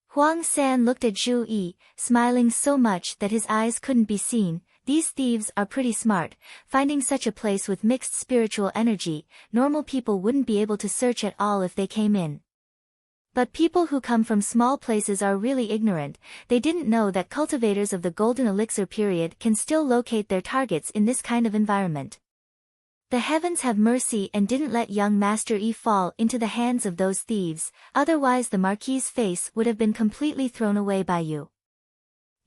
Huang San looked at Zhu Yi, smiling so much that his eyes couldn't be seen. These thieves are pretty smart, finding such a place with mixed spiritual energy. Normal people wouldn't be able to search at all if they came in. But people who come from small places are really ignorant. They didn't know that cultivators of the golden elixir period can still locate their targets in this kind of environment. The heavens have mercy and didn't let young Master Yi fall into the hands of those thieves, otherwise the Marquis's face would have been completely thrown away by you.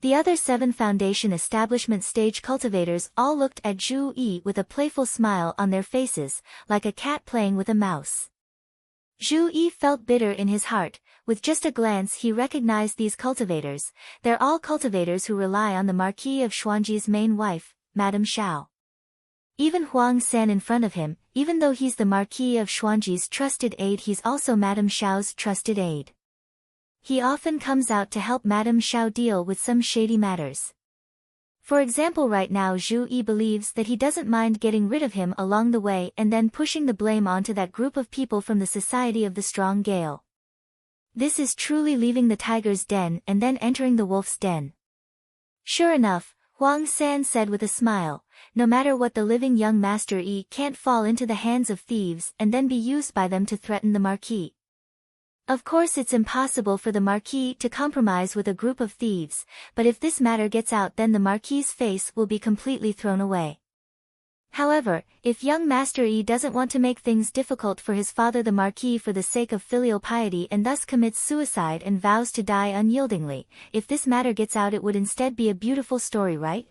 The other 7 Foundation establishment stage cultivators all looked at Zhu Yi with a playful smile on their faces, like a cat playing with a mouse. Zhu Yi felt bitter in his heart. With just a glance he recognized these cultivators. They're all cultivators who rely on the Marquis of Xuanji's main wife, Madame Xiao. Even Huang San in front of him, even though he's the Marquis of Xuanji's trusted aide, he's also Madame Xiao's trusted aide. He often comes out to help Madame Xiao deal with some shady matters. For example, right now Zhu Yi believes that he doesn't mind getting rid of him along the way and then pushing the blame onto that group of people from the Society of the Strong Gale. This is truly leaving the tiger's den and then entering the wolf's den. Sure enough, Huang San said with a smile, no matter what, the living young Master Yi can't fall into the hands of thieves and then be used by them to threaten the Marquis. Of course it's impossible for the Marquis to compromise with a group of thieves, but if this matter gets out then the Marquis's face will be completely thrown away. However, if young Master Yi doesn't want to make things difficult for his father the Marquis for the sake of filial piety and thus commits suicide and vows to die unyieldingly, if this matter gets out it would instead be a beautiful story, right?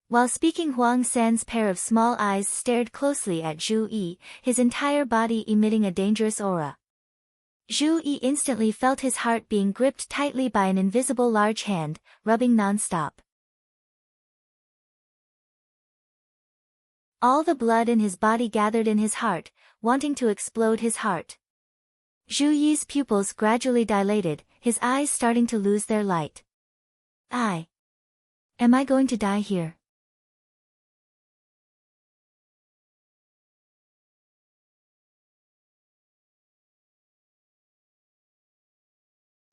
While speaking, Huang San's pair of small eyes stared closely at Zhu Yi, his entire body emitting a dangerous aura. Zhu Yi instantly felt his heart being gripped tightly by an invisible large hand, rubbing non-stop. All the blood in his body gathered in his heart, wanting to explode his heart. Zhu Yi's pupils gradually dilated, his eyes starting to lose their light. Am I going to die here?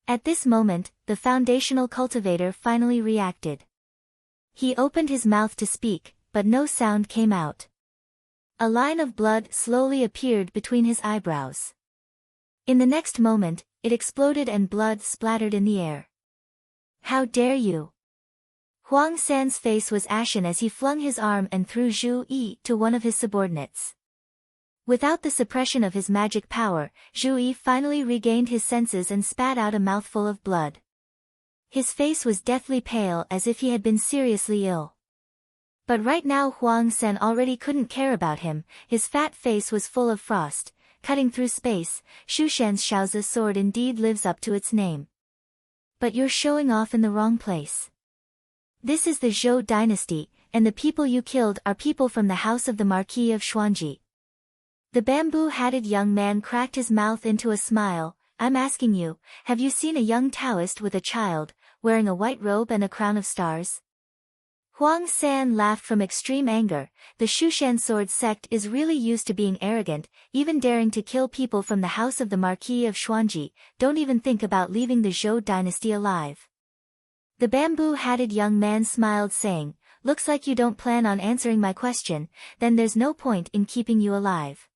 At this moment, the foundational cultivator finally reacted. He opened his mouth to speak, but no sound came out. A line of blood slowly appeared between his eyebrows. In the next moment, it exploded and blood splattered in the air. How dare you! Huang San's face was ashen as he flung his arm and threw Zhu Yi to one of his subordinates. Without the suppression of his magic power, Zhu Yi finally regained his senses and spat out a mouthful of blood. His face was deathly pale as if he had been seriously ill. But right now Huang San already couldn't care about him, his fat face was full of frost, cutting through space. Shushan's Shaozi's sword indeed lives up to its name. But you're showing off in the wrong place. This is the Zhou dynasty, and the people you killed are people from the house of the Marquis of Xuanji. The bamboo-hatted young man cracked his mouth into a smile. I'm asking you, have you seen a young Taoist with a child, wearing a white robe and a crown of stars? Huang San laughed from extreme anger. The Shushan sword sect is really used to being arrogant, even daring to kill people from the house of the Marquis of Xuanji. Don't even think about leaving the Zhou dynasty alive. The bamboo-hatted young man smiled, saying, looks like you don't plan on answering my question, then there's no point in keeping you alive."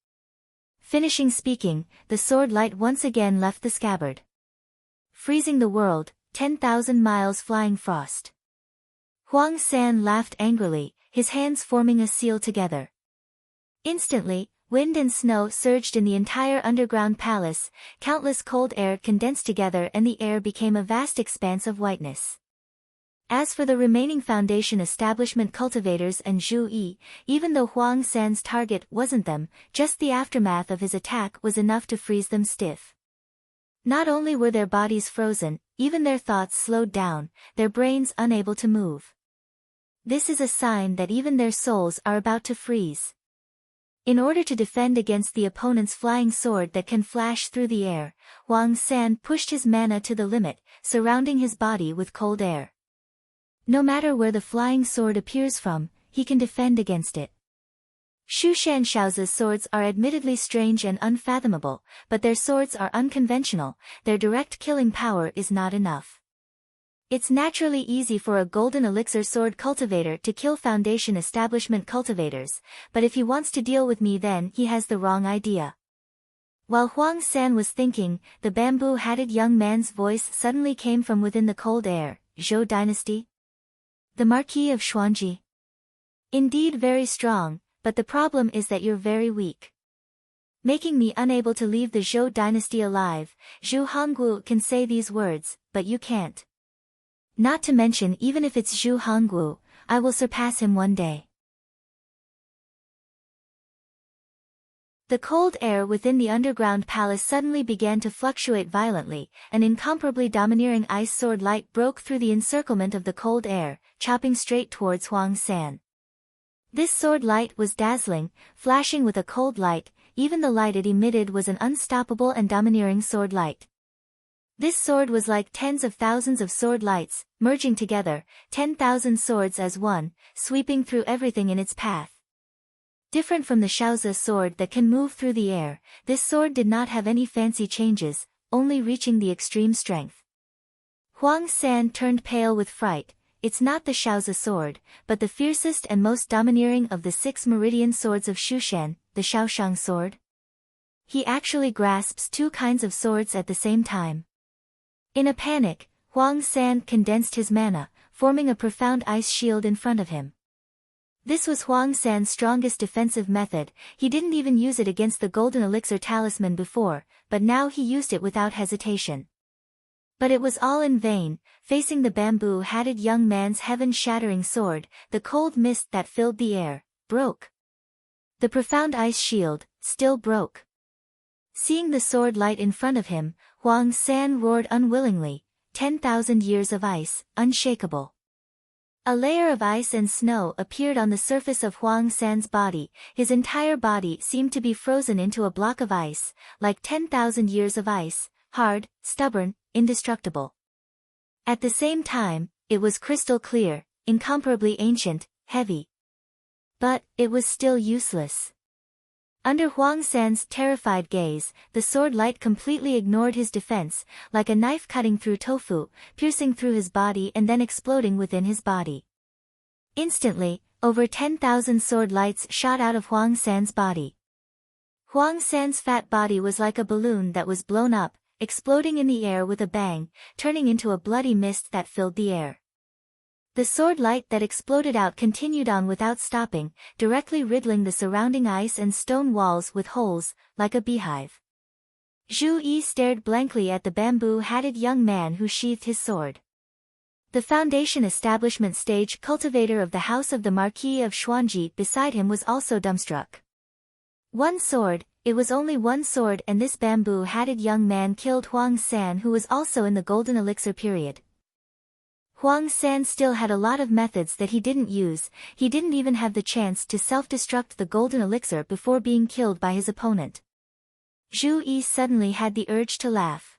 Finishing speaking, the sword light once again left the scabbard. "Freezing the world, 10,000 miles flying frost." Huang San laughed angrily, his hands forming a seal together. Instantly, wind and snow surged in the entire underground palace, countless cold air condensed together and the air became a vast expanse of whiteness. As for the remaining foundation establishment cultivators and Zhu Yi, even though Huang San's target wasn't them, just the aftermath of his attack was enough to freeze them stiff. Not only were their bodies frozen, even their thoughts slowed down, their brains unable to move. This is a sign that even their souls are about to freeze. In order to defend against the opponent's flying sword that can flash through the air, Huang San pushed his mana to the limit, surrounding his body with cold air. No matter where the flying sword appears from, he can defend against it. Xu Shanshao's swords are admittedly strange and unfathomable, but their swords are unconventional, their direct killing power is not enough. It's naturally easy for a golden elixir sword cultivator to kill foundation establishment cultivators, but if he wants to deal with me then he has the wrong idea. While Huang San was thinking, the bamboo-hatted young man's voice suddenly came from within the cold air. "Zhou dynasty? The Marquis of Xuanji? Indeed very strong, but the problem is that you're very weak. Making me unable to leave the Zhou dynasty alive. Zhu Hongwu can say these words, but you can't. Not to mention even if it's Zhu Hongwu, I will surpass him one day." The cold air within the underground palace suddenly began to fluctuate violently, an incomparably domineering ice sword light broke through the encirclement of the cold air, chopping straight towards Huang San. This sword light was dazzling, flashing with a cold light, even the light it emitted was an unstoppable and domineering sword light. This sword was like tens of thousands of sword lights, merging together, 10,000 swords as one, sweeping through everything in its path. Different from the Shaozi sword that can move through the air, this sword did not have any fancy changes, only reaching the extreme strength. Huang San turned pale with fright. It's not the Shaozi sword, but the fiercest and most domineering of the 6 meridian swords of Shushan, the Shaoshang sword. He actually grasps 2 kinds of swords at the same time. In a panic, Huang San condensed his mana, forming a profound ice shield in front of him. This was Huang San's strongest defensive method, he didn't even use it against the golden elixir talisman before, but now he used it without hesitation. But it was all in vain, facing the bamboo-hatted young man's heaven-shattering sword, the cold mist that filled the air, broke. The profound ice shield, still broke. Seeing the sword light in front of him, Huang San roared unwillingly, 10,000 years of ice, unshakable. A layer of ice and snow appeared on the surface of Huang San's body, his entire body seemed to be frozen into a block of ice, like 10,000 years of ice, hard, stubborn, indestructible. At the same time, it was crystal clear, incomparably ancient, heavy. But, it was still useless. Under Huang San's terrified gaze, the sword light completely ignored his defense, like a knife cutting through tofu, piercing through his body and then exploding within his body. Instantly, over 10,000 sword lights shot out of Huang San's body. Huang San's fat body was like a balloon that was blown up, exploding in the air with a bang, turning into a bloody mist that filled the air. The sword light that exploded out continued on without stopping, directly riddling the surrounding ice and stone walls with holes, like a beehive. Zhu Yi stared blankly at the bamboo-hatted young man who sheathed his sword. The foundation establishment stage cultivator of the house of the Marquis of Xuanji beside him was also dumbstruck. One sword, it was only one sword, and this bamboo-hatted young man killed Huang San, who was also in the golden elixir period. Huang San still had a lot of methods that he didn't use, he didn't even have the chance to self-destruct the golden elixir before being killed by his opponent. Zhu Yi suddenly had the urge to laugh.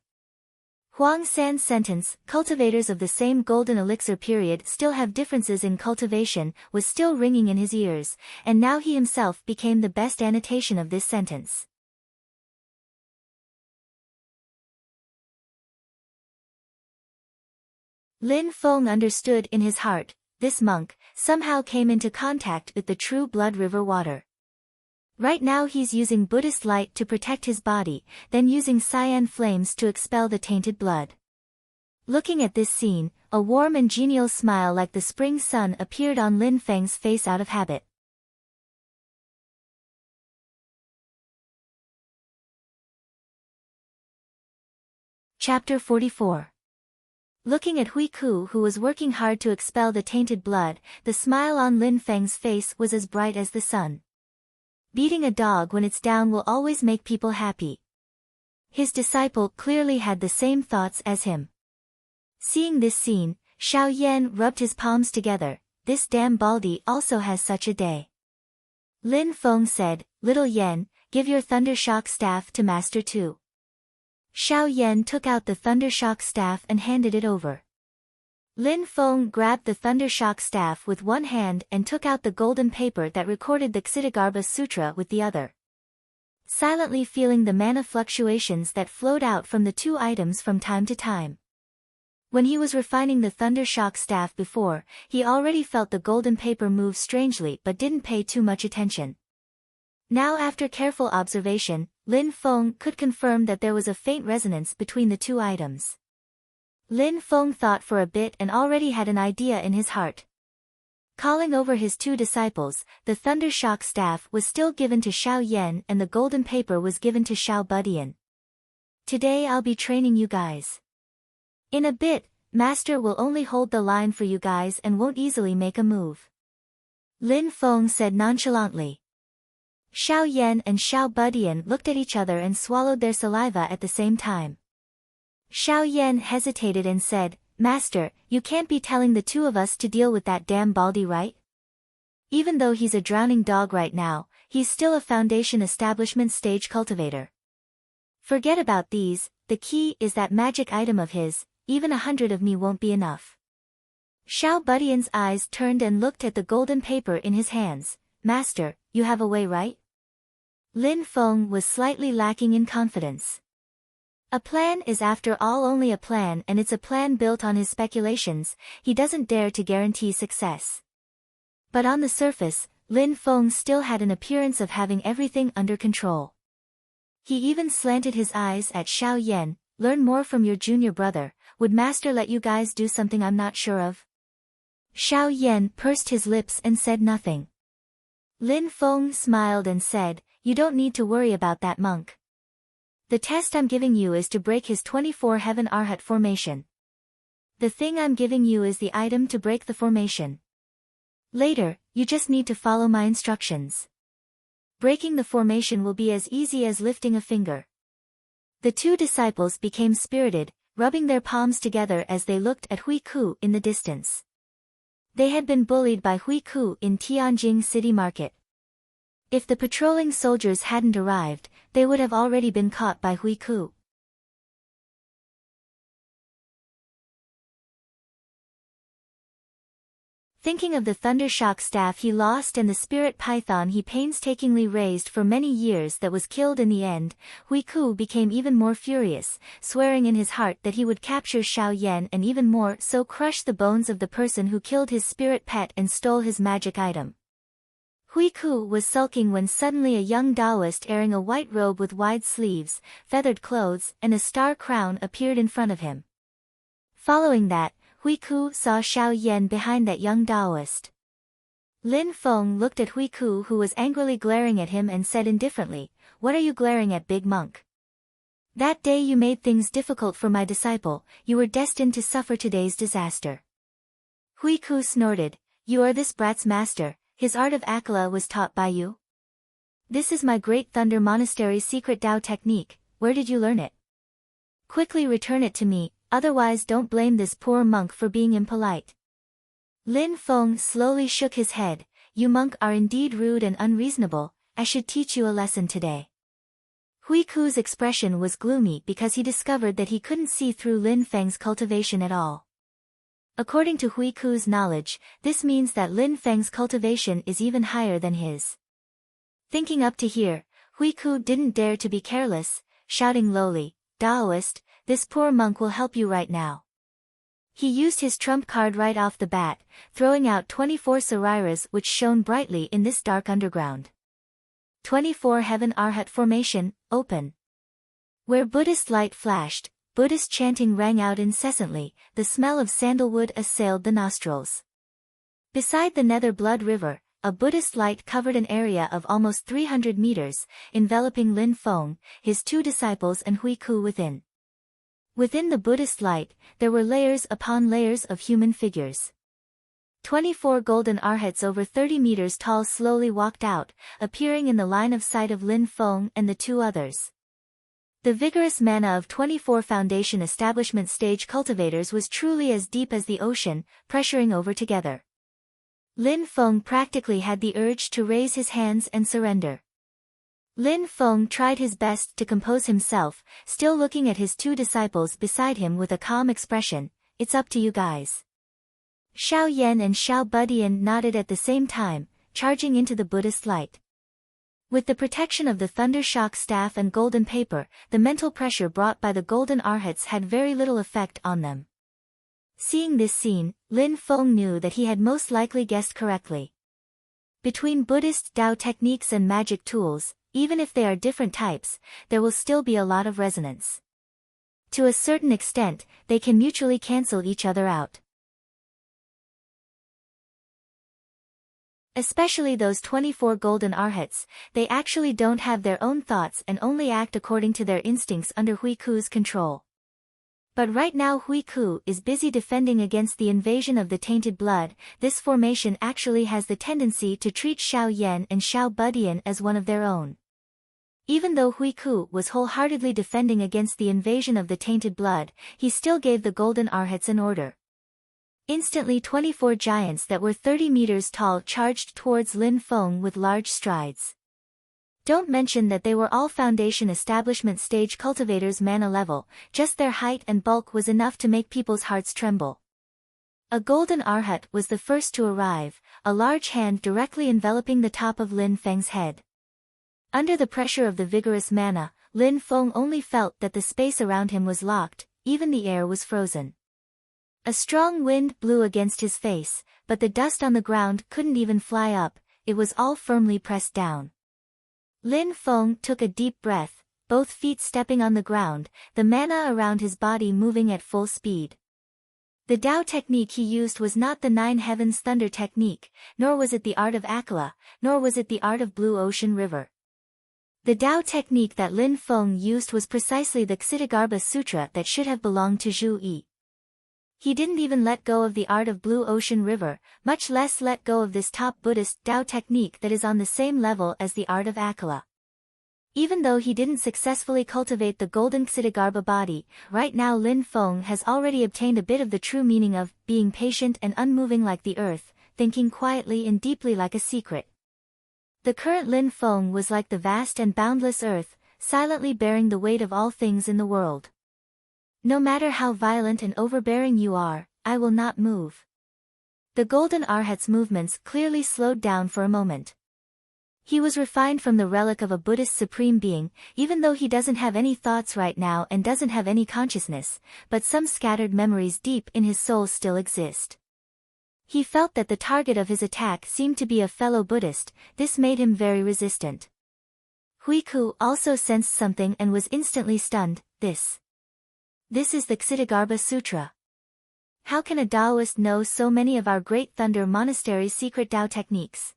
Huang San's sentence, cultivators of the same golden elixir period still have differences in cultivation, was still ringing in his ears, and now he himself became the best annotation of this sentence. Lin Feng understood in his heart, this monk, somehow came into contact with the true blood river water. Right now he's using Buddhist light to protect his body, then using cyan flames to expel the tainted blood. Looking at this scene, a warm and genial smile like the spring sun appeared on Lin Feng's face out of habit. Chapter 44. Looking at Hui Ku, who was working hard to expel the tainted blood, the smile on Lin Feng's face was as bright as the sun. Beating a dog when it's down will always make people happy. His disciple clearly had the same thoughts as him. Seeing this scene, Xiao Yan rubbed his palms together. This damn Baldy also has such a day. Lin Feng said, "Little Yan, give your Thundershock staff to Master too." Xiao Yan took out the Thundershock staff and handed it over. Lin Feng grabbed the Thundershock staff with one hand and took out the golden paper that recorded the Ksitigarbha Sutra with the other. Silently feeling the mana fluctuations that flowed out from the two items from time to time. When he was refining the Thundershock staff before, he already felt the golden paper move strangely but didn't pay too much attention. Now after careful observation, Lin Feng could confirm that there was a faint resonance between the two items. Lin Feng thought for a bit and already had an idea in his heart. Calling over his two disciples, the Thundershock staff was still given to Xiao Yan and the golden paper was given to Xiao Budian. Today I'll be training you guys. In a bit, Master will only hold the line for you guys and won't easily make a move. Lin Feng said nonchalantly. Xiao Yan and Xiao Budian looked at each other and swallowed their saliva at the same time. Xiao Yan hesitated and said, "Master, you can't be telling the two of us to deal with that damn Baldy, right? Even though he's a drowning dog right now, he's still a Foundation Establishment stage cultivator. Forget about these, the key is that magic item of his, even 100 of me won't be enough." Xiao Budian's eyes turned and looked at the golden paper in his hands. "Master, you have a way, right?" Lin Feng was slightly lacking in confidence. A plan is after all only a plan, and it's a plan built on his speculations. He doesn't dare to guarantee success. But on the surface, Lin Feng still had an appearance of having everything under control. He even slanted his eyes at Xiao Yan. "Learn more from your junior brother. Would Master let you guys do something I'm not sure of?" Xiao Yan pursed his lips and said nothing. Lin Feng smiled and said, "You don't need to worry about that monk. The test I'm giving you is to break his 24 Heaven Arhat formation. The thing I'm giving you is the item to break the formation. Later, you just need to follow my instructions. Breaking the formation will be as easy as lifting a finger." The two disciples became spirited, rubbing their palms together as they looked at Hui Ku in the distance. They had been bullied by Hui Ku in Tianjing City Market. If the patrolling soldiers hadn't arrived, they would have already been caught by Hui Ku. Thinking of the Thundershock staff he lost and the spirit python he painstakingly raised for many years that was killed in the end, Hui Ku became even more furious, swearing in his heart that he would capture Xiao Yan and even more so crush the bones of the person who killed his spirit pet and stole his magic item. Hui Ku was sulking when suddenly a young Taoist wearing a white robe with wide sleeves, feathered clothes, and a star crown appeared in front of him. Following that, Hui Ku saw Xiao Yan behind that young Taoist. Lin Feng looked at Hui Ku, who was angrily glaring at him, and said indifferently, "What are you glaring at, big monk? That day you made things difficult for my disciple, you were destined to suffer today's disaster." Hui Ku snorted, "You are this brat's master, his art of Akala was taught by you? This is my Great Thunder Monastery's secret Tao technique, where did you learn it? Quickly return it to me, otherwise don't blame this poor monk for being impolite." Lin Feng slowly shook his head, "You monk are indeed rude and unreasonable, I should teach you a lesson today." Hui Ku's expression was gloomy because he discovered that he couldn't see through Lin Feng's cultivation at all. According to Hui Ku's knowledge, this means that Lin Feng's cultivation is even higher than his. Thinking up to here, Hui Ku didn't dare to be careless, shouting lowly, "Taoist, this poor monk will help you right now." He used his trump card right off the bat, throwing out 24 Sarairas which shone brightly in this dark underground. 24 Heaven Arhat Formation, open. Where Buddhist light flashed, Buddhist chanting rang out incessantly, the smell of sandalwood assailed the nostrils. Beside the Nether Blood River, a Buddhist light covered an area of almost 300 meters, enveloping Lin Feng, his 2 disciples and Hui Ku within. Within the Buddhist light, there were layers upon layers of human figures. 24 golden arhats over 30 meters tall slowly walked out, appearing in the line of sight of Lin Feng and the 2 others. The vigorous mana of 24 foundation establishment stage cultivators was truly as deep as the ocean, pressuring over together. Lin Feng practically had the urge to raise his hands and surrender. Lin Feng tried his best to compose himself, still looking at his 2 disciples beside him with a calm expression. It's up to you guys. Xiao Yan and Xiao Budian nodded at the same time, charging into the Buddhist light. With the protection of the Thunder Shock staff and golden paper, the mental pressure brought by the golden arhats had very little effect on them. Seeing this scene, Lin Feng knew that he had most likely guessed correctly. Between Buddhist Tao techniques and magic tools, even if they are different types, there will still be a lot of resonance. To a certain extent, they can mutually cancel each other out. Especially those 24 golden arhats, they actually don't have their own thoughts and only act according to their instincts under Hui Ku's control. But right now Hui Ku is busy defending against the invasion of the tainted blood. This formation actually has the tendency to treat Xiao Yan and Xiao Budian as one of their own. Even though Hui Ku was wholeheartedly defending against the invasion of the tainted blood, he still gave the golden arhats an order. Instantly 24 giants that were 30 meters tall charged towards Lin Feng with large strides. Don't mention that they were all foundation establishment stage cultivators mana level, just their height and bulk was enough to make people's hearts tremble. A golden arhat was the first to arrive, a large hand directly enveloping the top of Lin Feng's head. Under the pressure of the vigorous mana, Lin Feng only felt that the space around him was locked, even the air was frozen. A strong wind blew against his face, but the dust on the ground couldn't even fly up, it was all firmly pressed down. Lin Feng took a deep breath, both feet stepping on the ground, the mana around his body moving at full speed. The Tao technique he used was not the 9 Heavens Thunder technique, nor was it the art of Akala, nor was it the art of Blue Ocean River. The Tao technique that Lin Feng used was precisely the Ksitigarbha Sutra that should have belonged to Zhu Yi. He didn't even let go of the art of Blue Ocean River, much less let go of this top Buddhist Tao technique that is on the same level as the art of Akala. Even though he didn't successfully cultivate the golden Ksitigarbha body, right now Lin Feng has already obtained a bit of the true meaning of being patient and unmoving like the earth, thinking quietly and deeply like a secret. The current Lin Feng was like the vast and boundless earth, silently bearing the weight of all things in the world. No matter how violent and overbearing you are, I will not move. The golden arhat's movements clearly slowed down for a moment. He was refined from the relic of a Buddhist supreme being, even though he doesn't have any thoughts right now and doesn't have any consciousness, but some scattered memories deep in his soul still exist. He felt that the target of his attack seemed to be a fellow Buddhist, this made him very resistant. Hui Ku also sensed something and was instantly stunned. This is the Ksitigarbha Sutra. How can a Taoist know so many of our great Thunder Monastery's secret Tao techniques?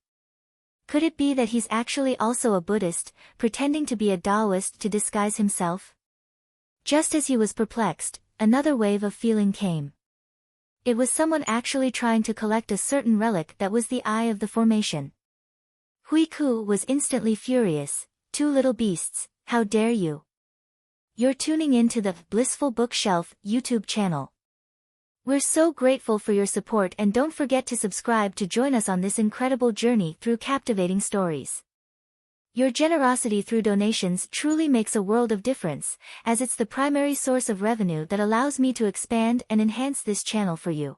Could it be that he's actually also a Buddhist, pretending to be a Taoist to disguise himself? Just as he was perplexed, another wave of feeling came. It was someone actually trying to collect a certain relic that was the eye of the formation. Hui Ku was instantly furious. "Two little beasts, how dare you? You're tuning in to the Blissful Bookshelf YouTube channel. We're so grateful for your support and don't forget to subscribe to join us on this incredible journey through captivating stories. Your generosity through donations truly makes a world of difference, as it's the primary source of revenue that allows me to expand and enhance this channel for you.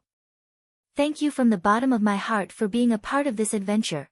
Thank you from the bottom of my heart for being a part of this adventure.